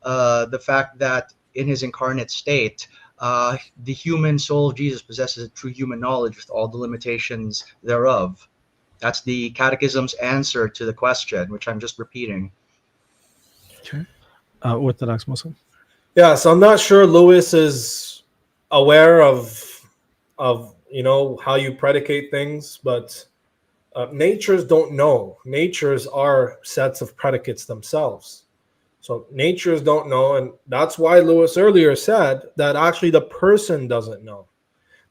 the fact that in his incarnate state, the human soul of Jesus possesses true human knowledge with all the limitations thereof. That's the Catechism's answer to the question, which I'm just repeating. Okay. Orthodox Muslim. Yeah, so I'm not sure Lewis is aware of how you predicate things, but natures don't know. Natures are sets of predicates themselves. So natures don't know, and that's why Lewis earlier said that actually the person doesn't know.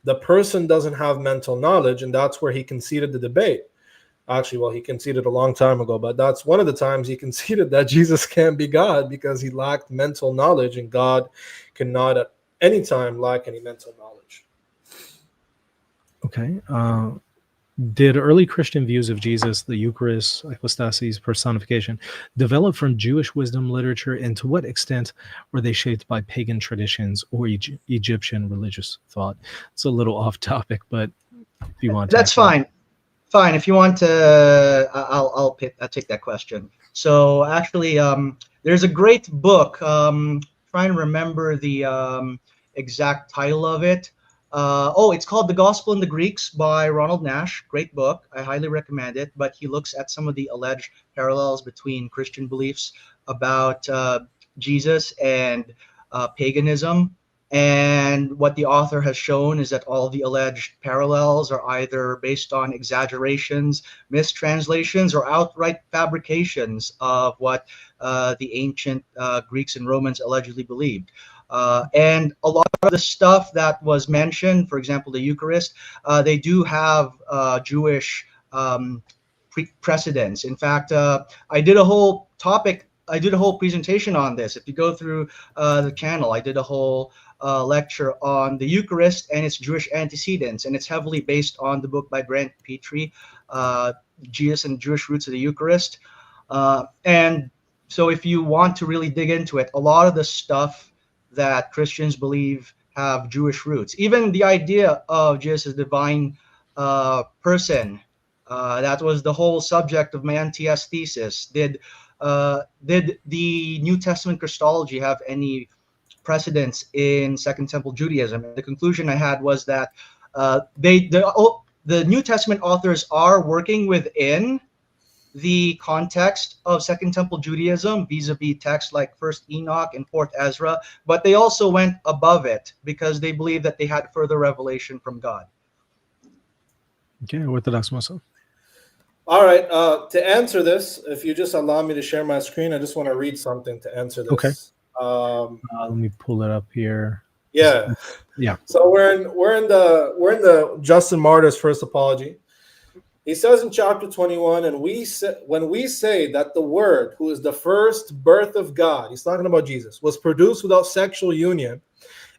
The person doesn't have mental knowledge, and that's where he conceded the debate. Actually, well, he conceded a long time ago, but that's one of the times he conceded that Jesus can't be God because he lacked mental knowledge, and God cannot at any time lack any mental knowledge. Okay. Did early Christian views of Jesus, the Eucharist, hypostasis, personification, develop from Jewish wisdom literature, and to what extent were they shaped by pagan traditions or Egyptian religious thought? It's a little off topic, but if you want to. That's fine. Fine. If you want to, I'll take that question. So actually, there's a great book. Trying to remember the exact title of it. It's called The Gospel in the Greeks by Ronald Nash. Great book. I highly recommend it. But he looks at some of the alleged parallels between Christian beliefs about Jesus and paganism. And what the author has shown is that all the alleged parallels are either based on exaggerations, mistranslations, or outright fabrications of what the ancient Greeks and Romans allegedly believed. And a lot of the stuff that was mentioned, for example, the Eucharist, they do have Jewish precedents. In fact, I did a whole presentation on this. If you go through the channel, I did a whole lecture on the Eucharist and its Jewish antecedents, and it's heavily based on the book by Grant Petrie, Jesus and Jewish Roots of the Eucharist. And so if you want to really dig into it, a lot of the stuff that Christians believe have Jewish roots. Even the idea of Jesus as divine person, that was the whole subject of my MTS thesis. Did the New Testament Christology have any precedence in Second Temple Judaism? And the conclusion I had was that the New Testament authors are working within the context of Second Temple Judaism vis-a-vis texts like First Enoch and Fourth Ezra, but they also went above it because they believed that they had further revelation from God. Okay, Orthodox Muslim. All right. To answer this, if you just allow me to share my screen, I just want to read something to answer this. Okay. Let me pull it up here. Yeah. Yeah. So we're in the Justin Martyr's first apology. He says in chapter 21, and when we say that the Word, who is the first birth of God, he's talking about Jesus, was produced without sexual union,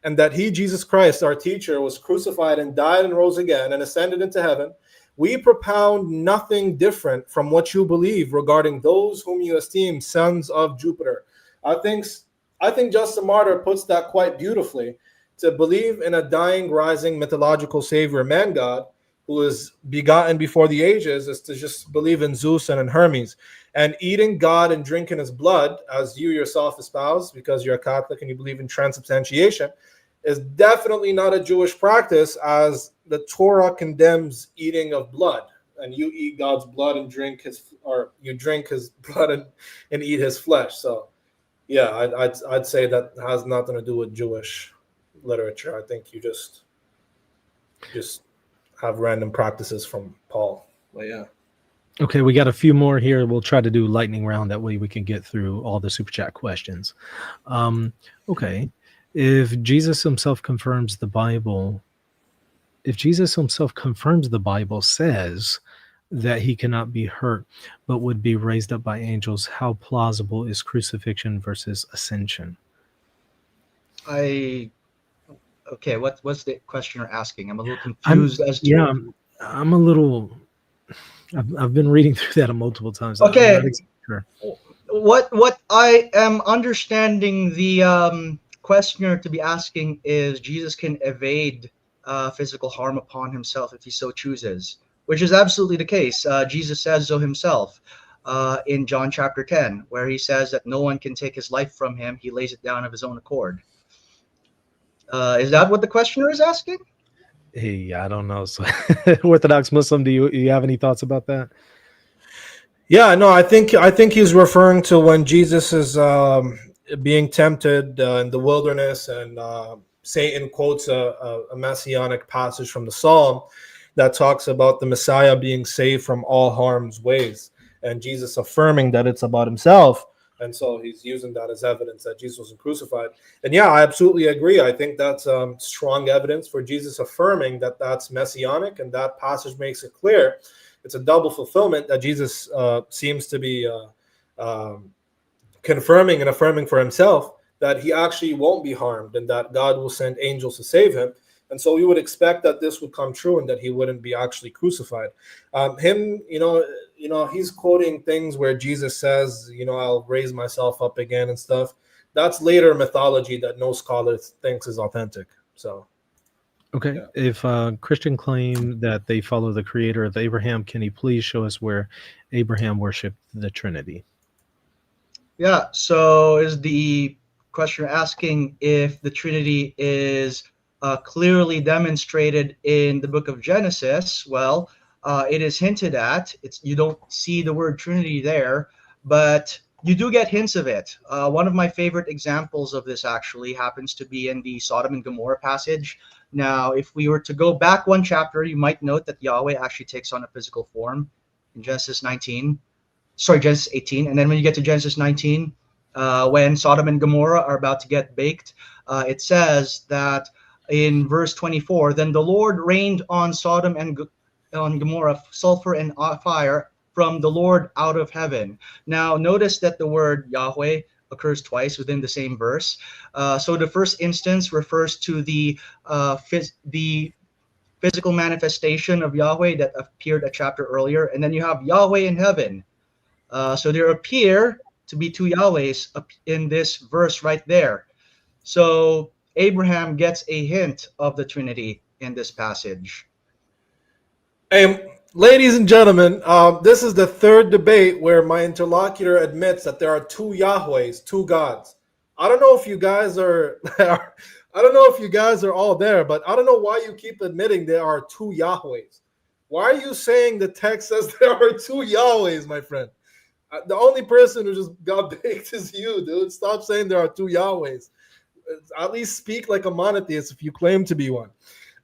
and that he, Jesus Christ, our teacher, was crucified and died and rose again and ascended into heaven, we propound nothing different from what you believe regarding those whom you esteem sons of Jupiter. I think Justin Martyr puts that quite beautifully. To believe in a dying, rising, mythological savior, man God, who is begotten before the ages, is to just believe in Zeus and in Hermes. And eating God and drinking his blood, as you yourself espouse, because you're a Catholic and you believe in transubstantiation, is definitely not a Jewish practice, as the Torah condemns eating of blood. And you eat God's blood and you drink his blood and eat his flesh. So yeah, I'd say that has nothing to do with Jewish literature. I think you just have random practices from Paul. But yeah. Okay, we got a few more here. We'll try to do lightning round. That way we can get through all the super chat questions. Okay, if Jesus himself confirms the Bible says that he cannot be hurt, but would be raised up by angels, how plausible is crucifixion versus ascension? Okay, what's the question you're asking? I'm a little confused I'm a little. I've been reading through that multiple times. Okay. Sure. what I am understanding the questioner to be asking is Jesus can evade physical harm upon himself if he so chooses, which is absolutely the case. Jesus says so himself in John chapter 10, where he says that no one can take his life from him. He lays it down of his own accord. Is that what the questioner is asking? Hey, I don't know. So, Orthodox Muslim, do you have any thoughts about that? Yeah, no, I think he's referring to when Jesus is being tempted in the wilderness, and Satan quotes a messianic passage from the Psalm that talks about the Messiah being saved from all harm's ways, and Jesus affirming that it's about himself. And so he's using that as evidence that Jesus wasn't crucified. And yeah, I absolutely agree. I think that's strong evidence for Jesus affirming that that's messianic, and that passage makes it clear. It's a double fulfillment that Jesus seems to be confirming and affirming for himself, that he actually won't be harmed and that God will send angels to save him. And so we would expect that this would come true and that he wouldn't be actually crucified. He's quoting things where Jesus says, I'll raise myself up again and stuff. That's later mythology that no scholar thinks is authentic. So. Okay. Yeah. If Christian claim that they follow the creator of Abraham, can you please show us where Abraham worshipped the Trinity? Yeah. So is the question asking if the Trinity is clearly demonstrated in the book of Genesis? Well, it is hinted at. You don't see the word Trinity there, but you do get hints of it. One of my favorite examples of this actually happens to be in the Sodom and Gomorrah passage. Now, if we were to go back one chapter, you might note that Yahweh actually takes on a physical form in Genesis 18. And then when you get to Genesis 19, when Sodom and Gomorrah are about to get baked, it says that in verse 24, then the Lord rained on Sodom and on Gomorrah sulfur and fire from the Lord out of heaven. Now, notice that the word Yahweh occurs twice within the same verse. So the first instance refers to the physical manifestation of Yahweh that appeared a chapter earlier, and then you have Yahweh in heaven. So there appear to be two Yahwehs in this verse right there. So Abraham gets a hint of the Trinity in this passage. Hey, ladies and gentlemen, this is the third debate where my interlocutor admits that there are two Yahwehs, two gods. I don't know if you guys are all there, but I don't know why you keep admitting there are two Yahwehs. Why are you saying the text says there are two Yahwehs, my friend? The only person who just got baked is you, dude. Stop saying there are two Yahwehs. At least speak like a monotheist if you claim to be one.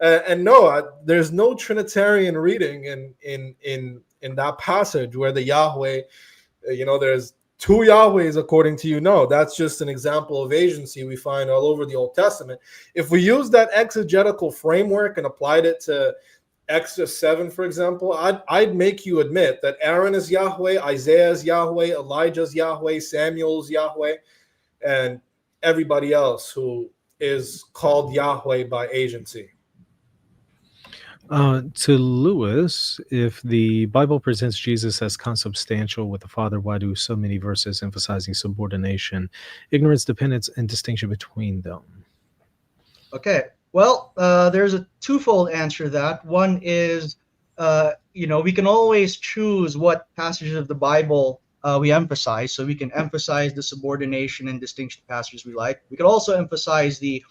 And no, there's no Trinitarian reading in that passage where the Yahweh, there's two Yahwehs according to you. No, that's just an example of agency we find all over the Old Testament. If we use that exegetical framework and applied it to Exodus 7, for example, I'd make you admit that Aaron is Yahweh, Isaiah is Yahweh, Elijah's Yahweh, Samuel's Yahweh, and everybody else who is called Yahweh by agency. To Lewis, if the Bible presents Jesus as consubstantial with the Father, why do so many verses emphasizing subordination, ignorance, dependence, and distinction between them? Okay. Well, there's a twofold answer to that. One is, we can always choose what passages of the Bible we emphasize. So we can emphasize the subordination and distinction passages we like. We could also emphasize the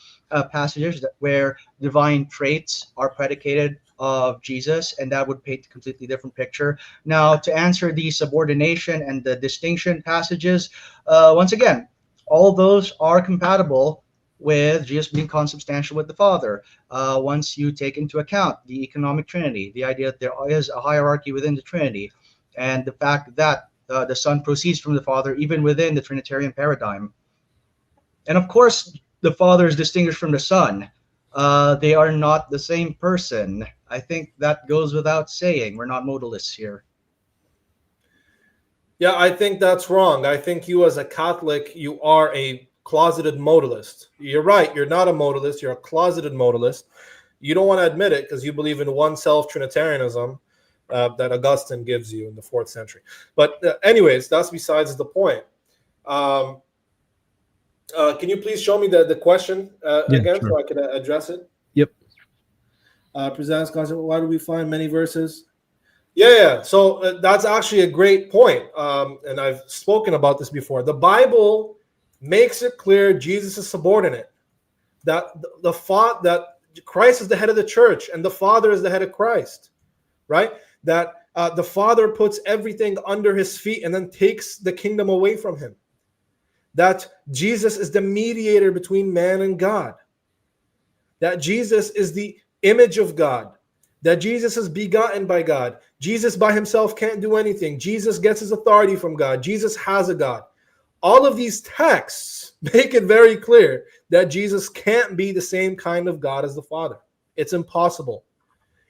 passages where divine traits are predicated of Jesus, and that would paint a completely different picture. Now, to answer the subordination and the distinction passages, once again, all those are compatible with Jesus being consubstantial with the Father. Once you take into account the economic Trinity, the idea that there is a hierarchy within the Trinity, and the fact that the Son proceeds from the Father even within the Trinitarian paradigm. And of course, the Father is distinguished from the Son. They are not the same person. I think that goes without saying. We're not modalists here. Yeah, I think that's wrong. I think you as a Catholic, you are a closeted modalist. You're right. You're not a modalist. You're a closeted modalist. You don't want to admit it because you believe in one self-Trinitarianism that Augustine gives you in the 4th century. But anyways, that's besides the point. Can you please show me the question Yeah, again sure. so I can address it? Yep. Presents concept. Why do we find many verses? Yeah. So that's actually a great point. And I've spoken about this before. The Bible makes it clear Jesus is subordinate. That that Christ is the head of the church and the Father is the head of Christ, right? That the Father puts everything under his feet and then takes the kingdom away from him. That Jesus is the mediator between man and God. That Jesus is the image of God. That Jesus is begotten by God. Jesus by himself can't do anything. Jesus gets his authority from God. Jesus has a God. All of these texts make it very clear that Jesus can't be the same kind of God as the Father. It's impossible.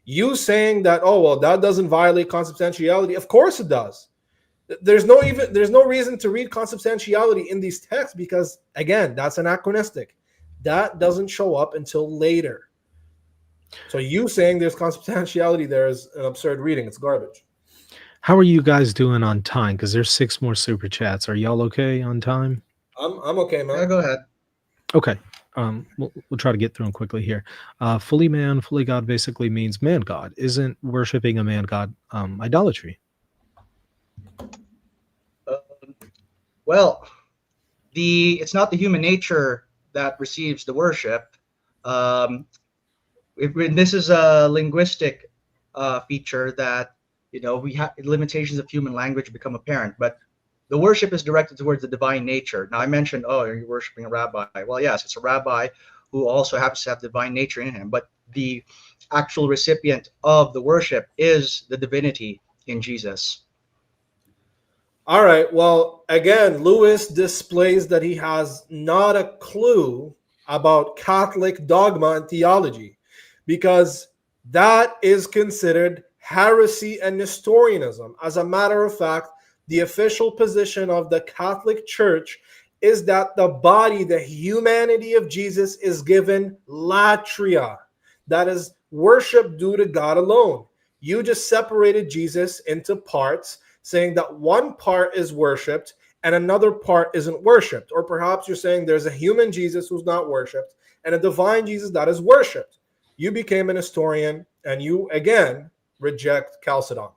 You saying that, oh, well, that doesn't violate consubstantiality. Of course it does. There's no reason to read consubstantiality in these texts because, again, that's anachronistic. That doesn't show up until later. So you saying there's consubstantiality there is an absurd reading. It's garbage. How are you guys doing on time? Because there's 6 more super chats. Are y'all okay on time? I'm okay, man. Yeah, go ahead. Okay. We'll try to get through them quickly here. Fully man, fully God basically means man God. Isn't worshiping a man God idolatry? Well, it's not the human nature that receives the worship. This is a linguistic feature that we have limitations of human language become apparent, but the worship is directed towards the divine nature. Now I mentioned, are you worshiping a rabbi? Well, yes, it's a rabbi who also happens to have divine nature in him, but the actual recipient of the worship is the divinity in Jesus. All right. Well, again, Lewis displays that he has not a clue about Catholic dogma and theology, because that is considered heresy and Nestorianism. As a matter of fact, the official position of the Catholic Church is that the body, the humanity of Jesus, is given latria, that is worship due to God alone. You just separated Jesus into parts, saying that one part is worshipped and another part isn't worshipped. Or perhaps you're saying there's a human Jesus who's not worshipped and a divine Jesus that is worshipped. You became an Nestorian and you, again, reject Chalcedon.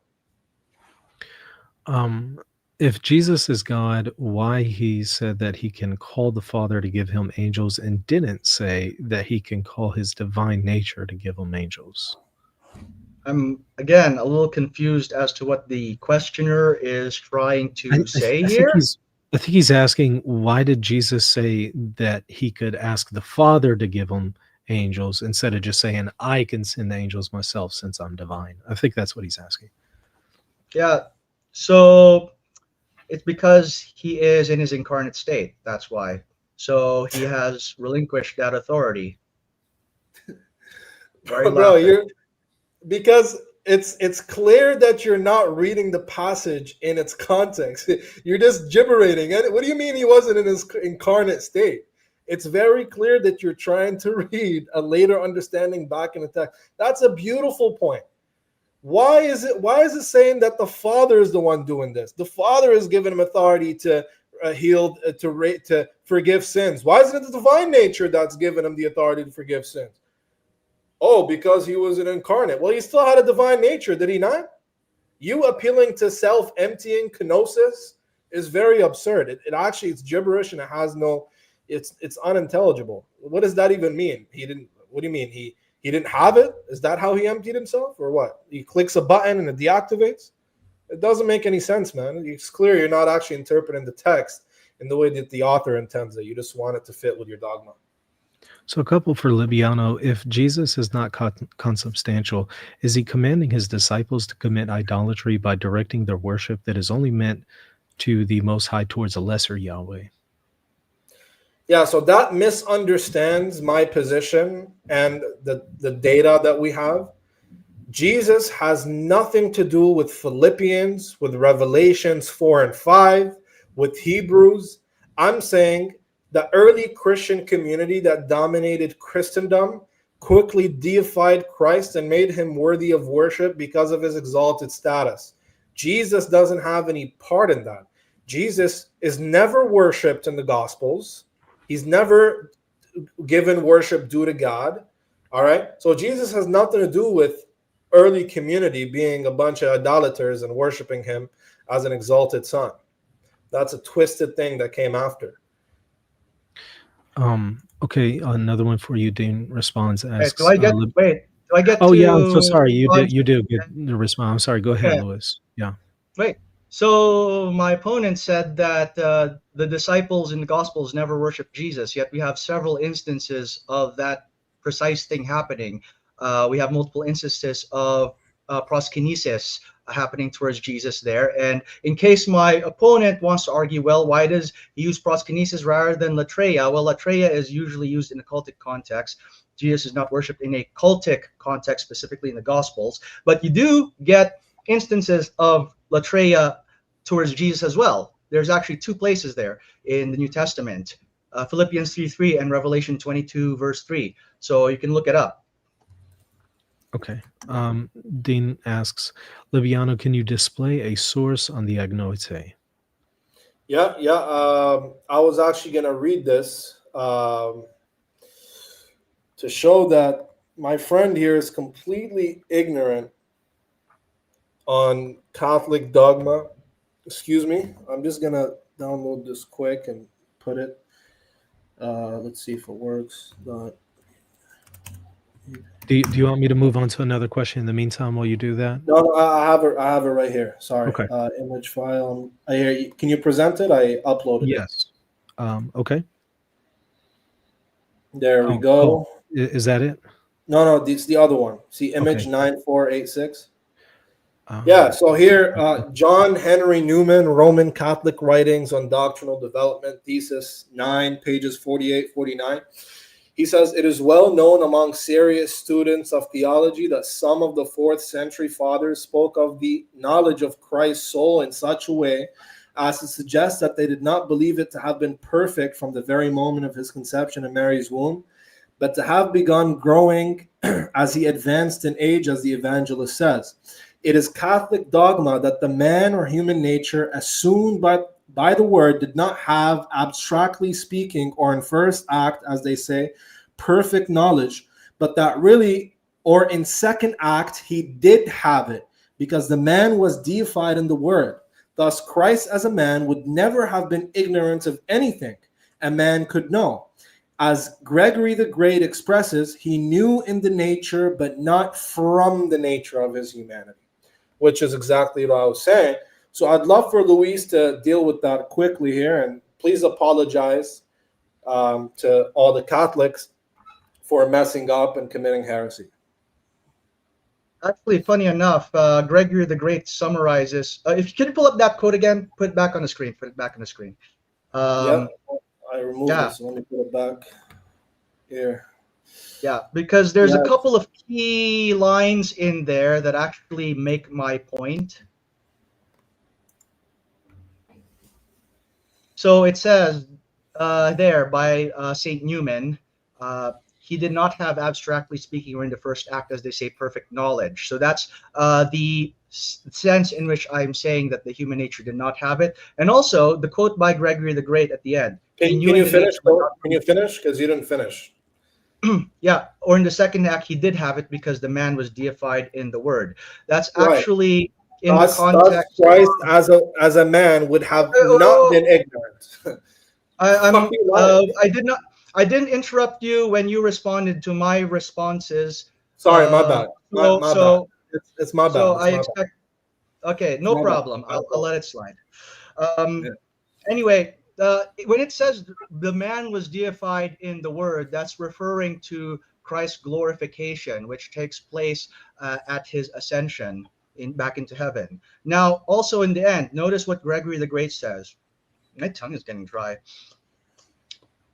If Jesus is God, why he said that he can call the Father to give him angels and didn't say that he can call his divine nature to give him angels? I'm, again, a little confused as to what the questioner is trying to say here. I think he's asking, why did Jesus say that he could ask the Father to give him angels instead of just saying, I can send the angels myself since I'm divine? I think that's what he's asking. Yeah, so it's because he is in his incarnate state. That's why. So he has relinquished that authority. Bro, because it's clear that you're not reading the passage in its context. You're just gibbering. And what do you mean he wasn't in his incarnate state? It's very clear that you're trying to read a later understanding back in the text. That's a beautiful point. Why is it saying that the Father is the one doing this? The Father is giving him authority to heal, to forgive sins. Why isn't it the divine nature that's giving him the authority to forgive sins? Oh, because he was an incarnate. Well, he still had a divine nature, did he not? You appealing to self-emptying kenosis is very absurd. It's gibberish and it has no, it's unintelligible. What does that even mean? What do you mean? He didn't have it? Is that how he emptied himself or what? He clicks a button and it deactivates? It doesn't make any sense, man. It's clear you're not actually interpreting the text in the way that the author intends it. You just want it to fit with your dogma. So a couple for Libiano. If Jesus is not consubstantial, is he commanding his disciples to commit idolatry by directing their worship that is only meant to the Most High towards a lesser Yahweh? Yeah, so that misunderstands my position and the data that we have. Jesus has nothing to do with Philippians, with Revelations 4 and 5, with Hebrews. I'm saying the early Christian community that dominated Christendom quickly deified Christ and made him worthy of worship because of his exalted status. Jesus doesn't have any part in that. Jesus is never worshipped in the Gospels. He's never given worship due to God. All right. So Jesus has nothing to do with early community being a bunch of idolaters and worshiping him as an exalted son. That's a twisted thing that came after. Okay, another one for you. Dean responds, Okay, asks. do I get Oh to yeah, I'm so sorry. You respond? do get the response. I'm sorry. Go ahead, Okay. Louis. Yeah. Wait. So my opponent said that the disciples in the Gospels never worship Jesus, yet we have several instances of that precise thing happening. We have multiple instances of proskinesis happening towards Jesus there. And in case my opponent wants to argue, well, why does he use proskinesis rather than latreia? Well, latreia is usually used in a cultic context. Jesus is not worshipped in a cultic context, specifically in the Gospels. But you do get instances of latreia towards Jesus as well. There's actually two places there in the New Testament, Philippians 3:3 and Revelation 22 verse 3. So you can look it up. Okay. Dean asks, Liviano, can you display a source on the agnoite? Yeah. I was actually going to read this to show that my friend here is completely ignorant on Catholic dogma. Excuse me. I'm just going to download this quick and put it. Let's see if it works. Do you want me to move on to another question in the meantime while you do that? No, I have it. I have it right here. Sorry. Okay. Image file. I hear you. Can you present it? I uploaded it. Yes. Okay. There we go. Is that it? No, it's the other one. See, image Okay. 9486. Yeah, so here, John Henry Newman, Roman Catholic Writings on Doctrinal Development, thesis 9, pages 48, 49. He says, it is well known among serious students of theology that some of the 4th century fathers spoke of the knowledge of Christ's soul in such a way as to suggest that they did not believe it to have been perfect from the very moment of his conception in Mary's womb, but to have begun growing as he advanced in age, as the evangelist says. It is Catholic dogma that the man or human nature assumed by the word did not have, abstractly speaking, or in first act, as they say, perfect knowledge, but that really, or in second act, he did have it, because the man was deified in the word. Thus, Christ as a man would never have been ignorant of anything a man could know. As Gregory the Great expresses, he knew in the nature, but not from the nature of his humanity, which is exactly what I was saying. So I'd love for Luis to deal with that quickly here, and please apologize to all the Catholics for messing up and committing heresy. Actually, funny enough, Gregory the Great summarizes. Can you pull up that quote again? Put it back on the screen. Yeah, I removed it, so let me put it back here. Yeah, because there's a couple of key lines in there that actually make my point. So it says there by St. Newman, he did not have, abstractly speaking, or in the first act, as they say, perfect knowledge. So that's the sense in which I'm saying that the human nature did not have it. And also the quote by Gregory the Great at the end. Can you finish? Can you finish? Because you didn't finish. Yeah, or in the second act, he did have it because the man was deified in the word. That's actually in the context. Christ as a man would have not been ignorant. I didn't interrupt you when you responded to my responses. Sorry, my bad. My bad. It's my bad. So I expect. Okay, no problem. I'll let it slide. Anyway, when it says the man was deified in the word, that's referring to Christ's glorification, which takes place at his ascension back into heaven. Now, also in the end, notice what Gregory the Great says. My tongue is getting dry.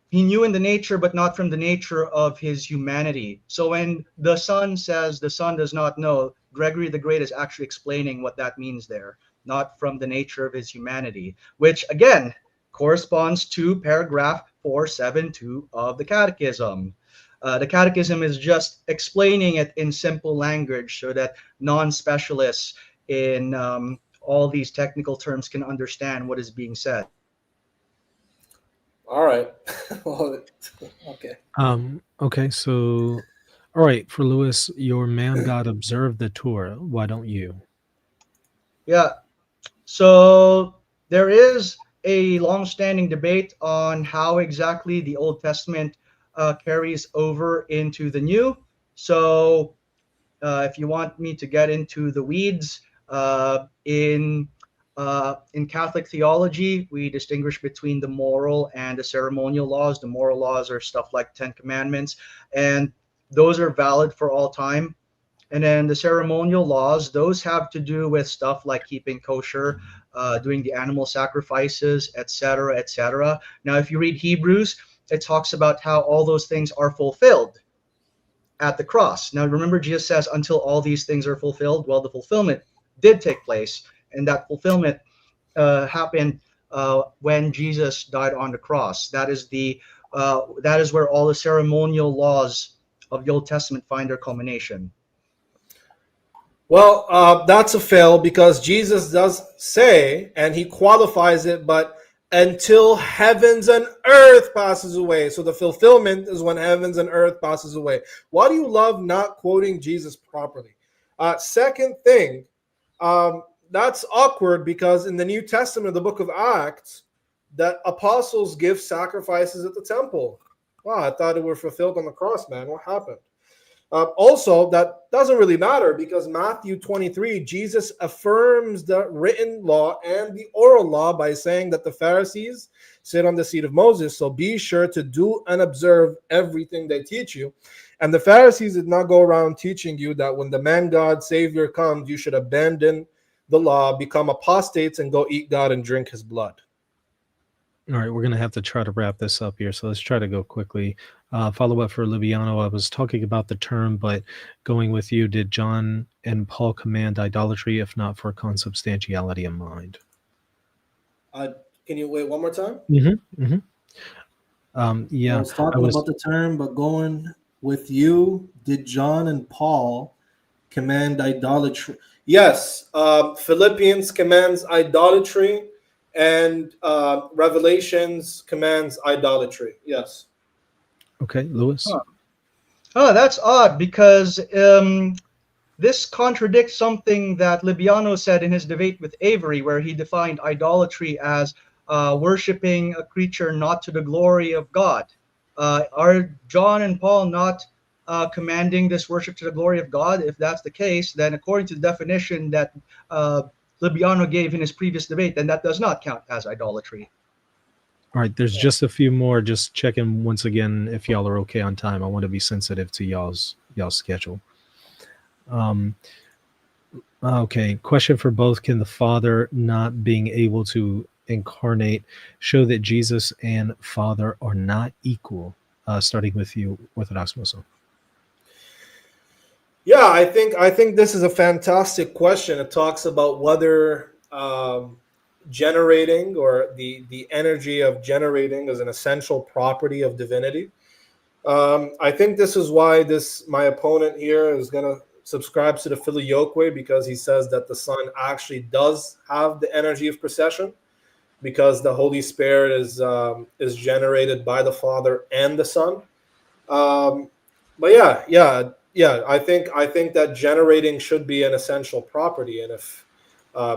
He knew in the nature, but not from the nature of his humanity. So when the Son says the Son does not know, Gregory the Great is actually explaining what that means there, not from the nature of his humanity, which again corresponds to paragraph 472 of the Catechism. The Catechism is just explaining it in simple language so that non-specialists in all these technical terms can understand what is being said. All right. Well, okay. Okay, so all right, for Lewis, your man God observed the Torah. Why don't you? Yeah. So there is a long-standing debate on how exactly the Old Testament carries over into the New. So if you want me to get into the weeds, in Catholic theology, we distinguish between the moral and the ceremonial laws. The moral laws are stuff like Ten Commandments, and those are valid for all time. And then the ceremonial laws, those have to do with stuff like keeping kosher, doing the animal sacrifices, etc., etc. Now, if you read Hebrews, it talks about how all those things are fulfilled at the cross. Now, remember, Jesus says, until all these things are fulfilled. Well, the fulfillment did take place, and that fulfillment happened when Jesus died on the cross. That is where all the ceremonial laws of the Old Testament find their culmination. Well, that's a fail because Jesus does say, and he qualifies it, but until heavens and earth passes away. So the fulfillment is when heavens and earth passes away. Why do you love not quoting Jesus properly? Second thing, that's awkward because in the New Testament, the book of Acts, that apostles give sacrifices at the temple. Wow, I thought it were fulfilled on the cross, man. What happened? Also, that doesn't really matter because Matthew 23, Jesus affirms the written law and the oral law by saying that the Pharisees sit on the seat of Moses. So be sure to do and observe everything they teach you. And the Pharisees did not go around teaching you that when the man God Savior comes, you should abandon the law, become apostates, and go eat God and drink his blood. All right, we're going to have to try to wrap this up here, so let's try to go quickly. Follow up for Libiano. I was talking about the term, but going with you, did John and Paul command idolatry, if not for consubstantiality in mind? Can you wait one more time? Yeah, I was talking about the term, but going with you, did John and Paul command idolatry? Yes, Philippians commands idolatry, and Revelations commands idolatry. Yes. Okay, Lewis. Oh, that's odd because this contradicts something that Libiano said in his debate with Avery, where he defined idolatry as worshiping a creature not to the glory of God. Are John and Paul not commanding this worship to the glory of God? If that's the case, then according to the definition that Libiano gave in his previous debate, then that does not count as idolatry. All right, there's just a few more. Just checking once again if y'all are okay on time. I want to be sensitive to y'all's schedule. Okay, question for both. Can the Father not being able to incarnate show that Jesus and Father are not equal? Starting with you, Orthodox Muslim. Yeah, I think this is a fantastic question. It talks about whether generating or the energy of generating is an essential property of divinity. I think this is why my opponent here is going to subscribe to the filioque, because he says that the Son actually does have the energy of procession, because the Holy Spirit is generated by the Father and the Son. But yeah, I think that generating should be an essential property, and if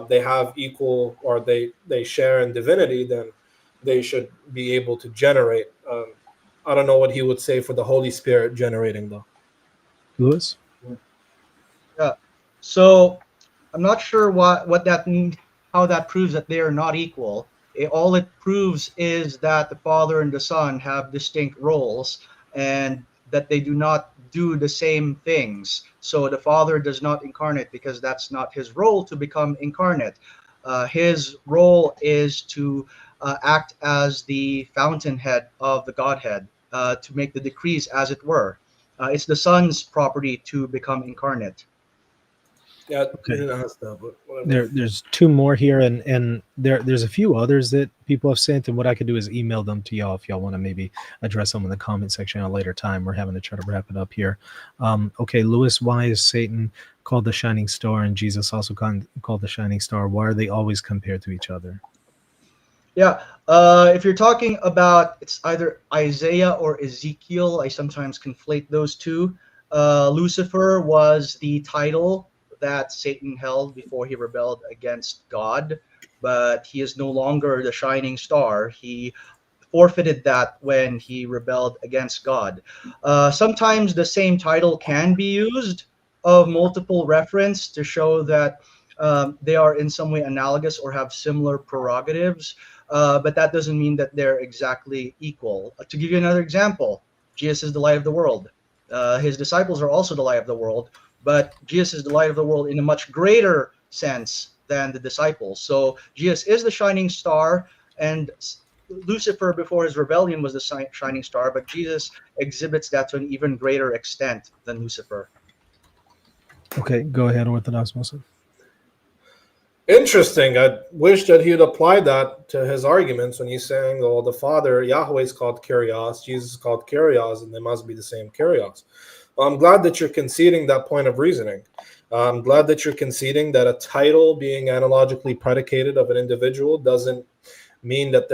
they have equal, or they share in divinity, then they should be able to generate. I don't know what he would say for the Holy Spirit generating, though. Lewis? Yeah. So I'm not sure what that means, how that proves that they are not equal. All it proves is that the Father and the Son have distinct roles, and that they do not do the same things. So the Father does not incarnate because that's not his role to become incarnate. His role is to act as the fountainhead of the Godhead, to make the decrees, as it were. It's the Son's property to become incarnate. Yeah, Okay. but whatever. There's two more here, and there's a few others that people have sent, and what I could do is email them to y'all if y'all want to maybe address them in the comment section at a later time. We're having to try to wrap it up here. Okay, Lewis, why is Satan called the shining star and Jesus also called the shining star? Why are they always compared to each other? Yeah, if you're talking about, it's either Isaiah or Ezekiel. I sometimes conflate those two. Lucifer was the title that Satan held before he rebelled against God, but he is no longer the shining star. He forfeited that when he rebelled against God. Sometimes the same title can be used of multiple reference to show that they are in some way analogous or have similar prerogatives, but that doesn't mean that they're exactly equal. To give you another example, Jesus is the light of the world. His disciples are also the light of the world, but Jesus is the light of the world in a much greater sense than the disciples. So Jesus is the shining star, and Lucifer before his rebellion was the shining star, but Jesus exhibits that to an even greater extent than Lucifer. Okay, go ahead, Orthodox Muslim. Interesting. I wish that he'd apply that to his arguments when he's saying, "Oh, the Father, Yahweh is called Kyrios, Jesus is called Kyrios, and they must be the same Kyrios." Well, I'm glad that you're conceding that point of reasoning. I'm glad that you're conceding that a title being analogically predicated of an individual doesn't mean that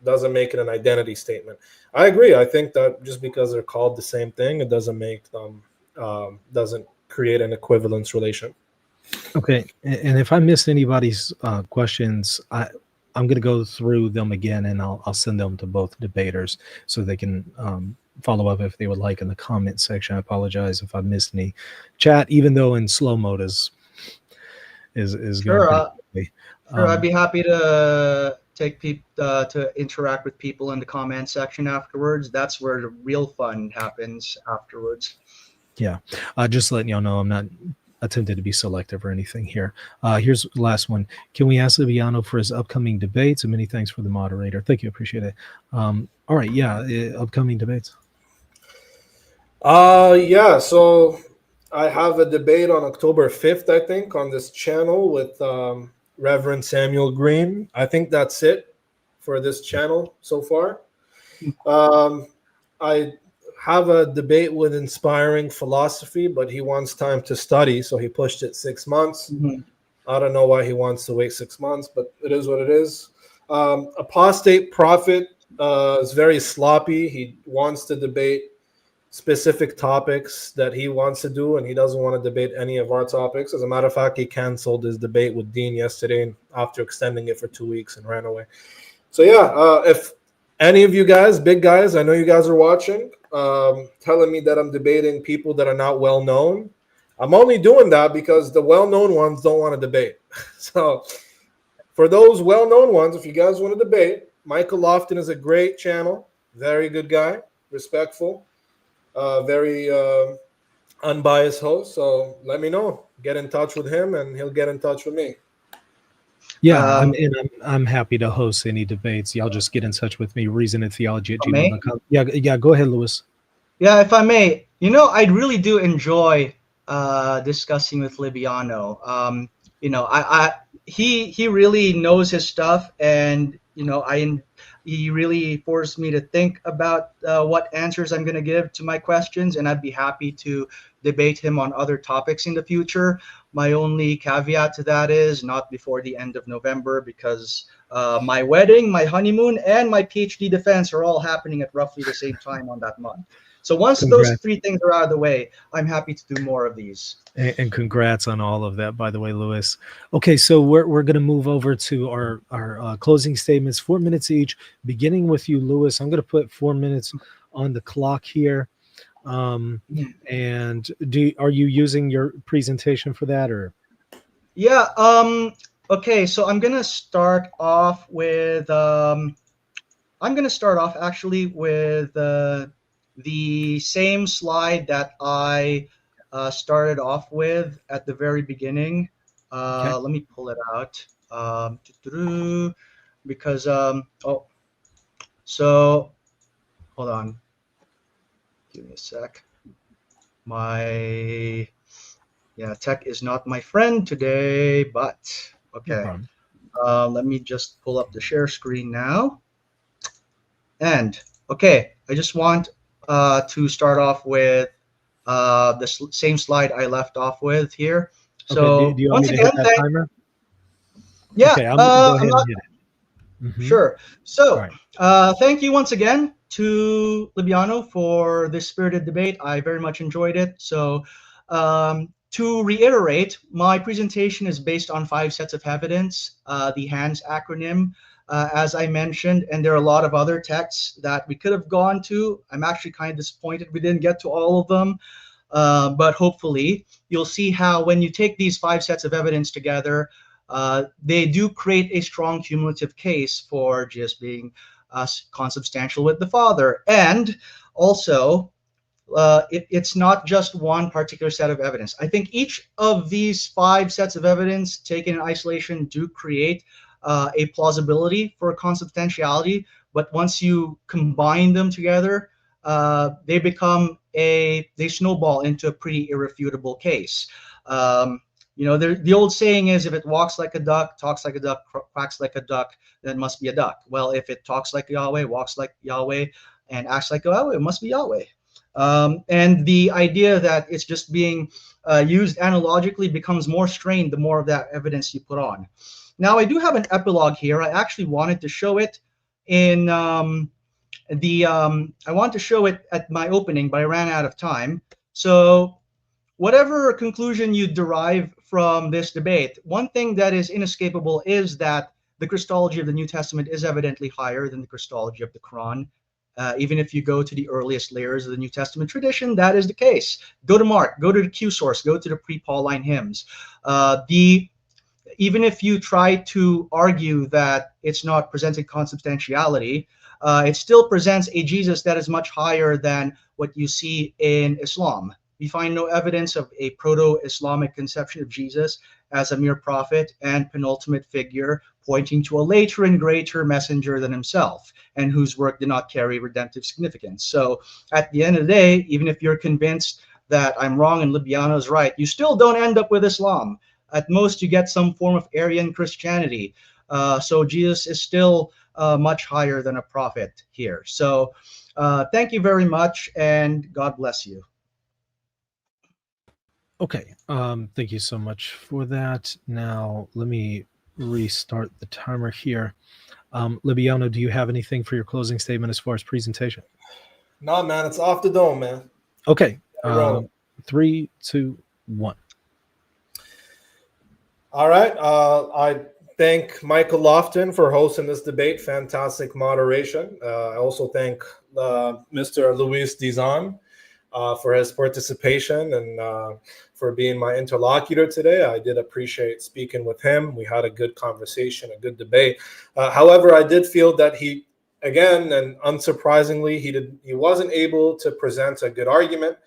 doesn't make it an identity statement. I agree. I think that just because they're called the same thing, it doesn't make them doesn't create an equivalence relation. Okay, and if I missed anybody's questions, I'm going to go through them again, and I'll send them to both debaters so they can follow up if they would like in the comment section. I apologize if I missed any chat, even though in slow mode is Sure. going pretty quickly. Sure, I'd be happy to take people to interact with people in the comment section afterwards. That's where the real fun happens afterwards. Yeah, just letting y'all know I'm not attempted to be selective or anything here. Here's the last one. Can we ask Liviano for his upcoming debates? And many thanks for the moderator. Thank you. Appreciate it. All right. Yeah. Upcoming debates. Yeah. So I have a debate on October 5th, I think, on this channel with Reverend Samuel Green. I think that's it for this channel so far. I have a debate with Inspiring Philosophy, but he wants time to study, so he pushed it 6 months. Mm-hmm. I don't know why he wants to wait 6 months, but it is what it is. Apostate Prophet is very sloppy. He wants to debate specific topics that he wants to do, and he doesn't want to debate any of our topics. As a matter of fact, he canceled his debate with Dean yesterday after extending it for 2 weeks and ran away. So yeah, if any of you guys, big guys, I know you guys are watching, telling me that I'm debating people that are not well known, I'm only doing that because the well-known ones don't want to debate. So for those well-known ones, if you guys want to debate, Michael Lofton is a great channel, very good guy, respectful, very unbiased host. So let me know. Get in touch with him, and he'll get in touch with me. Yeah, I'm happy to host any debates. Y'all just get in touch with me, reasonandtheology@gmail.com. Yeah, go ahead, Lewis. Yeah, if I may, I really do enjoy discussing with Liviano. He really knows his stuff, and he really forced me to think about what answers I'm going to give to my questions, and I'd be happy to debate him on other topics in the future. My only caveat to that is not before the end of November, because my wedding, my honeymoon, and my PhD defense are all happening at roughly the same time on that month. So once those three things are out of the way, I'm happy to do more of these. And congrats on all of that, by the way, Lewis. Okay, so we're going to move over to our closing statements, 4 minutes each, beginning with you, Lewis. I'm going to put 4 minutes on the clock here. And are you using your presentation for that, or? Yeah. Okay. So I'm gonna start off with actually with the same slide that I started off with at the very beginning. Okay. Let me pull it out. Because so hold on. Give me a sec. Tech is not my friend today, but okay. Let me just pull up the share screen now. And okay, I just want to start off with same slide I left off with here. Okay, So do you want once me to hit again, that timer? yeah, Okay, I'm gonna go ahead I'm not and hit it. sure. All So right. thank you once again to Libiano for this spirited debate. I very much enjoyed it. So to reiterate, my presentation is based on 5 sets of evidence, the HANDS acronym, as I mentioned, and there are a lot of other texts that we could have gone to. I'm actually kind of disappointed we didn't get to all of them. But hopefully you'll see how when you take these 5 sets of evidence together, they do create a strong cumulative case for just being consubstantial with the Father. And also, it's not just one particular set of evidence. I think each of these 5 sets of evidence taken in isolation do create a plausibility for consubstantiality, but once you combine them together, they snowball into a pretty irrefutable case. The old saying is, if it walks like a duck, talks like a duck, quacks like a duck, then it must be a duck. Well, if it talks like Yahweh, walks like Yahweh, and acts like Yahweh, it must be Yahweh. And the idea that it's just being used analogically becomes more strained the more of that evidence you put on. Now, I do have an epilogue here. I actually wanted to show it in I want to show it at my opening, but I ran out of time. So whatever conclusion you derive from this debate, one thing that is inescapable is that the Christology of the New Testament is evidently higher than the Christology of the Quran. Even if you go to the earliest layers of the New Testament tradition, that is the case. Go to Mark, go to the Q source, go to the pre-Pauline hymns. Even if you try to argue that it's not presenting consubstantiality, it still presents a Jesus that is much higher than what you see in Islam. We find no evidence of a proto-Islamic conception of Jesus as a mere prophet and penultimate figure pointing to a later and greater messenger than himself, and whose work did not carry redemptive significance. So at the end of the day, even if you're convinced that I'm wrong and Libiano is right, you still don't end up with Islam. At most, you get some form of Aryan Christianity. So Jesus is still much higher than a prophet here. So thank you very much, and God bless you. Okay, thank you so much for that. Now, let me restart the timer here. Libiano, do you have anything for your closing statement as far as presentation? No, man, it's off the dome, man. Okay, 3, 2, 1. All right. I thank Michael Lofton for hosting this debate. Fantastic moderation. I also thank Mr. Luis Dizon for his participation and for being my interlocutor today. I did appreciate speaking with him. We had a good conversation, a good debate. However, I did feel that he, again, and unsurprisingly, he wasn't able to present a good argument.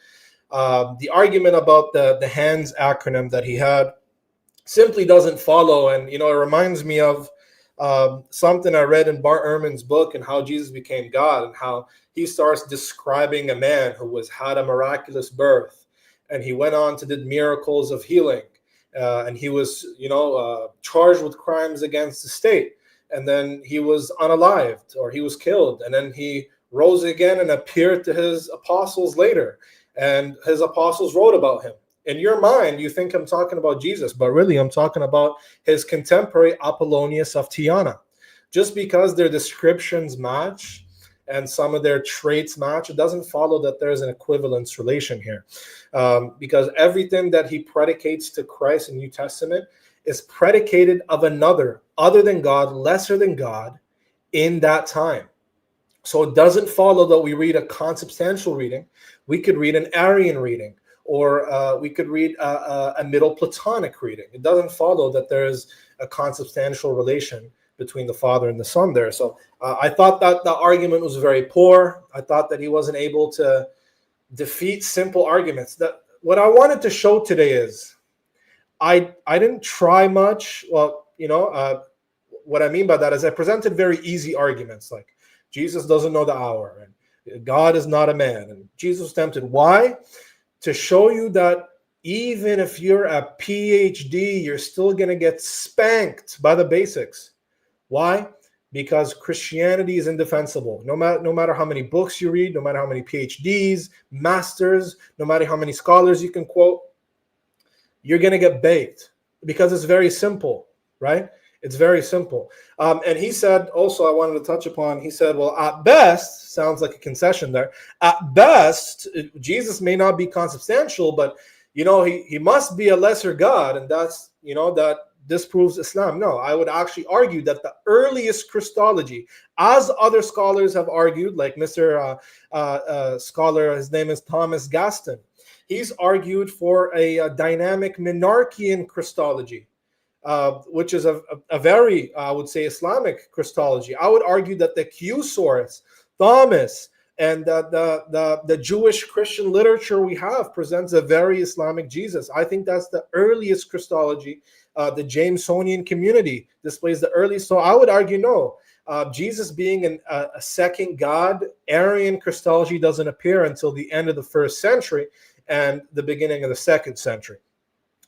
The argument about the HANDS acronym that he had simply doesn't follow. And, it reminds me of something I read in Bart Ehrman's book, and how Jesus became God, and how he starts describing a man who had a miraculous birth, and he went on to did miracles of healing, and he was, charged with crimes against the state, and then he was unalived, or he was killed, and then he rose again and appeared to his apostles later, and his apostles wrote about him. In your mind, you think I'm talking about Jesus, but really I'm talking about his contemporary Apollonius of Tyana. Just because their descriptions match and some of their traits match, it doesn't follow that there's an equivalence relation here. Because everything that he predicates to Christ in the New Testament is predicated of another, other than God, lesser than God, in that time. So it doesn't follow that we read a consubstantial reading. We could read an Arian reading, or we could read a middle Platonic reading. It doesn't follow that there is a consubstantial relation between the Father and the Son there. So I thought that the argument was very poor. I thought that he wasn't able to defeat simple arguments. That what I wanted to show today is I didn't try much. Well, what I mean by that is I presented very easy arguments, like Jesus doesn't know the hour, and God is not a man, and Jesus was tempted. Why? To show you that even if you're a PhD, you're still going to get spanked by the basics. Why? because Christianity is indefensible. No matter how many books you read, no matter how many PhDs, masters, no matter how many scholars you can quote, you're going to get baked because it's very simple, right? It's very simple. And he said also, I wanted to touch upon, he said, well, at best, sounds like a concession there. At best, Jesus may not be consubstantial, but, he must be a lesser God. And that's, that disproves Islam. No, I would actually argue that the earliest Christology, as other scholars have argued, like Mr. Scholar, his name is Thomas Gaston, he's argued for a dynamic monarchian Christology, which is a very, I would say, Islamic Christology. I would argue that the Q-source, Thomas, and the Jewish Christian literature we have presents a very Islamic Jesus. I think that's the earliest Christology. The Jamesonian community displays the earliest. So I would argue, no, Jesus being a second God, Arian Christology doesn't appear until the end of the 1st century and the beginning of the 2nd century,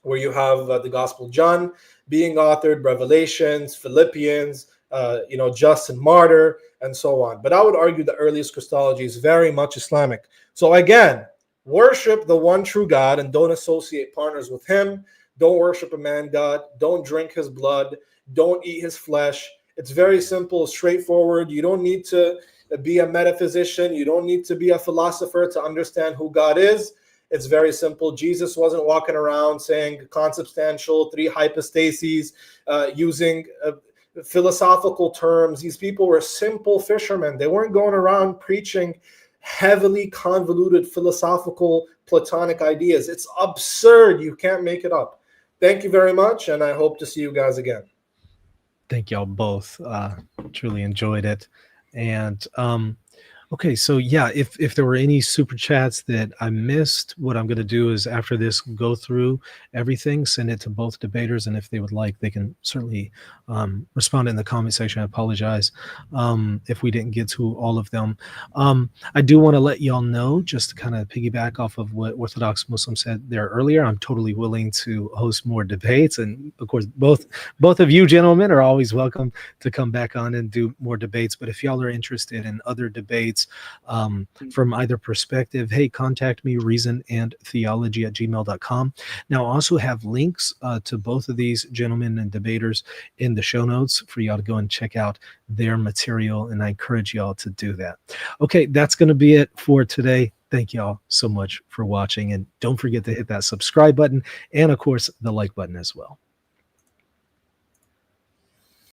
where you have the Gospel of John being authored, Revelations, Philippians, Justin Martyr, and so on. But I would argue the earliest Christology is very much Islamic. So again, worship the one true God and don't associate partners with him. Don't worship a man God. Don't drink his blood. Don't eat his flesh. It's very simple, straightforward. You don't need to be a metaphysician. You don't need to be a philosopher to understand who God is. It's very simple. Jesus wasn't walking around saying consubstantial, 3 hypostases, using philosophical terms. These people were simple fishermen. They weren't going around preaching heavily convoluted philosophical Platonic ideas. It's absurd. You can't make it up. Thank you very much, and I hope to see you guys again. Thank y'all both. Truly enjoyed it. And okay, so yeah, if there were any super chats that I missed, what I'm going to do is after this go through everything, send it to both debaters, and if they would like, they can certainly respond in the comment section. I apologize if we didn't get to all of them. I do want to let y'all know, just to kind of piggyback off of what Orthodox Muslim said there earlier, I'm totally willing to host more debates, and of course both of you gentlemen are always welcome to come back on and do more debates. But if y'all are interested in other debates from either perspective, hey, contact me, reasonandtheology@gmail.com. Now, I also have links to both of these gentlemen and debaters in the show notes for y'all to go and check out their material, and I encourage y'all to do that. Okay, that's going to be it for today. Thank y'all so much for watching, and don't forget to hit that subscribe button and, of course, the like button as well.